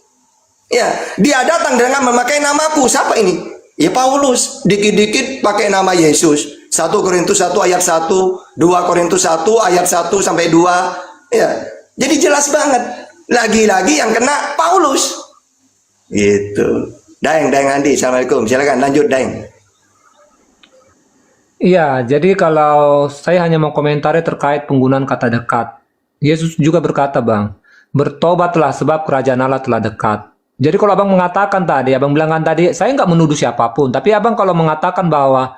Ya, dia datang dengan memakai namaku. Siapa ini? Ya Paulus. Dikit-dikit pakai nama Yesus. 1 Korintus 1 ayat 1, 2 Korintus 1 ayat 1 sampai 2. Ya. Jadi jelas banget. Lagi-lagi yang kena Paulus. Gitu. Daeng Andi. Assalamualaikum. Silakan lanjut Daeng. Iya, jadi kalau saya hanya mau komentari terkait penggunaan kata dekat. Yesus juga berkata, Bang, bertobatlah sebab kerajaan Allah telah dekat. Jadi kalau Abang mengatakan tadi, Abang bilang kan tadi, saya nggak menuduh siapapun, tapi Abang kalau mengatakan bahwa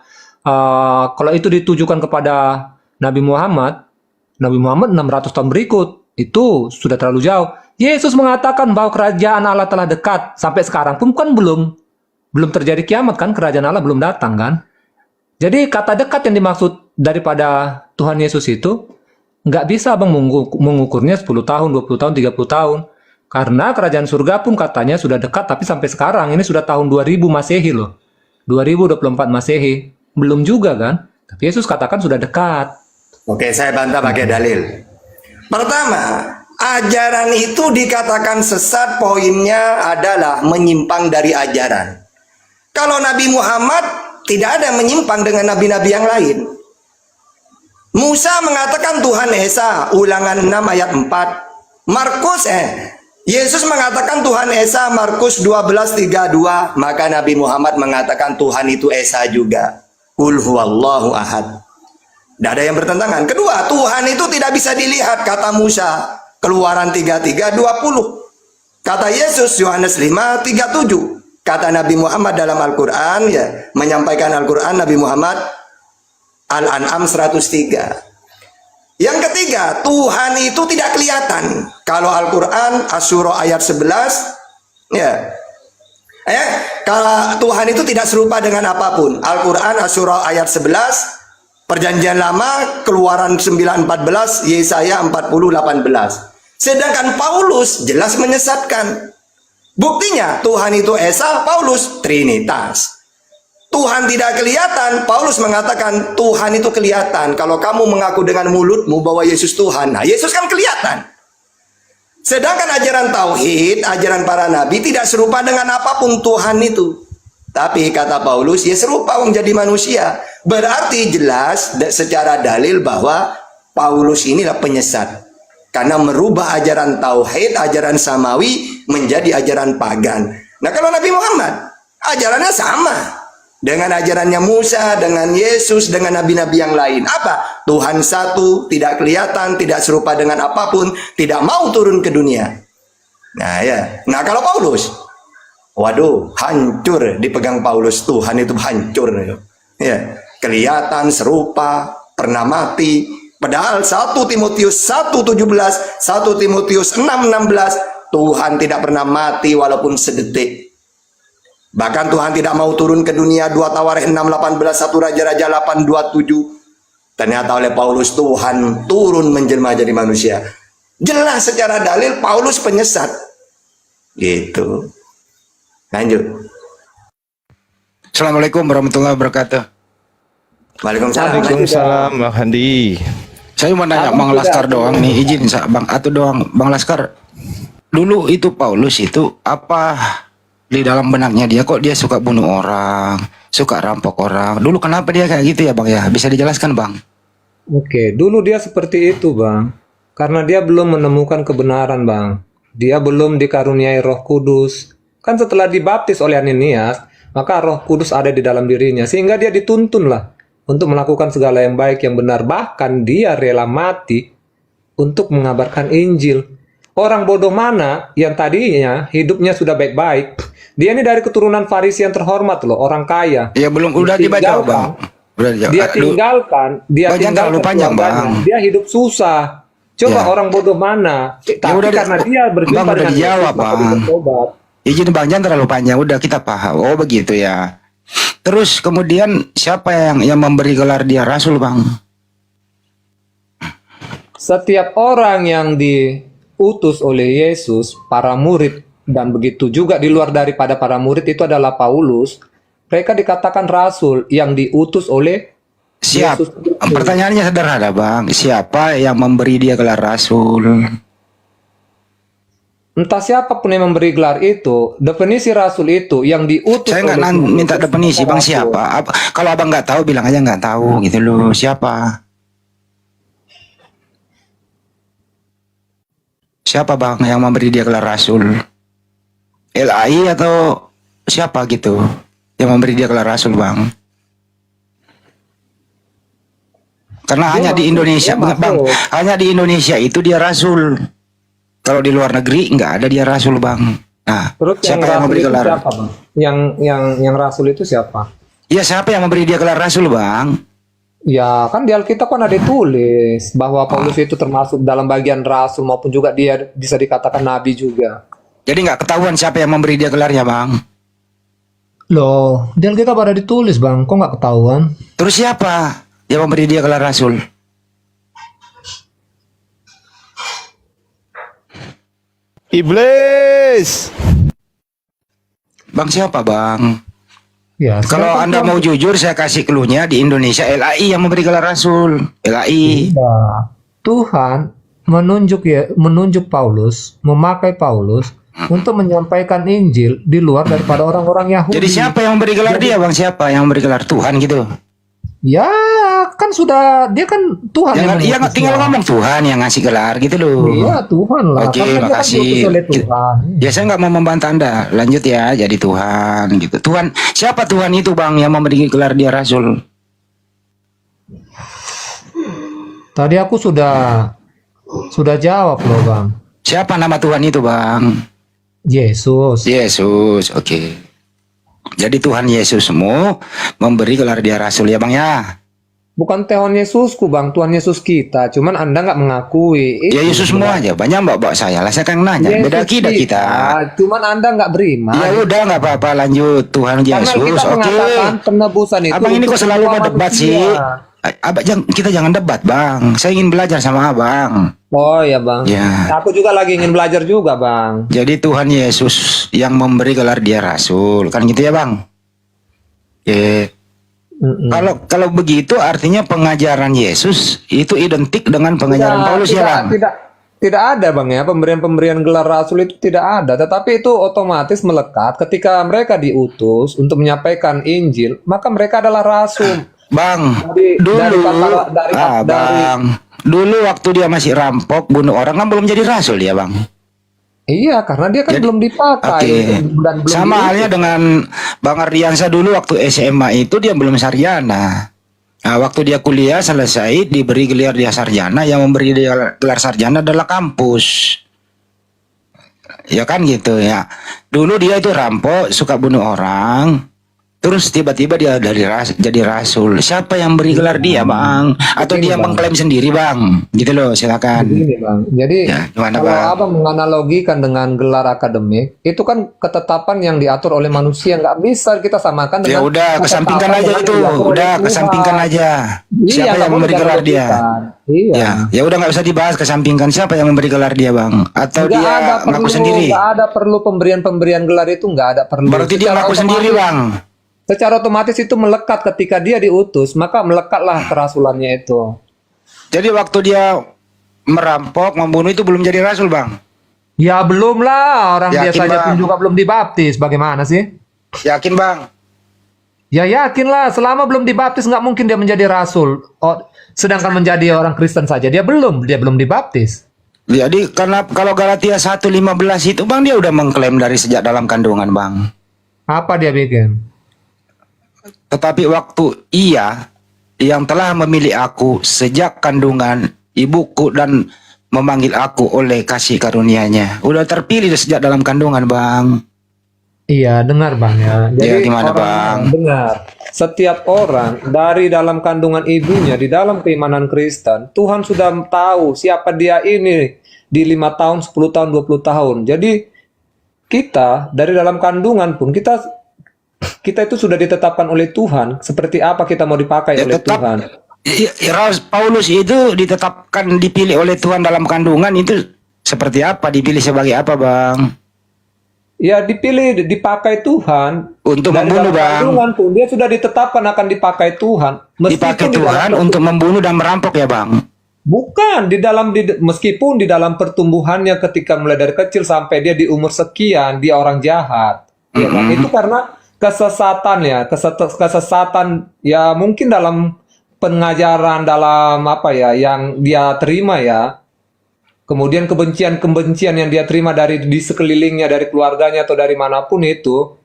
kalau itu ditujukan kepada Nabi Muhammad 600 tahun berikut, itu sudah terlalu jauh. Yesus mengatakan bahwa kerajaan Allah telah dekat. Sampai sekarang pun kan belum terjadi kiamat kan, kerajaan Allah belum datang kan. Jadi kata dekat yang dimaksud daripada Tuhan Yesus itu nggak bisa Abang mengukurnya 10 tahun, 20 tahun, 30 tahun. Karena kerajaan surga pun katanya sudah dekat, tapi sampai sekarang ini sudah tahun 2000 Masehi loh. 2024 Masehi. Belum juga kan? Tapi Yesus katakan sudah dekat. Oke, saya bantah pakai dalil. Pertama, ajaran itu dikatakan sesat, poinnya adalah menyimpang dari ajaran. Kalau Nabi Muhammad tidak ada menyimpang dengan nabi-nabi yang lain. Musa mengatakan Tuhan Esa, Ulangan 6 ayat 4. Yesus mengatakan Tuhan Esa, Markus 12:32. Maka Nabi Muhammad mengatakan Tuhan itu Esa juga. Qul huwallahu ahad. Tidak ada yang bertentangan. Kedua, Tuhan itu tidak bisa dilihat, kata Musa. Keluaran 33:20. Kata Yesus, Yohanes 5:37. Kata Nabi Muhammad dalam Al-Quran, ya, menyampaikan Al-Quran Nabi Muhammad, Al-An'am 103. Yang ketiga, Tuhan itu tidak kelihatan. Kalau Al-Quran, Asy-Syura ayat 11, ya, kalau Tuhan itu tidak serupa dengan apapun. Al-Quran, Asy-Syura ayat 11, Perjanjian Lama, Keluaran 9:14, Yesaya 40:18. Sedangkan Paulus jelas menyesatkan. Buktinya Tuhan itu Esa, Paulus Trinitas. Tuhan tidak kelihatan, Paulus mengatakan Tuhan itu kelihatan. Kalau kamu mengaku dengan mulutmu bahwa Yesus Tuhan, nah Yesus kan kelihatan. Sedangkan ajaran tauhid, ajaran para nabi tidak serupa dengan apapun Tuhan itu. Tapi kata Paulus, ya serupa wong jadi manusia. Berarti jelas secara dalil bahwa Paulus inilah penyesat. Karena merubah ajaran tauhid, ajaran samawi menjadi ajaran pagan. Nah kalau Nabi Muhammad, ajarannya sama. Dengan ajarannya Musa, dengan Yesus, dengan nabi-nabi yang lain. Apa? Tuhan satu, tidak kelihatan, tidak serupa dengan apapun, tidak mau turun ke dunia. Nah ya. Nah kalau Paulus, waduh, hancur dipegang Paulus, Tuhan itu hancur. Ya, kelihatan serupa, pernah mati. Padahal 1 Timotius 1:17, 1 Timotius 6:16, Tuhan tidak pernah mati walaupun sedetik. Bahkan Tuhan tidak mau turun ke dunia. 2 Tawarikh 6:18, 1 Raja-Raja 8:27. Ternyata oleh Paulus Tuhan turun menjelma jadi manusia. Jelas secara dalil Paulus penyesat. Gitu. Lanjut. Assalamualaikum warahmatullahi wabarakatuh. Waalaikumsalam. Waalaikumsalam Bang Handi. Saya mau nanya Bang Laskar doang nih, izin Bang Atu doang. Bang Laskar, dulu itu Paulus itu apa di dalam benaknya dia, kok dia suka bunuh orang, suka rampok orang? Dulu kenapa dia kayak gitu ya Bang ya? Bisa dijelaskan Bang? Oke, dulu dia seperti itu, Bang. Karena dia belum menemukan kebenaran, Bang. Dia belum dikaruniai Roh Kudus. Kan setelah dibaptis oleh Ananias, maka Roh Kudus ada di dalam dirinya, sehingga dia dituntun lah untuk melakukan segala yang baik, yang benar. Bahkan dia rela mati untuk mengabarkan Injil. Orang bodoh mana yang tadinya hidupnya sudah baik-baik, dia ini dari keturunan Farisi yang terhormat loh, orang kaya. Ya belum, udah dibaca Bang. Udah dijawab. Dia tinggalkan, Bang, jangan terlalu panjang, Bang. Dia hidup susah. Coba Ya. orang bodoh mana? Tapi udah karena dia berjumpa Bang, udah dengan dijawab, Yesus, maka dia Bang. bertobat. Izin Bang, jangan terlalu panjang. Udah kita paham. Oh begitu ya. Terus kemudian siapa yang memberi gelar dia rasul Bang? Setiap orang yang diutus oleh Yesus, para murid, dan begitu juga di luar daripada para murid itu adalah Paulus, mereka dikatakan rasul yang diutus oleh Siap. Yesus itu. Pertanyaannya sederhana Bang. Siapa yang memberi dia gelar rasul? Entah siapapun yang memberi gelar itu, definisi rasul itu yang diutus Saya nggak oleh minta Yesus definisi adalah Bang rasul. siapa. Kalau Abang nggak tahu bilang aja nggak tahu gitu loh. Siapa? Siapa Bang yang memberi dia gelar rasul? LAI atau siapa gitu yang memberi dia gelar rasul Bang? Karena hanya di Indonesia, Bang, hanya di Indonesia itu dia rasul. Kalau di luar negeri nggak ada dia rasul Bang. Nah, Terus siapa yang rasul memberi itu gelar? siapa, Bang? Yang rasul itu siapa? Ya siapa yang memberi dia gelar rasul Bang? Ya, kan di Alkitab kan ada ditulis bahwa Paulus itu termasuk dalam bagian rasul maupun juga dia bisa dikatakan nabi juga. Jadi nggak ketahuan siapa yang memberi dia gelarnya Bang. Loh, di Alkitab ada ditulis, Bang. Kok nggak ketahuan? Terus siapa yang memberi dia gelar rasul? Iblis. Bang siapa Bang? Ya, Kalau siapa Anda Bang? mau jujur saya kasih clue-nya di Indonesia LAI yang memberi gelar rasul. LAI. Iya. Tuhan menunjuk Paulus, memakai Paulus untuk menyampaikan Injil di luar daripada orang-orang Yahudi. Jadi siapa yang memberi gelar dia Bang? Siapa yang memberi gelar Tuhan gitu? Ya, kan sudah dia kan Tuhan Yang yang nggak tinggal ngomong Tuhan yang ngasih gelar gitu loh. Iya, Tuhan lah. Oke, Karena dia kan makasih. diutus oleh Tuhan. Ya saya nggak mau membantah Anda. Lanjut ya, jadi Tuhan gitu. Tuhan, siapa Tuhan itu Bang yang memberi gelar dia rasul? Tadi aku sudah jawab loh, Bang. Siapa nama Tuhan itu Bang? Yesus. Yesus, oke. Jadi Tuhan Yesusmu memberi gelar dia rasul ya Bang ya? Bukan Tuhan Yesusku, Bang. Tuhan Yesus kita. Cuman Anda nggak mengakui. Ya Yesusmu aja, banyak mbak saya lah. Saya kan nanya, Yesus beda akidah kita. Cuman Anda nggak beriman. Ya udah nggak apa-apa, lanjut. Tuhan Karena Yesus, kita oke. mengatakan penebusan itu Abang ini untuk kok selalu semua mau debat manusia. sih? Kita jangan debat Bang. Saya ingin belajar sama Abang. Oh ya, Bang. Ya. Aku juga lagi ingin belajar juga, Bang. Jadi Tuhan Yesus yang memberi gelar dia rasul, kan gitu ya Bang? Ya. Kalau begitu artinya pengajaran Yesus itu identik dengan pengajaran Paulus ya Bang? Tidak ada, Bang, ya. Pemberian gelar rasul itu tidak ada. Tetapi itu otomatis melekat ketika mereka diutus untuk menyampaikan Injil, maka mereka adalah rasul. Bang, dulu waktu dia masih rampok bunuh orang kan belum jadi rasul ya Bang? Iya, karena dia kan belum dipakai. Dan belum Sama halnya dengan Bang Ardiansa dulu waktu SMA itu dia belum sarjana. Nah, waktu dia kuliah selesai diberi gelar dia sarjana, yang memberi dia gelar sarjana adalah kampus. Ya kan gitu ya. Dulu dia itu rampok, suka bunuh orang. Terus tiba-tiba dia jadi rasul. Siapa yang beri gelar dia, Bang? Atau dia mengklaim sendiri, Bang? Gitu loh, silakan. Begini Bang, jadi Ya, gimana, kalau Bang? Abang menganalogikan dengan gelar akademik, itu kan ketetapan yang diatur oleh manusia, nggak bisa kita samakan Ya dengan udah, kesampingkan ketetapan aja yang itu. diatur oleh Udah, Tuhan. kesampingkan aja. Iya, Siapa nggak yang boleh memberi gelar dia? dianalogikan. Iya. Ya udah nggak usah dibahas, kesampingkan siapa yang memberi gelar dia, Bang? Atau Nggak ada dia perlu, ngaku sendiri? nggak ada perlu pemberian gelar itu, nggak ada perlu. Berarti dia ngaku sendiri, Bang. Secara otomatis itu melekat ketika dia diutus, maka melekatlah kerasulannya itu. Jadi waktu dia merampok, membunuh itu belum jadi rasul, Bang? Ya belum lah, orang Yakin, biasanya pun Bang? juga belum dibaptis. Bagaimana sih? Yakin, Bang? Ya yakin lah, selama belum dibaptis nggak mungkin dia menjadi rasul. Oh, sedangkan menjadi orang Kristen saja dia belum dibaptis. Jadi karena kalau Galatia 1:15 itu, Bang, dia udah mengklaim dari sejak dalam kandungan, Bang. Apa dia bikin? Tetapi waktu ia yang telah memilih aku sejak kandungan ibuku dan memanggil aku oleh kasih karunia-Nya. Udah terpilih sejak dalam kandungan, Bang. Iya, dengar Bang ya. Ya, gimana, orang Bang? dengar. Setiap orang dari dalam kandungan ibunya di dalam keimanan Kristen, Tuhan sudah tahu siapa dia ini di 5 tahun, 10 tahun, 20 tahun. Jadi kita dari dalam kandungan pun kita itu sudah ditetapkan oleh Tuhan seperti apa kita mau dipakai Ya, oleh tetap. Tuhan. Paulus itu ditetapkan dipilih oleh Tuhan dalam kandungan itu seperti apa? Dipilih sebagai apa, Bang? Ya dipilih, dipakai Tuhan. Untuk Dari membunuh, dalam Bang. kandungan pun dia sudah ditetapkan akan dipakai Tuhan. Dipakai di dalam Tuhan untuk membunuh dan merampok ya, Bang? Bukan meskipun di dalam pertumbuhannya ketika mulai dari kecil sampai dia di umur sekian dia orang jahat, ya kan? Itu karena kesesatan ya, kesesatan ya mungkin dalam pengajaran dalam apa ya yang dia terima ya. Kemudian kebencian yang dia terima dari di sekelilingnya, dari keluarganya atau dari manapun itulah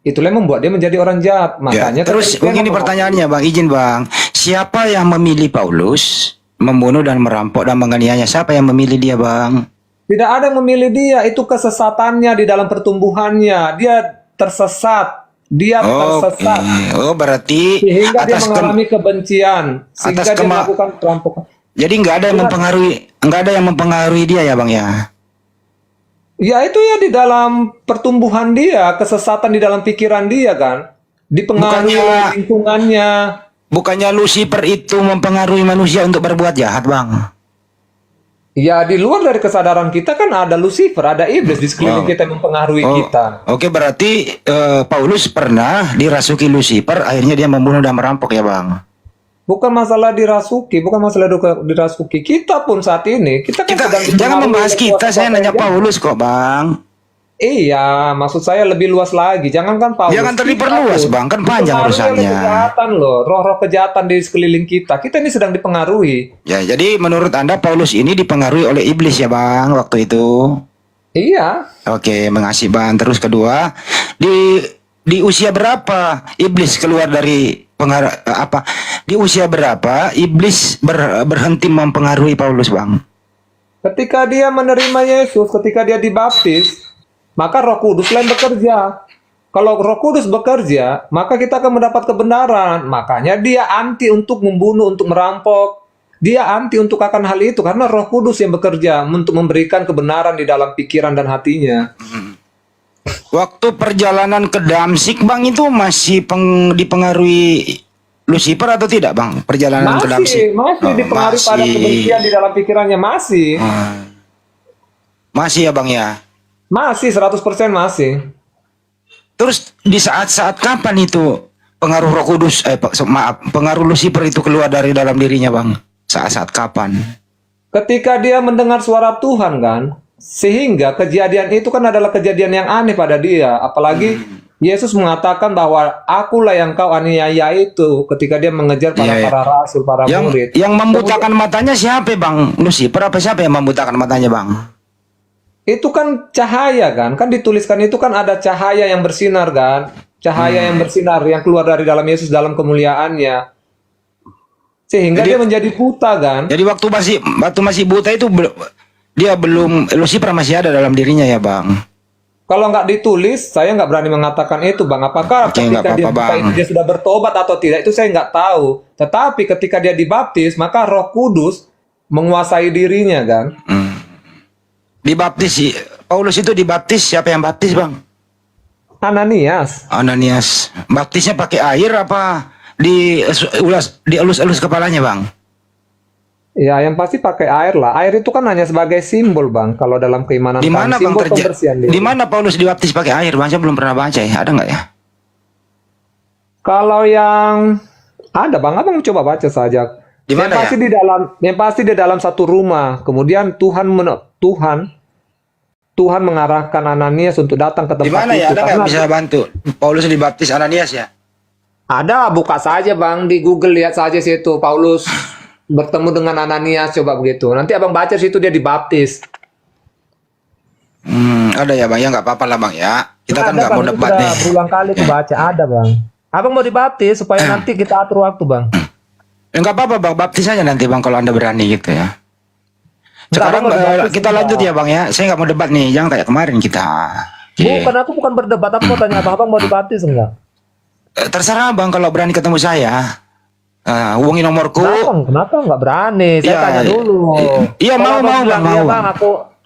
yang membuat dia menjadi orang jahat. Makanya Terus ketika dia begini ngomong, pertanyaannya, Bang, izin, Bang. Siapa yang memilih Paulus membunuh dan merampok dan menganiaya? Siapa yang memilih dia, Bang? tidak ada yang memilih dia, itu kesesatannya di dalam pertumbuhannya. Dia tersesat. Dia tersesat. Oh, berarti Sehingga dia atas mengalami kebencian. Sehingga dia melakukan perampokan. jadi nggak ada yang mempengaruhi dia ya, Bang ya? Ya itu ya di dalam pertumbuhan dia, kesesatan di dalam pikiran dia kan. Dipengaruhi Bukannya- oleh lingkungannya. Bukannya Lucifer itu mempengaruhi manusia untuk berbuat jahat, Bang? Ya di luar dari kesadaran kita kan ada Lucifer, ada iblis di sekeliling kita yang mempengaruhi kita. Oke, berarti Paulus pernah dirasuki Lucifer, akhirnya dia membunuh dan merampok ya, Bang? Bukan masalah dirasuki, bukan masalah dirasuki. Kita pun saat ini, kita kan sedang Jangan dipengaruhi membahas oleh kita, kuasa-kuasa saya nanya yang jahat. Paulus kok, Bang. Iya, maksud saya lebih luas lagi. Jangankan Paulus. Jangan terlalu kita perluas, pun Bang. Kan panjang dipengaruhi oleh urusannya. Kejahatan loh, roh-roh kejahatan di sekeliling kita. Kita ini sedang dipengaruhi. Ya, jadi menurut Anda Paulus ini dipengaruhi oleh iblis ya, Bang, waktu itu? Iya. Oke, mengasih, Bang. Terus kedua, di usia berapa iblis keluar dari pengaruh apa? Di usia berapa iblis berhenti mempengaruhi Paulus, Bang? Ketika dia menerima Yesus, ketika dia dibaptis, maka Roh Kudus lain bekerja. Kalau Roh Kudus bekerja, maka kita akan mendapat kebenaran. Makanya dia anti untuk membunuh, untuk merampok. Dia anti untuk akan hal itu karena Roh Kudus yang bekerja untuk memberikan kebenaran di dalam pikiran dan hatinya. Waktu perjalanan ke Damsik, Bang, itu masih dipengaruhi Lucifer atau tidak, Bang? Perjalanan ke Damsik. Masih Oh, dipengaruhi pada masih. kebencian di dalam pikirannya, masih. Masih ya, Bang ya? Masih 100% masih. Terus di saat-saat kapan itu pengaruh Roh Kudus, pengaruh Lucifer itu keluar dari dalam dirinya, Bang? Saat-saat kapan? Ketika dia mendengar suara Tuhan kan, sehingga kejadian itu kan adalah kejadian yang aneh pada dia. Apalagi Yesus mengatakan bahwa akulah yang kau aniaya itu ketika dia mengejar para rasul, para murid. Yang membutakan matanya siapa, Bang? Lucifer apa siapa yang membutakan matanya, Bang? Itu kan cahaya kan dituliskan itu kan ada cahaya yang bersinar kan, cahaya yang bersinar yang keluar dari dalam Yesus dalam kemuliaannya, sehingga dia menjadi buta kan. Jadi waktu masih buta itu dia belum, Lucifer masih ada dalam dirinya ya bang. Kalau nggak ditulis, saya nggak berani mengatakan itu, Bang. Apakah Oke, nggak ketika dia apa-apa, buka Bang. itu dia sudah bertobat atau tidak, itu saya nggak tahu. Tetapi ketika dia dibaptis, maka Roh Kudus menguasai dirinya, kan? Dibaptis sih, Paulus itu dibaptis, siapa yang baptis bang? Ananias. Ananias. Baptisnya pakai air apa dielus-elus kepalanya bang? Ya, yang pasti pakai air lah. Air itu kan hanya sebagai simbol, Bang. Kalau dalam keimanan Di mana kami, bang simbol pembersihan diri. Di mana Paulus dibaptis pakai air? Bang, saya belum pernah baca ya. Ada nggak ya? Kalau yang ada, Bang, Abang coba baca saja. Di mana yang pasti ya? yang pasti di dalam satu rumah. Kemudian Tuhan mengarahkan Ananias untuk datang ke Di tempat mana ya? itu. Ada nggak Karena bisa bantu? Paulus dibaptis Ananias ya? ada, buka saja, Bang, di Google, lihat saja situ Paulus bertemu dengan Ananias, coba begitu. Nanti Abang baca situ dia dibaptis. Ada ya bang? Ya nggak apa-apa lah bang ya. Kita kan Ada, nggak Bang, mau itu debat sudah nih. berulang kali aku baca, ada, Bang. Abang mau dibaptis supaya nanti kita atur waktu, Bang. Ya, nggak apa-apa bang, baptis aja nanti bang kalau anda berani gitu ya. Sekarang Abang mau dibaptis, kita enggak? lanjut ya bang ya. Saya nggak mau debat nih, jangan kayak kemarin kita. Oke. Bukan, aku bukan berdebat, aku mau tanya Abang mau dibaptis enggak? Terserah bang kalau berani ketemu saya. Hubungi nomorku. Kenapa nggak berani? Saya Iya. tanya dulu. Iya, Kalau mau, Abang mau, bilang, Bang, iya, mau. Bang,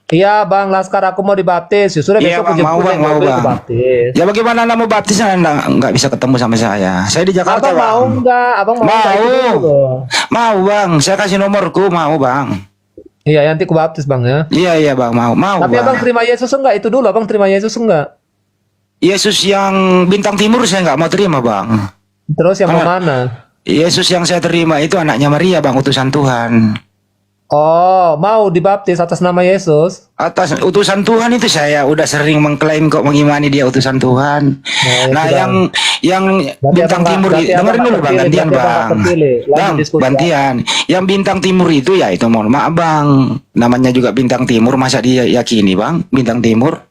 iya, Bang Laskar, aku mau dibaptis. Ya sudah, Iya, besok Bang, aku jemput mau, Bang, yang mau, boleh Bang. dibaptis. Ya bagaimana anda mau baptis anda nggak bisa ketemu sama saya. Saya di Jakarta Abang bang. mau enggak? Abang mau enggak? Itu Mau. dulu. Mau bang, saya kasih nomorku mau bang. Iya, nanti aku baptis, Bang, ya. Iya bang, mau Tapi bang. Abang terima Yesus enggak? Itu dulu, Abang terima Yesus enggak? Yesus yang bintang timur saya nggak mau terima bang. Terus yang mau Karena- mana? Yesus yang saya terima itu anaknya Maria bang, utusan Tuhan. Oh, mau dibaptis atas nama Yesus? Atas utusan Tuhan itu saya udah sering mengklaim kok mengimani dia utusan Tuhan. ya Nah, sudah. yang Berarti bintang abang timur nggak- itu berarti dengerin abang dulu nggak bang, terpilih, gantian berarti abang bang. nggak terpilih. Lanjut Bang, diskusi, gantian. Yang bintang timur itu ya itu mohon maaf bang, namanya juga bintang timur, masa dia yakini bang bintang timur?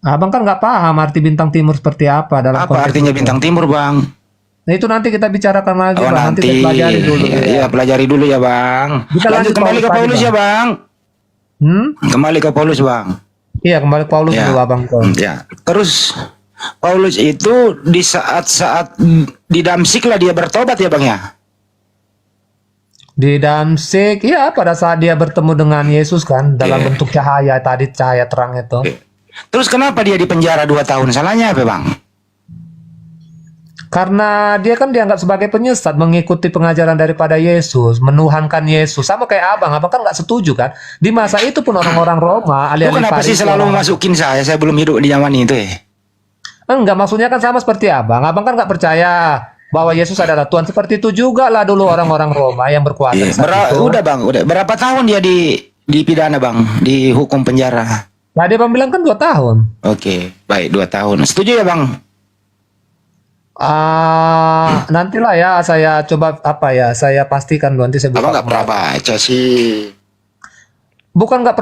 Abang kan nggak paham arti bintang timur seperti apa dalam Apa konteks artinya itu. bintang timur bang? Nah, itu nanti kita bicarakan lagi, Oh Bang. Nanti nanti, saya pelajari dulu. iya pelajari dulu ya bang. Kita Lanjut lanjut kembali ke Paulus Paulus tadi, ya bang. Kembali ke Paulus bang. Iya, kembali ke Paulus Ya. dulu, Abang. Ya. Terus Paulus itu di saat-saat di Damsik lah dia bertobat ya bang ya. Di Damsik, ya pada saat dia bertemu dengan Yesus kan dalam Iya. bentuk cahaya tadi, cahaya terang itu. Terus kenapa dia dipenjara 2 tahun? Salahnya apa bang? Karena dia kan dianggap sebagai penyesat, mengikuti pengajaran daripada Yesus, menuhankan Yesus. Sama kayak Abang kan nggak setuju kan? Di masa itu pun orang-orang Roma, Lu alih-alih kenapa sih Farisi, selalu orang- masukin saya? Saya belum hidup di zaman itu ya. Enggak, maksudnya kan sama seperti Abang. Abang kan nggak percaya bahwa Yesus adalah Tuhan. Seperti itu juga lah dulu orang-orang Roma yang berkuasa di saat itu. Udah bang, udah. Berapa tahun dia dipidana bang? Dihukum penjara? Nah, dia Bang bilang kan 2 tahun. Oke, baik 2 tahun. Setuju ya bang? Nantilah ya saya coba saya pastikan dulu, nanti saya buka. Abang nggak pernah baca sih. Bukan nggak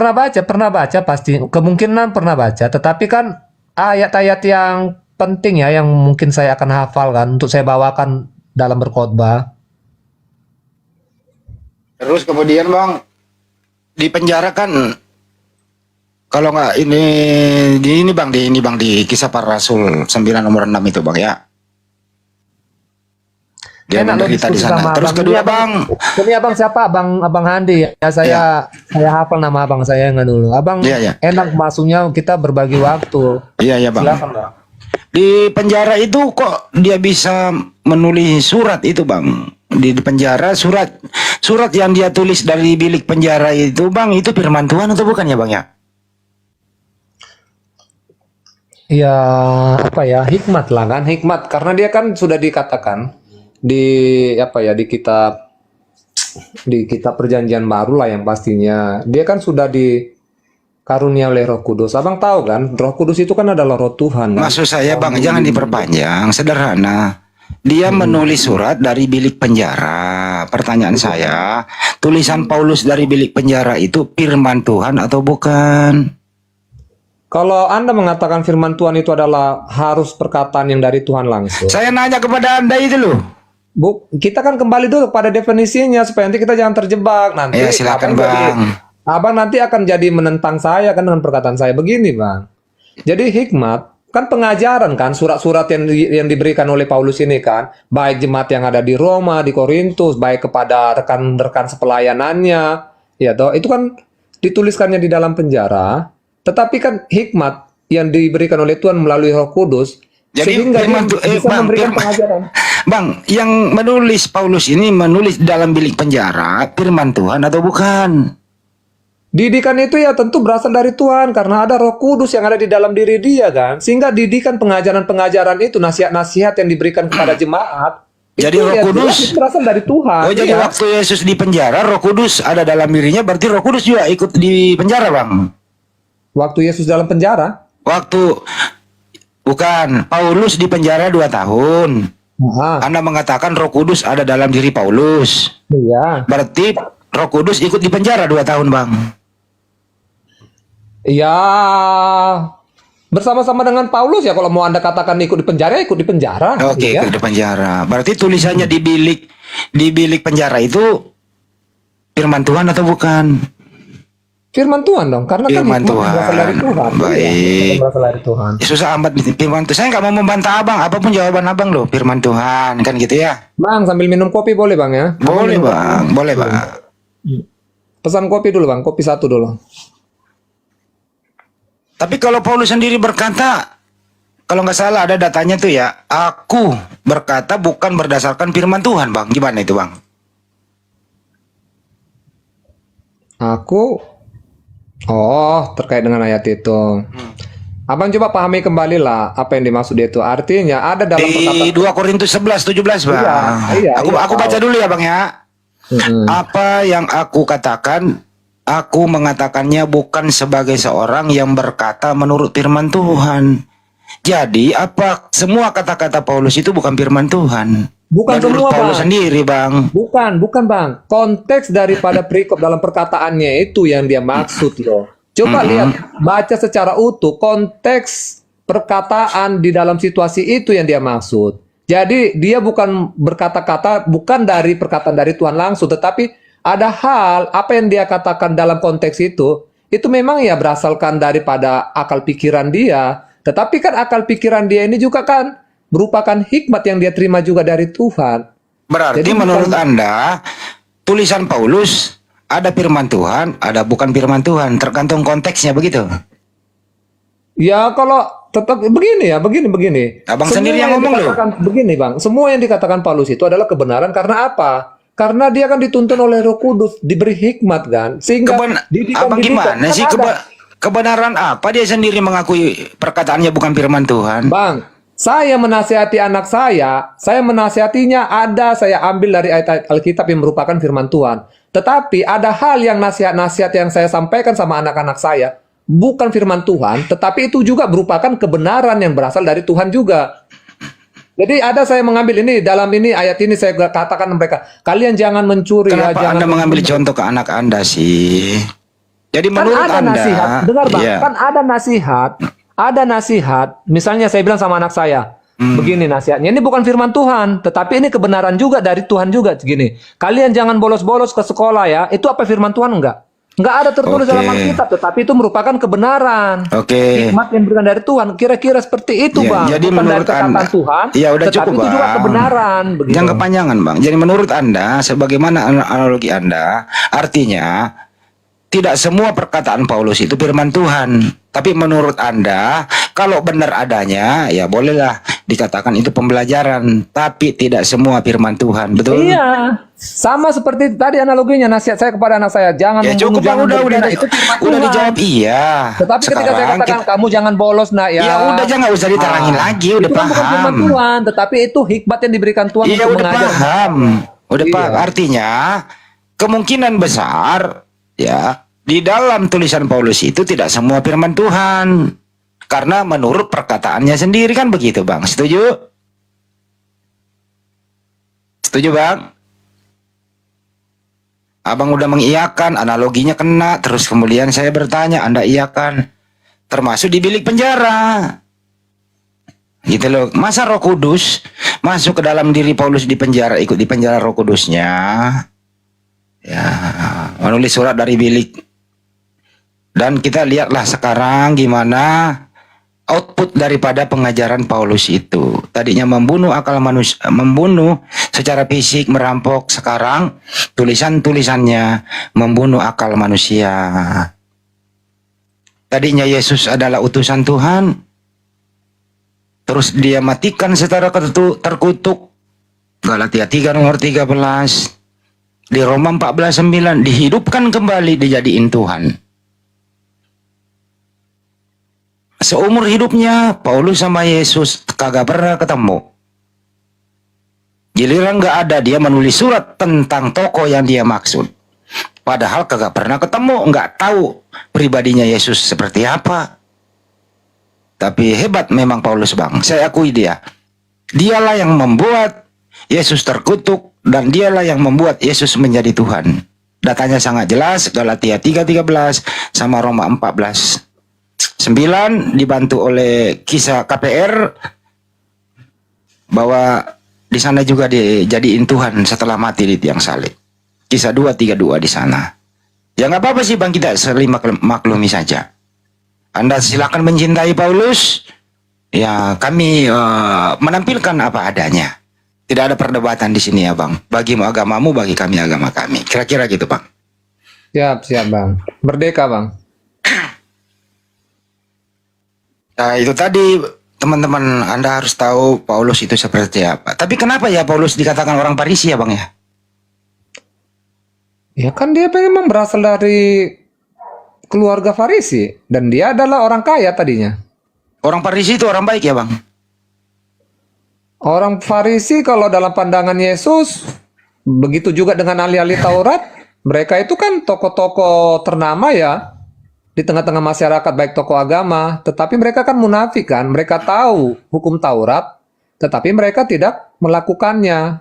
pernah baca pasti, kemungkinan pernah baca, tetapi kan ayat-ayat yang penting ya yang mungkin saya akan hafalkan untuk saya bawakan dalam berkhotbah. Terus kemudian bang, di penjara kan kalau nggak ini bang di Kisah Para Rasul 9 nomor 6 itu bang ya. Dia Enak lo menderita di diskusi sana. sama Terus Abang. kedua Ini bang, Ini Abang siapa? Abang Handi ya. Saya hafal nama Abang saya nggak dulu. Abang Iya. enak masuknya kita berbagi waktu. iya bang. Silakan, Bang. Di penjara itu kok dia bisa menulis surat itu bang? Di penjara surat yang dia tulis dari bilik penjara itu bang, itu firman Tuhan atau bukan ya bang ya? Ya hikmat lah kan, hikmat karena dia kan sudah dikatakan di kitab perjanjian baru lah yang pastinya dia kan sudah dikarunia oleh Roh Kudus. Abang tahu kan Roh Kudus itu kan adalah Roh Tuhan kan? Maksud saya bang, jangan diperpanjang, sederhana. Dia menulis surat dari bilik penjara. Pertanyaan saya, tulisan Paulus dari bilik penjara itu firman Tuhan atau bukan? Kalau Anda mengatakan firman Tuhan itu adalah harus perkataan yang dari Tuhan langsung. Saya nanya kepada Anda itu loh. Kita kan kembali dulu pada definisinya supaya nanti kita jangan terjebak nanti. Ya silakan Abang bang. Abang nanti akan jadi menentang saya kan dengan perkataan saya begini, Bang. Jadi hikmat kan pengajaran kan surat-surat yang diberikan oleh Paulus ini kan, baik jemaat yang ada di Roma, di Korintus, baik kepada rekan-rekan sepelayanannya, ya toh, itu kan dituliskannya di dalam penjara, tetapi kan hikmat yang diberikan oleh Tuhan melalui Roh Kudus Jadi sehingga dia firman bisa memberikan pengajaran. Bang, yang menulis Paulus ini menulis dalam bilik penjara firman Tuhan atau bukan? Didikan itu ya tentu berasal dari Tuhan karena ada Roh Kudus yang ada di dalam diri dia kan. Sehingga didikan pengajaran-pengajaran itu, nasihat-nasihat yang diberikan kepada jemaat. Jadi itu Roh ya Kudus jelas itu berasal dari Tuhan. Oh, jadi iya. waktu Yesus di penjara, Roh Kudus ada dalam dirinya, berarti Roh Kudus juga ikut di penjara, Bang. Waktu Yesus dalam penjara. Bukan, Paulus di penjara 2 tahun. Nah, Anda mengatakan Roh Kudus ada dalam diri Paulus. iya. Berarti Roh Kudus ikut di penjara 2 tahun, Bang. Ya, bersama-sama dengan Paulus ya, kalau mau Anda katakan ikut di penjara, ikut di penjara. Oke, ya. ikut di penjara. Berarti tulisannya di bilik penjara itu firman Tuhan atau bukan? Firman Tuhan dong, karena Firman kan hikmat Tuhan. berasal dari Tuhan. Baik. Iya, berasal dari Tuhan. Ya, susah amat firman Tuhan. Saya nggak mau membantah abang, apapun jawaban abang loh, firman Tuhan kan gitu ya. Bang, sambil minum kopi boleh Bang ya? Boleh bang, boleh bang. Pesan kopi dulu Bang, kopi 1 dulu. Tapi kalau Paulus sendiri berkata, kalau nggak salah ada datanya tuh ya, aku berkata bukan berdasarkan firman Tuhan, Bang. Gimana itu, Bang? Terkait dengan ayat itu. Abang coba pahami kembali lah apa yang dimaksud itu. Artinya ada dalam Di 2 Korintus 11:17, Bang. Aku baca dulu ya, Bang ya. Apa yang aku katakan, aku mengatakannya bukan sebagai seorang yang berkata menurut firman Tuhan. Jadi apa semua kata-kata Paulus itu bukan firman Tuhan. Bukan Menurut semua Paulus Bang. sendiri, Bang. Bukan Bang. Konteks daripada perikop dalam perkataannya itu yang dia maksud loh. Coba lihat, baca secara utuh konteks perkataan di dalam situasi itu yang dia maksud. Jadi dia bukan berkata-kata, bukan dari perkataan dari Tuhan langsung, tetapi ada hal apa yang dia katakan dalam konteks itu memang ya berasalkan daripada akal pikiran dia. Tetapi kan akal pikiran dia ini juga kan merupakan hikmat yang dia terima juga dari Tuhan. Berarti Jadi menurut bukan- Anda tulisan Paulus ada firman Tuhan, ada bukan firman Tuhan, tergantung konteksnya begitu. Ya kalau tetap begini ya, begini. Abang Semua sendiri yang ngomong loh. dikatakan- Begini Bang, semua yang dikatakan Paulus itu adalah kebenaran karena apa? Karena dia kan dituntun oleh Roh Kudus, diberi hikmat kan, sehingga Abang gimana kan sih ada. kebenaran apa dia sendiri mengakui perkataannya bukan firman Tuhan? Bang, saya menasihati anak saya menasihatinya saya ambil dari ayat Alkitab yang merupakan firman Tuhan. Tetapi ada hal yang nasihat-nasihat yang saya sampaikan sama anak-anak saya bukan firman Tuhan, tetapi itu juga merupakan kebenaran yang berasal dari Tuhan juga. Jadi ada saya mengambil ini dalam ini ayat ini saya katakan mereka, kalian jangan mencuri ya, Kenapa jangan Anda mengambil membunuh." contoh ke anak Anda sih? Jadi Kan menurut ada Anda, nasihat, dengar Bang, iya. kan ada nasihat. Misalnya saya bilang sama anak saya, begini nasihatnya, ini bukan firman Tuhan, tetapi ini kebenaran juga dari Tuhan juga. Gini, kalian jangan bolos-bolos ke sekolah ya, itu apa firman Tuhan enggak? Enggak ada tertulis Oke. dalam Alkitab, tetapi itu merupakan kebenaran. Oke. Hikmat yang diberikan dari Tuhan, kira-kira seperti itu Ya, Bang. jadi Bukan dari menurut perkataan Anda, Tuhan, ya udah tetapi cukup, itu juga Bang. kebenaran. Begitu. Jangan kepanjangan, Bang. Jadi menurut Anda, sebagaimana analogi Anda, artinya tidak semua perkataan Paulus itu firman Tuhan. Tapi menurut Anda, kalau benar adanya, ya bolehlah dikatakan itu pembelajaran. Tapi tidak semua firman Tuhan, betul? Iya, sama seperti tadi analoginya nasihat saya kepada anak saya, jangan Ya membunuh, cukup, Bang. jangan Udah berzina. Itu firman udah Tuhan. dijawab iya. Tetapi ketika saya katakan kamu jangan bolos nak ya. Ya udah, jangan usah diterangin lagi, udah itu kan bukan firman paham. Tuhan, tetapi itu hikmat yang diberikan Tuhan Iya untuk udah mengajar. paham, udah Iya. paham. Artinya kemungkinan besar ya di dalam tulisan Paulus itu tidak semua firman Tuhan, karena menurut perkataannya sendiri kan begitu, Bang. Setuju? Setuju, Bang? Abang udah mengiyakan, analoginya kena, terus kemudian saya bertanya, Anda iyakan, termasuk di bilik penjara. Gitu loh. Masa Roh Kudus masuk ke dalam diri Paulus di penjara, ikut di penjara Roh Kudusnya. Ya, menulis surat dari bilik Dan kita lihatlah sekarang gimana output daripada pengajaran Paulus itu. Tadinya membunuh akal manusia, membunuh secara fisik, merampok. Sekarang tulisan-tulisannya membunuh akal manusia. Tadinya Yesus adalah utusan Tuhan, terus dia matikan secara terkutuk. Galatia 3 nomor 13. Di Roma 14:9 dihidupkan kembali, dijadiin Tuhan. Seumur hidupnya Paulus sama Yesus kagak pernah ketemu. Giliran nggak ada, dia menulis surat tentang tokoh yang dia maksud. Padahal kagak pernah ketemu, nggak tahu pribadinya Yesus seperti apa. Tapi hebat memang Paulus, Bang. Saya akui dia. Dialah yang membuat Yesus terkutuk, dan dialah yang membuat Yesus menjadi Tuhan. Datanya sangat jelas, Galatia 3:13 sama Roma 14:9, dibantu oleh kisah KPR bahwa di sana juga dijadiin Tuhan setelah mati di tiang salib. Kisah 2:32 di sana. Ya nggak apa-apa sih, Bang, kita sering maklumi saja. Anda silakan mencintai Paulus, ya kami menampilkan apa adanya. Tidak ada perdebatan di sini ya, Bang. Bagimu agamamu, bagi kami agama kami. Kira-kira gitu, Bang. Siap, Bang. Merdeka, Bang. Nah, itu tadi teman-teman, Anda harus tahu Paulus itu seperti apa. Tapi kenapa ya Paulus dikatakan orang Farisi ya, Bang ya? Ya kan dia memang berasal dari keluarga Farisi, dan dia adalah orang kaya tadinya. Orang Farisi itu orang baik ya, Bang? Orang Farisi kalau dalam pandangan Yesus, begitu juga dengan ahli-ahli Taurat, mereka itu kan tokoh-tokoh ternama ya di tengah-tengah masyarakat, baik tokoh agama, tetapi mereka kan munafik kan, mereka tahu hukum Taurat, tetapi mereka tidak melakukannya.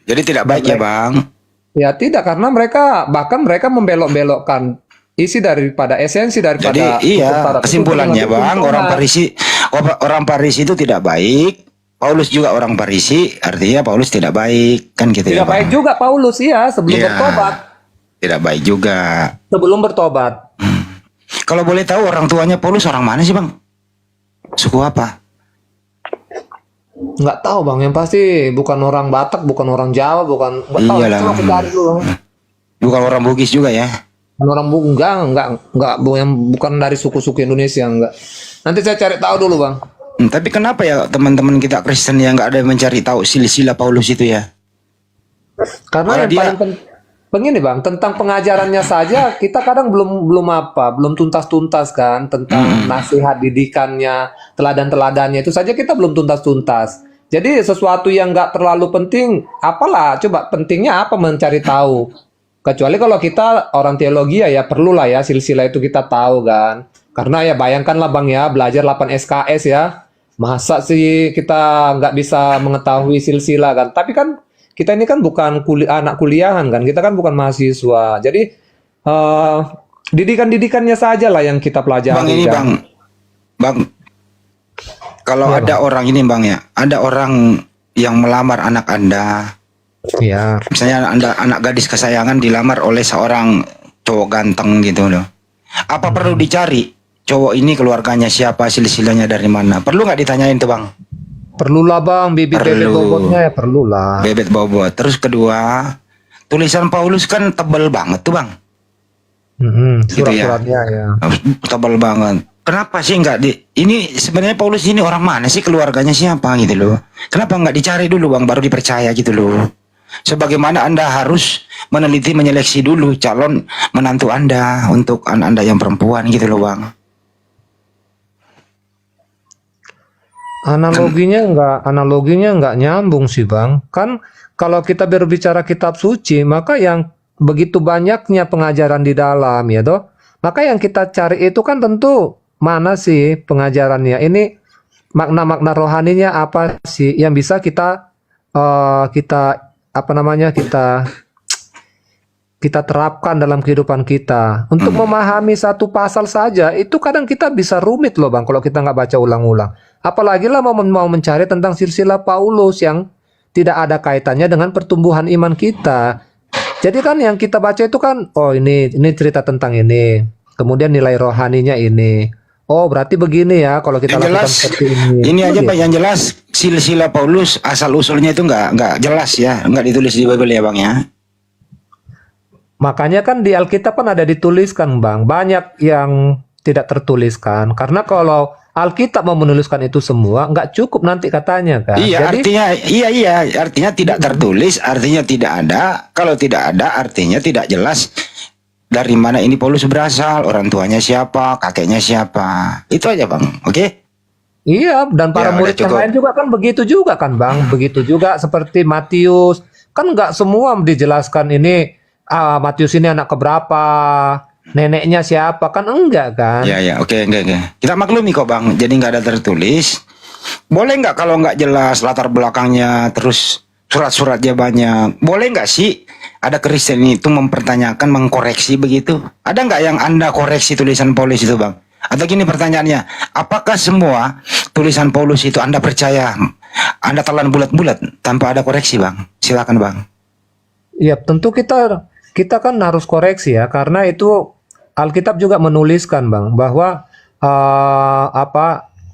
Jadi tidak baik ya, Bang? Ya tidak, karena mereka membelok-belokkan isi daripada esensi daripada Jadi hukum Taurat. kesimpulannya, Bang, orang Farisi itu tidak baik. Paulus juga orang Farisi, artinya Paulus tidak baik, kan gitu ya, Tidak Bang? baik juga Paulus, ya, sebelum Iya. bertobat. Tidak baik juga. Sebelum bertobat. Kalau boleh tahu orang tuanya Paulus orang mana sih, Bang? Suku apa? Nggak tahu, Bang, yang pasti bukan orang Batak, bukan orang Jawa, bukan. Nggak tahu, Iyalah. coba aku cari dulu, Bang. Bukan orang Bugis juga ya? Bukan orang enggak, yang bukan dari suku-suku Indonesia, enggak. Nanti saya cari tahu dulu, Bang. Tapi kenapa ya teman-teman kita Kristen yang nggak ada yang mencari tahu silsilah Paulus itu ya? Karena yang paling begini, Bang, tentang pengajarannya saja kita kadang belum tuntas-tuntas kan, tentang nasihat didikannya, teladan-teladannya itu saja kita belum tuntas-tuntas. Jadi sesuatu yang nggak terlalu penting, apalah, coba pentingnya apa mencari tahu. Kecuali kalau kita orang teologi ya perlulah ya silsilah itu kita tahu kan. Karena ya bayangkanlah, Bang, ya belajar 8 SKS ya. Masa sih kita nggak bisa mengetahui silsilah kan? Tapi kan kita ini kan bukan anak kuliahan kan? Kita kan bukan mahasiswa. Jadi didikan-didikannya saja lah yang kita pelajari. Bang ini kan? Bang, kalau Ya, ada orang ini, Bang ya, ada orang yang melamar anak Anda. Iya. Misalnya Anda anak gadis kesayangan dilamar oleh seorang cowok ganteng gitu loh. Apa perlu dicari? Cowok ini keluarganya siapa, silsilahnya dari mana? Perlu nggak ditanyain tuh, Bang? Perlulah, Bang, bibit bebet Perlu. bobotnya ya perlulah. Bebet bobot. Terus kedua, tulisan Paulus kan tebel banget tuh, Bang. Gitu ya. Surat-suratnya ya. Tebal banget. Kenapa sih nggak ini sebenarnya Paulus ini orang mana sih, keluarganya siapa gitu loh? Kenapa nggak dicari dulu, Bang, baru dipercaya gitu loh? Sebagaimana Anda harus meneliti, menyeleksi dulu calon menantu Anda untuk anak Anda yang perempuan gitu loh, Bang. Analoginya nggak nyambung sih, Bang. Kan kalau kita berbicara kitab suci, maka yang begitu banyaknya pengajaran di dalam ya toh. Maka yang kita cari itu kan tentu mana sih pengajarannya. Ini makna-makna rohaninya apa sih yang bisa kita terapkan dalam kehidupan kita. Untuk memahami satu pasal saja itu kadang kita bisa rumit loh, Bang, kalau kita nggak baca ulang-ulang. Apalagi lah mau mencari tentang silsilah Paulus yang tidak ada kaitannya dengan pertumbuhan iman kita. Jadi kan yang kita baca itu kan, oh ini cerita tentang ini. kemudian nilai rohaninya ini. Oh, berarti begini ya kalau kita Yang lakukan jelas, seperti ini. ini aja Begitu. Pak, yang jelas silsilah Paulus asal usulnya itu nggak jelas ya, nggak ditulis di Bible ya Bang ya. Makanya kan di Alkitab kan ada dituliskan, Bang. Banyak yang tidak tertuliskan. Karena kalau Alkitab mau menuliskan itu semua, nggak cukup nanti katanya kan. Iya, Jadi, artinya tidak tertulis, artinya tidak ada. Kalau tidak ada, artinya tidak jelas dari mana ini Paulus berasal, orang tuanya siapa, kakeknya siapa. Itu aja Bang, oke? iya, dan para Ya, udah murid yang cukup. lain juga kan begitu juga kan, Bang. Begitu juga seperti Matius. Kan nggak semua dijelaskan ini, Matius ini anak keberapa, neneknya siapa, kan enggak kan. Ya, oke. Kita maklumi kok Bang, jadi nggak ada tertulis. Boleh nggak kalau nggak jelas latar belakangnya, terus surat-suratnya banyak. Boleh nggak sih ada Kristen itu mempertanyakan, mengkoreksi begitu? Ada nggak yang Anda koreksi tulisan Paulus itu Bang? Atau gini pertanyaannya, apakah semua tulisan Paulus itu Anda percaya? Anda telan bulat-bulat tanpa ada koreksi Bang? Silakan Bang. Ya, tentu kita kan harus koreksi ya, karena itu Alkitab juga menuliskan, Bang, bahwa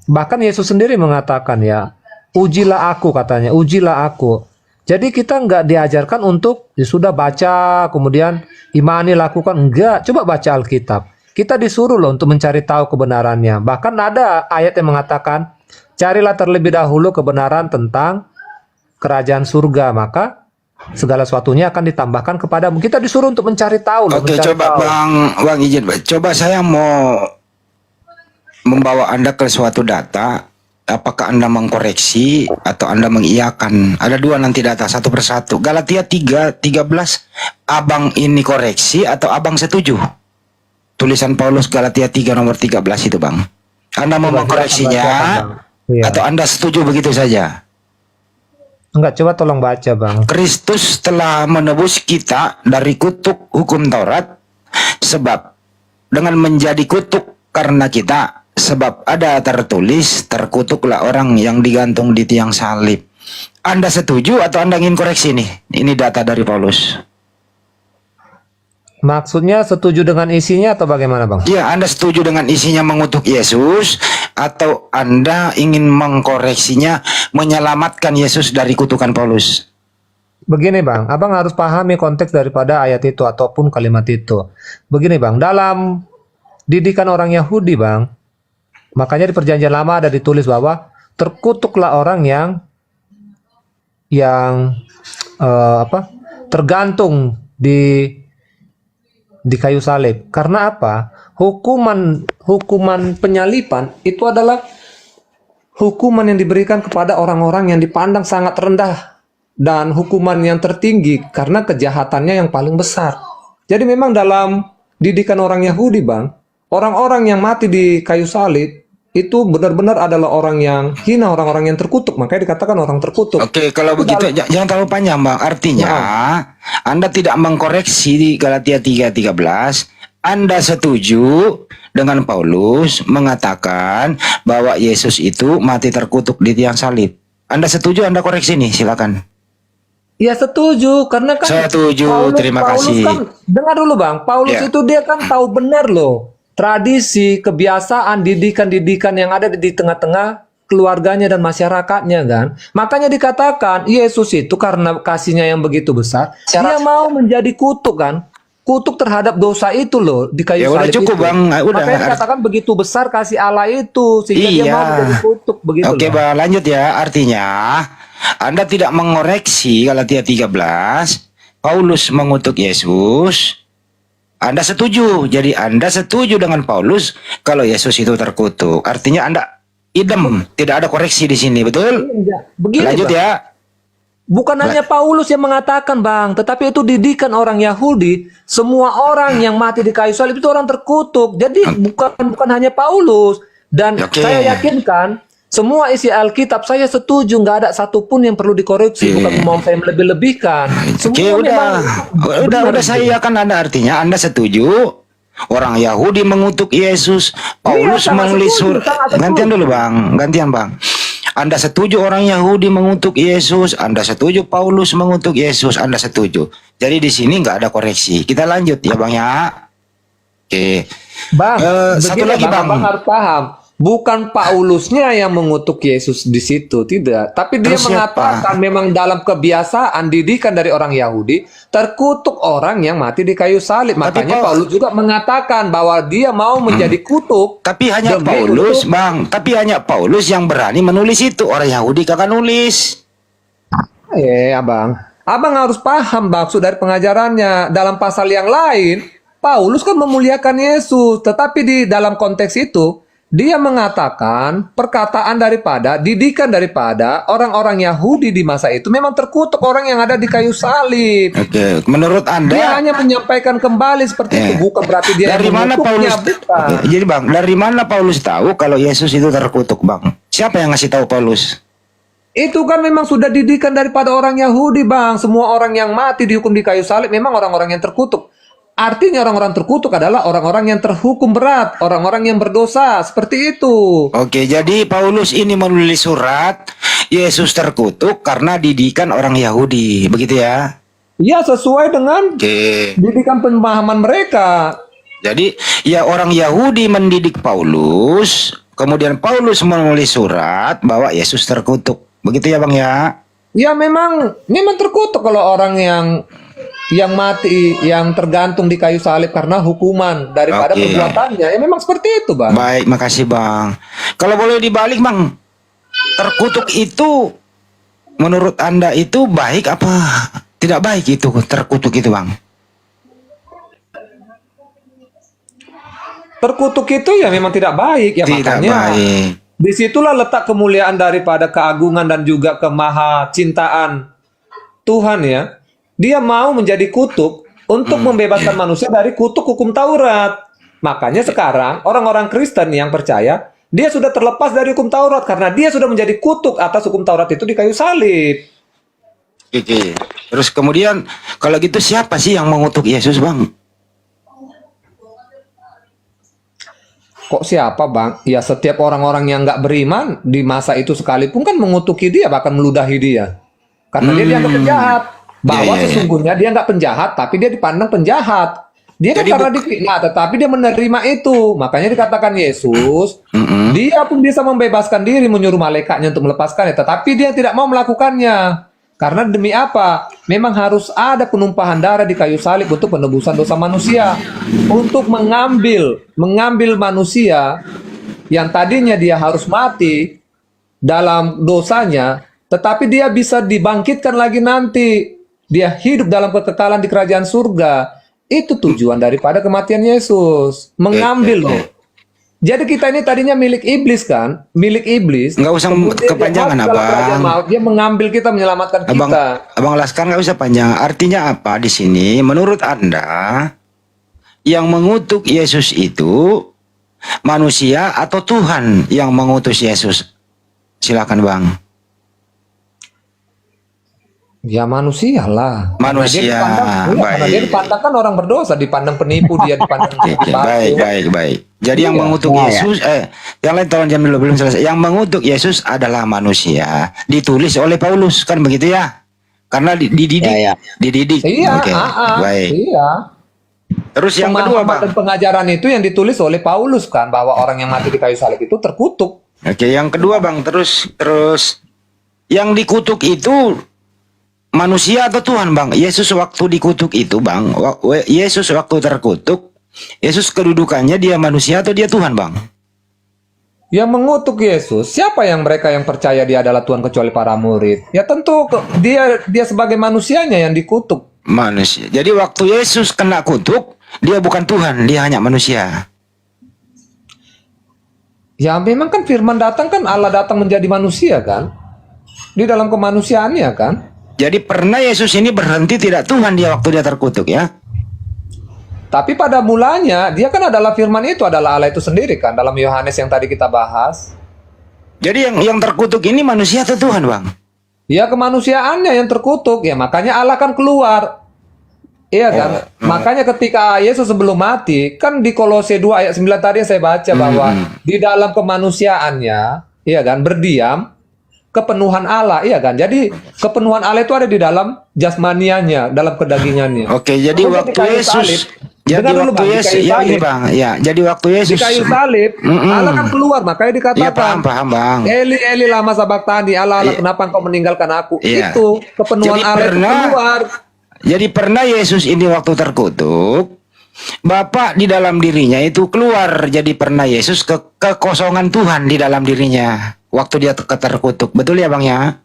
bahkan Yesus sendiri mengatakan ya, ujilah aku katanya, ujilah aku. Jadi kita nggak diajarkan untuk ya sudah baca, kemudian imani lakukan, enggak. Coba baca Alkitab. Kita disuruh loh untuk mencari tahu kebenarannya. Bahkan ada ayat yang mengatakan, carilah terlebih dahulu kebenaran tentang kerajaan surga, maka segala sesuatunya akan ditambahkan kepadamu. Kita disuruh untuk mencari tahu loh, Oke, mencari coba tahu. Bang izin Bang. Coba saya mau membawa Anda ke suatu data. Apakah Anda mengkoreksi atau Anda mengiyakan? Ada dua nanti data, satu persatu. Galatia 3:13. Abang ini koreksi atau abang setuju? Tulisan Paulus Galatia 3 nomor 13 itu Bang. Anda mau Coba mengkoreksinya silakan, Bang. Iya. atau Anda setuju begitu saja? Enggak, coba tolong baca, Bang. Kristus telah menebus kita dari kutuk hukum Taurat, sebab dengan menjadi kutuk karena kita, sebab ada tertulis, terkutuklah orang yang digantung di tiang salib. Anda setuju atau Anda ingin koreksi nih? Ini data dari Paulus. Maksudnya setuju dengan isinya atau bagaimana, Bang? Ya, Anda setuju dengan isinya mengutuk Yesus atau Anda ingin mengkoreksinya, menyelamatkan Yesus dari kutukan Paulus? Begini, Bang, Abang harus pahami konteks daripada ayat itu ataupun kalimat itu. Begini, Bang, dalam didikan orang Yahudi, Bang, makanya di Perjanjian Lama ada ditulis bahwa terkutuklah orang yang tergantung di kayu salib. Karena apa? Hukuman penyalipan itu adalah hukuman yang diberikan kepada orang-orang yang dipandang sangat rendah dan hukuman yang tertinggi karena kejahatannya yang paling besar. Jadi memang dalam didikan orang Yahudi, Bang, orang-orang yang mati di kayu salib itu benar-benar adalah orang yang hina, orang-orang yang terkutuk. Makanya dikatakan orang terkutuk. Oke, kalau begitu jangan terlalu panjang, Bang. Artinya Anda tidak mengkoreksi di Galatia 3:13. Anda setuju dengan Paulus mengatakan bahwa Yesus itu mati terkutuk di tiang salib. Anda setuju, Anda koreksi nih, silakan. Ya setuju, karena kan Setuju, terima kasih. kan, dengar dulu Bang, Paulus Ya. itu dia kan tahu benar loh tradisi, kebiasaan, didikan-didikan yang ada di tengah-tengah keluarganya dan masyarakatnya kan. Makanya dikatakan Yesus itu karena kasihnya yang begitu besar, dia mau menjadi kutuk kan. Kutuk terhadap dosa itu loh di kayu Ya udah salib cukup, itu. Bang. Udah. Makanya dikatakan begitu besar kasih Allah itu sehingga dia Iya. mau menjadi kutuk begitu Oke, loh. Bang, lanjut ya. Artinya Anda tidak mengoreksi Galatia 13. Paulus mengutuk Yesus. Anda setuju. Jadi Anda setuju dengan Paulus kalau Yesus itu terkutuk. Artinya Anda idem, tidak ada koreksi di sini, betul? Begini, Lanjut Bang. ya. Bukan hanya Paulus yang mengatakan, Bang, tetapi itu didikan orang Yahudi. Semua orang yang mati di kayu salib itu orang terkutuk. Jadi bukan hanya Paulus. Dan Oke. saya yakinkan semua isi Alkitab saya setuju, nggak ada satupun yang perlu dikoreksi. Oke. Bukan mau saya melebih-lebihkan. Oke, udah saya akan Anda, artinya Anda setuju orang Yahudi mengutuk Yesus, Paulus sangat menulis setuju, sangat setuju. gantian dulu Bang, gantian Bang. Anda setuju orang Yahudi mengutuk Yesus, Anda setuju Paulus mengutuk Yesus, Anda setuju. Jadi di sini nggak ada koreksi. Kita lanjut ya Bang ya. Oke. Bang, Satu begini, lagi bang. Abang harus paham. Bukan Paulusnya yang mengutuk Yesus di situ, tidak. Tapi dia Terus mengatakan memang dalam kebiasaan didikan dari orang Yahudi, terkutuk orang yang mati di kayu salib. Makanya Paulus juga mengatakan bahwa dia mau menjadi kutuk. Tapi hanya demi Paulus, untuk- bang. Tapi hanya Paulus yang berani menulis itu. Orang Yahudi kagak nulis. Abang. Abang harus paham maksud dari pengajarannya. Dalam pasal yang lain, Paulus kan memuliakan Yesus. Tetapi di dalam konteks itu, dia mengatakan perkataan daripada, didikan daripada orang-orang Yahudi di masa itu memang terkutuk orang yang ada di kayu salib. Oke. Menurut Dia Anda, hanya menyampaikan kembali seperti itu. Bukan berarti dia dari yang mana mengutuknya, Paulus? bukan. Oke, jadi bang, dari mana Paulus tahu kalau Yesus itu terkutuk, bang? Siapa yang ngasih tahu Paulus? Itu kan memang sudah didikan daripada orang Yahudi, Bang. Semua orang yang mati dihukum di kayu salib memang orang-orang yang terkutuk. Artinya orang-orang terkutuk adalah orang-orang yang terhukum berat, orang-orang yang berdosa, seperti itu. Oke, jadi Paulus ini menulis surat Yesus terkutuk karena didikan orang Yahudi, begitu ya? Ya, sesuai dengan Oke. didikan pemahaman mereka. Jadi ya orang Yahudi mendidik Paulus, kemudian Paulus menulis surat bahwa Yesus terkutuk. Begitu ya, Bang ya? Ya, memang terkutuk kalau orang yang mati, yang tergantung di kayu salib karena hukuman daripada Oke. perbuatannya. Ya, memang seperti itu, Bang. Baik, makasih, Bang. Kalau boleh dibalik, Bang. Terkutuk itu menurut Anda itu baik apa tidak baik itu terkutuk itu, Bang? Terkutuk itu ya memang tidak baik. Ya, Tidak makanya baik. disitulah letak kemuliaan daripada keagungan dan juga kemahacintaan Tuhan ya. Dia mau menjadi kutuk untuk membebaskan manusia dari kutuk hukum Taurat. Makanya sekarang orang-orang Kristen yang percaya, dia sudah terlepas dari hukum Taurat karena dia sudah menjadi kutuk atas hukum Taurat itu di kayu salib. Oke. Terus kemudian kalau gitu siapa sih yang mengutuk Yesus, Bang? Kok siapa, Bang? Ya setiap orang-orang yang nggak beriman di masa itu sekalipun kan mengutuki dia, bahkan meludahi dia. Karena dia dianggap penjahat. Bahwa Ya. sesungguhnya dia nggak penjahat, tapi dia dipandang penjahat. Dia kan Jadi karena difitnah, tetapi dia menerima itu. Makanya dikatakan Yesus, Mm-mm. dia pun bisa membebaskan diri, menyuruh malaikatnya untuk melepaskannya. Tetapi dia tidak mau melakukannya. Karena demi apa? Memang harus ada penumpahan darah di kayu salib untuk penebusan dosa manusia. Untuk mengambil manusia yang tadinya dia harus mati dalam dosanya, tetapi dia bisa dibangkitkan lagi nanti. Dia hidup dalam kekekalan di kerajaan surga. Itu tujuan daripada kematian Yesus. Mengambil loh. Jadi kita ini tadinya milik iblis kan? Milik iblis. Nggak usah Kemudian dia kepanjangan, masuk dalam kerajaan Abang. maut. Dia mengambil kita, menyelamatkan kita. Abang Laskar nggak usah panjang. Artinya apa di sini? Menurut Anda, yang mengutuk Yesus itu manusia atau Tuhan yang mengutus Yesus? Silakan, Bang. Ya manusia lah. Manusia, Karena dia dipandang kan orang berdosa, dipandang penipu, dia dipandang Oke, baik. Jadi yang Iya. mengutuk Yesus, yang lain tolong jam dulu, belum selesai. Yang mengutuk Yesus adalah manusia. Ditulis oleh Paulus, kan begitu ya? Karena dididik. Iya, Oke, baik. iya. Terus yang kedua, Pemahaman Bang. dan pengajaran itu yang ditulis oleh Paulus kan, bahwa orang yang mati di kayu salib itu terkutuk. Oke, yang kedua, Bang. Terus yang dikutuk itu manusia atau Tuhan, Bang? Yesus waktu dikutuk itu, Bang. Yesus waktu terkutuk, Yesus kedudukannya dia manusia atau dia Tuhan, Bang? Yang mengutuk Yesus, siapa yang mereka yang percaya dia adalah Tuhan kecuali para murid? Ya tentu dia sebagai manusianya yang dikutuk. Manusia. Jadi waktu Yesus kena kutuk, dia bukan Tuhan, dia hanya manusia. Ya memang kan firman datang kan, Allah datang menjadi manusia kan? Di dalam kemanusiaannya kan? Jadi pernah Yesus ini berhenti tidak Tuhan dia waktu dia terkutuk ya? Tapi pada mulanya dia kan adalah firman itu, adalah Allah itu sendiri kan, dalam Yohanes yang tadi kita bahas. Jadi yang terkutuk ini manusia atau Tuhan, Bang? Ya kemanusiaannya yang terkutuk, ya makanya Allah kan keluar. Iya kan? Makanya ketika Yesus sebelum mati, kan di Kolose 2 ayat 9 tadi saya baca bahwa di dalam kemanusiaannya, iya kan, berdiam, kepenuhan Allah, iya kan? Jadi kepenuhan Allah itu ada di dalam jasmanianya, dalam kedagingannya. Oke, jadi Kemudian waktu di kayu Yesus, salib, jadi dengar dulu, waktu Bang, di Yesus, kayu ya ini salib. Bang, ya, jadi waktu Di Yesus, kayu salib, Allah kan keluar, makanya ya dikatakan, paham Bang. Eli Eli lama sabaktani, Allah Allah kenapa engkau meninggalkan aku? Iya. Itu kepenuhan Jadi Allah itu pernah- keluar. Jadi pernah Yesus ini waktu terkutuk, Bapa di dalam dirinya itu keluar. Jadi pernah Yesus kekosongan Tuhan di dalam dirinya waktu dia terkutuk. Betul ya Bang ya?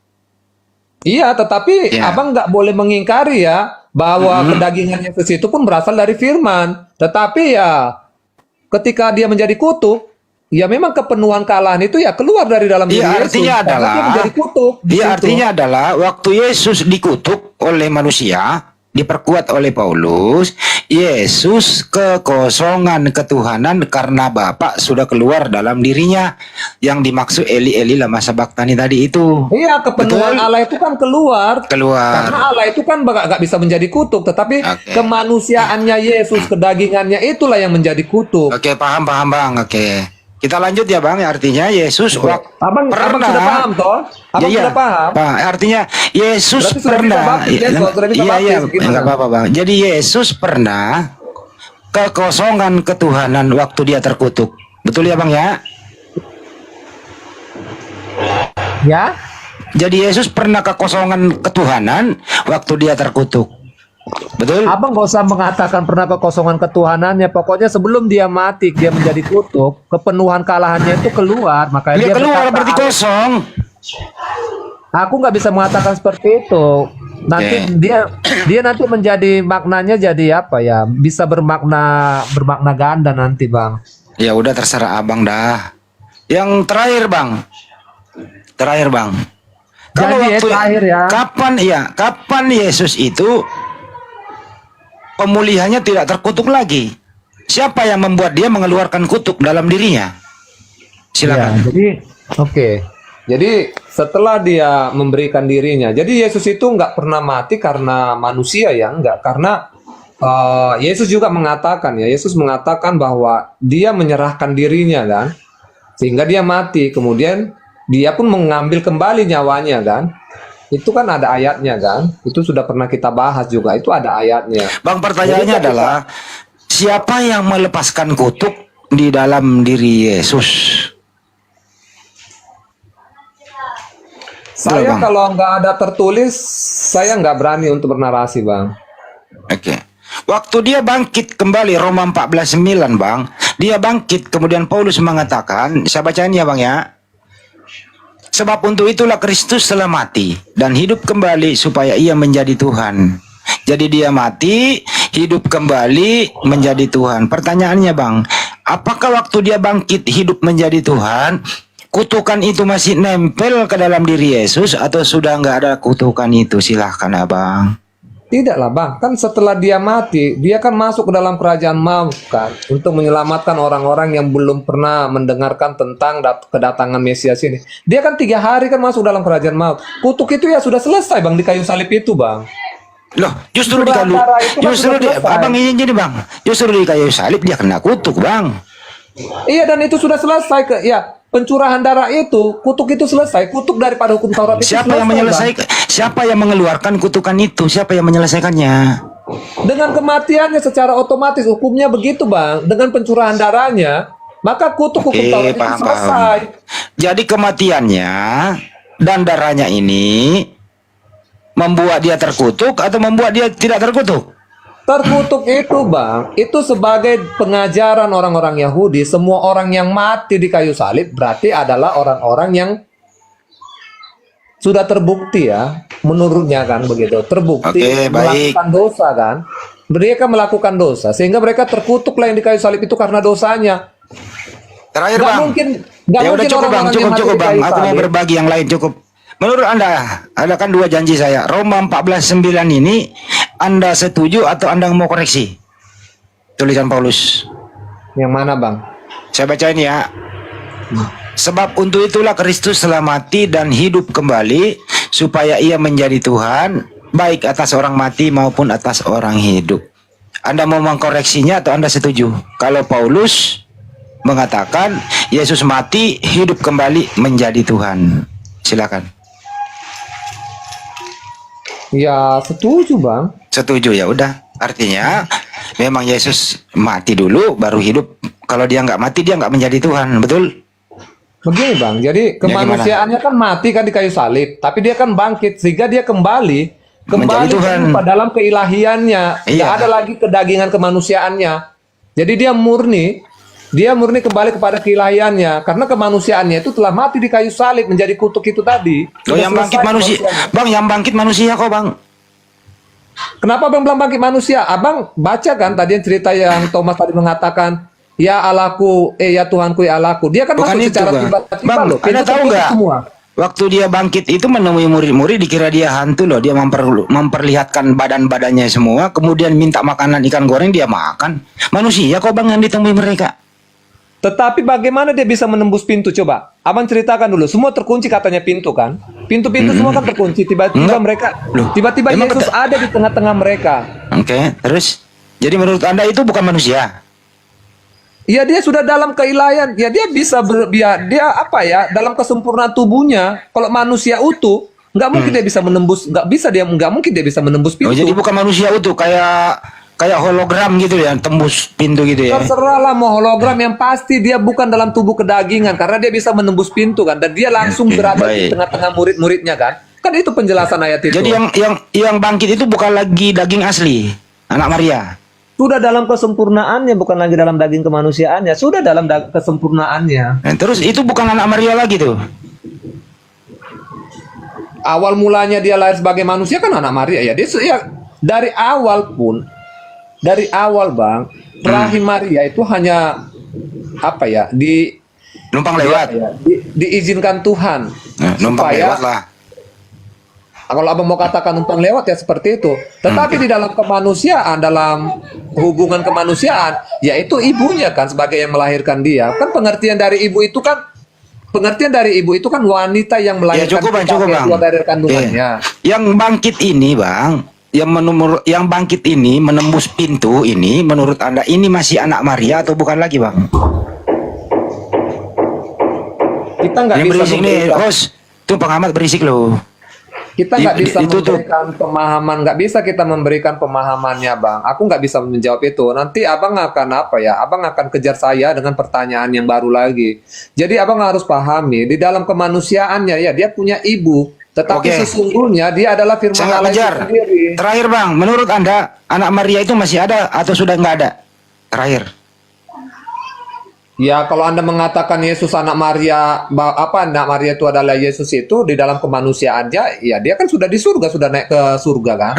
Iya, tetapi Ya. abang nggak boleh mengingkari ya bahwa kedagingan Yesus itu pun berasal dari firman. Tetapi ya ketika dia menjadi kutub, ya memang kepenuhan kealahan itu ya keluar dari dalam diri Iya, Yesus. artinya Karena adalah dia menjadi kutub. di Iya, situ. artinya adalah waktu Yesus dikutuk oleh manusia, diperkuat oleh Paulus, Yesus kekosongan ketuhanan karena Bapa sudah keluar dalam dirinya. Yang dimaksud Eli Eli lama sabaktani tadi itu. Iya, kepenuhan Betul. Allah itu kan keluar. Keluar. Karena Allah itu kan nggak bisa menjadi kutub, tetapi Oke. kemanusiaannya Yesus, kedagingannya itulah yang menjadi kutub. Oke, paham Bang. Oke. Kita lanjut ya Bang, artinya Yesus Abang sudah paham toh? Abang Iya, sudah paham? Pak, artinya Yesus Berarti sudah pernah bisa baptis, ya, sudah bisa iya baptis, gimana? enggak apa-apa Bang. Jadi Yesus pernah kekosongan ketuhanan waktu dia terkutuk. Betul ya Bang ya? Ya. Jadi Yesus pernah kekosongan ketuhanan waktu dia terkutuk. Betul? Abang gak usah mengatakan pernah kekosongan ketuhanannya. Pokoknya sebelum dia mati, dia menjadi kutub, kepenuhan kalahannya itu keluar. Makanya Dia dia keluar berkata, berarti kosong. aku nggak bisa mengatakan seperti itu. Nanti dia nanti menjadi maknanya jadi apa ya? Bisa bermakna ganda nanti, Bang. Ya udah terserah Abang dah. Yang terakhir Bang. Jadi terakhir ya. Kapan Yesus itu pemulihannya tidak terkutuk lagi? Siapa yang membuat dia mengeluarkan kutuk dalam dirinya? Silakan. Ya, jadi oke. Jadi setelah dia memberikan dirinya, jadi Yesus itu nggak pernah mati karena manusia ya, nggak, karena Yesus juga mengatakan ya, Yesus mengatakan bahwa dia menyerahkan dirinya kan, sehingga dia mati, kemudian dia pun mengambil kembali nyawanya kan. Itu kan ada ayatnya kan, itu sudah pernah kita bahas juga, itu ada ayatnya. Bang, pertanyaannya Jadi, adalah siapa yang melepaskan kutuk di dalam diri Yesus? Saya Bang. kalau nggak ada tertulis, saya nggak berani untuk bernarasi, Bang. Oke. Waktu dia bangkit kembali, Roma 14:9 Bang, dia bangkit, kemudian Paulus mengatakan, saya bacain ya Bang ya. Sebab untuk itulah Kristus telah mati dan hidup kembali supaya ia menjadi Tuhan. Jadi dia mati, hidup kembali menjadi Tuhan. Pertanyaannya Bang, apakah waktu dia bangkit hidup menjadi Tuhan, kutukan itu masih nempel ke dalam diri Yesus atau sudah nggak ada kutukan itu? Silahkan Abang. Tidaklah Bang, kan setelah dia mati, dia kan masuk ke dalam kerajaan maut kan, untuk menyelamatkan orang-orang yang belum pernah mendengarkan tentang kedatangan Mesias ini. Dia kan 3 hari kan masuk dalam kerajaan maut. Kutuk itu ya sudah selesai Bang di kayu salib itu Bang. Loh, justru di Sudah kayu, antara itu kan justru sudah di, selesai. Abang ingin jadi Bang, justru di kayu salib dia kena kutuk Bang. Iya, dan itu sudah selesai ya. Pencurahan darah itu, kutuk itu selesai. Kutuk daripada hukum Taurat itu Siapa yang selesai, menyelesaikan? Siapa yang mengeluarkan kutukan itu? Siapa yang menyelesaikannya? Bang. Dengan kematiannya secara otomatis hukumnya begitu Bang. Dengan pencurahan darahnya, maka kutuk hukum Taurat itu selesai. Jadi kematiannya dan darahnya ini membuat dia terkutuk atau membuat dia tidak terkutuk? Terkutuk itu Bang, itu sebagai pengajaran orang-orang Yahudi, semua orang yang mati di kayu salib berarti adalah orang-orang yang sudah terbukti ya, menurutnya kan begitu, terbukti Oke, baik. melakukan dosa kan. Mereka melakukan dosa, sehingga mereka terkutuklah yang di kayu salib itu karena dosanya. Terakhir Nggak Bang. mungkin, nggak Ya udah mungkin cukup Bang, orang-orang yang mati cukup di Bang. kayu Aku mau salib. berbagi yang lain cukup. Menurut Anda, ada kan 2 janji saya. Roma 14:9 ini Anda setuju atau Anda mau koreksi? Tulisan Paulus. Yang mana Bang? Saya bacain ya. Sebab untuk itulah Kristus telah mati dan hidup kembali supaya ia menjadi Tuhan baik atas orang mati maupun atas orang hidup. Anda mau mengkoreksinya atau Anda setuju? Kalau Paulus mengatakan Yesus mati hidup kembali menjadi Tuhan. Silakan. Ya setuju bang. Setuju ya udah. Artinya memang Yesus mati dulu baru hidup. Kalau dia nggak mati dia nggak menjadi Tuhan, betul? Begini bang, jadi kemanusiaannya kan mati kan di kayu salib, tapi dia kan bangkit sehingga dia kembali Menjadi Tuhan. ke dalam keilahiannya, Iya. nggak ada lagi kedagingan kemanusiaannya. Jadi dia murni kembali kepada keilahiannya karena kemanusiaannya itu telah mati di kayu salib menjadi kutuk itu tadi. Oh, Sudah yang bangkit selesai manusia, kemanusiaannya. bang, yang bangkit manusia kok bang? Kenapa bang bilang bangkit manusia? Abang baca kan tadi yang cerita yang Thomas tadi mengatakan, ya Allahku, ya Tuhanku, ya Allahku. Dia kan Bukan masuk itu secara bang. tiba-tiba Bang, loh. Anda Pintu tahu tertutup nggak? semua. Waktu dia bangkit itu menemui murid-murid dikira dia hantu loh. Dia memperlihatkan badan-badannya semua. Kemudian minta makanan ikan goreng dia makan. Manusia kok bang yang ditemui mereka? Tetapi bagaimana dia bisa menembus pintu? Coba, abang ceritakan dulu. Semua terkunci katanya pintu kan? Pintu-pintu semua kan terkunci. Tiba-tiba Enggak. mereka, Loh, tiba-tiba emang Yesus ada di tengah-tengah mereka. Oke, terus? Jadi menurut Anda itu bukan manusia? Ya dia sudah dalam keilahian. Ya dia bisa dia apa ya? Dalam kesempurnaan tubuhnya. Kalau manusia utuh, nggak mungkin dia bisa menembus. Nggak mungkin dia bisa menembus pintu. Oh, jadi bukan manusia utuh, kayak hologram gitu ya, tembus pintu gitu ya? Terserahlah mau hologram, yang pasti dia bukan dalam tubuh kedagingan karena dia bisa menembus pintu kan, dan dia langsung Oke, berada di baik. tengah-tengah murid-muridnya kan. Kan itu penjelasan ayat itu. Jadi yang bangkit itu bukan lagi daging asli, anak Maria. Sudah dalam kesempurnaannya, bukan lagi dalam daging kemanusiaannya, sudah dalam kesempurnaannya. Terus itu bukan anak Maria lagi tuh. Awal mulanya dia lahir sebagai manusia kan anak Maria ya. Dia ya, dari awal bang, rahim Maria itu hanya apa ya, Numpang lewat. diizinkan Tuhan Numpang supaya lewat lah. kalau abang mau katakan numpang lewat ya seperti itu. Tetapi di dalam kemanusiaan, dalam hubungan kemanusiaan, yaitu ibunya kan sebagai yang melahirkan dia. Kan pengertian dari ibu itu kan wanita yang Ya melahirkan cukup bang, kita cukup bang. keluar dari kandungannya. Yang bangkit ini bang, yang bangkit ini menembus pintu ini, menurut Anda ini masih anak Maria atau bukan lagi bang? Kita nggak Yang bisa berisik nih, Ros. Tuh pengamat berisik loh. Kita nggak bisa Itu tuh. memberikan pemahaman, nggak bisa kita memberikan pemahamannya, bang. Aku nggak bisa menjawab itu. Nanti abang akan apa ya? Abang akan kejar saya dengan pertanyaan yang baru lagi. Jadi abang harus pahami di dalam kemanusiaannya ya dia punya ibu, tetapi Oke. sesungguhnya dia adalah firman Saya nggak Allah itu kejar. sendiri. Terakhir bang, menurut Anda anak Maria itu masih ada atau sudah nggak ada? Terakhir. Ya kalau Anda mengatakan Yesus anak Maria, anak Maria itu adalah Yesus itu di dalam kemanusiaannya, ya dia kan sudah di surga, sudah naik ke surga kan,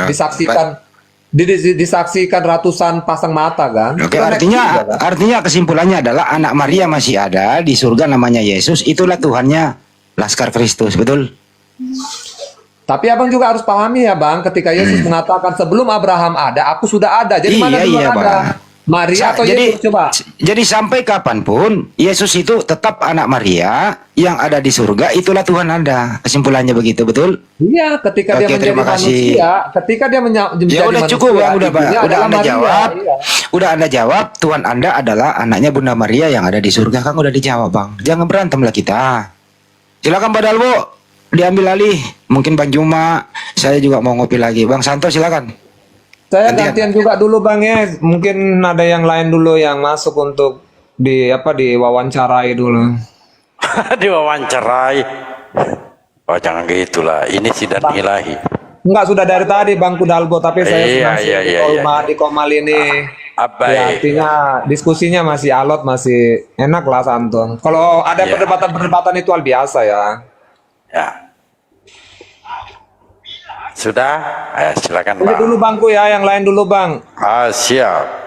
disaksikan ratusan pasang mata kan. Oke, Sudah naik ke surga, kan? artinya kesimpulannya adalah anak Maria masih ada di surga namanya Yesus, itulah Tuhannya Laskar Kristus, betul? Tapi abang juga harus pahami ya bang, ketika Yesus mengatakan sebelum Abraham ada, aku sudah ada. Jadi mana duluan Iya, ada? Bang. Maria atau Yesus coba? Jadi sampai kapanpun Yesus itu tetap anak Maria yang ada di surga, itulah Tuhan Anda. Kesimpulannya begitu, betul? Iya, ketika dia Oke, menjadi terima kasih. manusia, ketika dia menjadi Ya udah manusia, cukup bang, udah ibunya Anda adalah Maria, jawab, iya. udah Anda jawab. Tuhan Anda adalah anaknya Bunda Maria yang ada di surga, kan udah dijawab bang. Jangan berantem lah kita. Silakan Pak Dalbo, diambil alih. Mungkin Bang Juma, saya juga mau ngopi lagi. Bang Santo silakan. Saya gantian juga dulu bang ya, mungkin ada yang lain dulu yang masuk untuk diwawancarai dulu. Diwawancarai. Oh jangan gitulah, ini sidang ilahi. Enggak, sudah dari tadi Bang Kudalbo, tapi saya Iya, masih iya. di Komal ini. Baik. Ya, artinya diskusinya masih alot, masih enak lah santun. Kalau ada Iya. perdebatan itu hal biasa ya. Ya. Sudah? Silakan Ini Pak. dulu bangku ya, yang lain dulu Bang. Siap.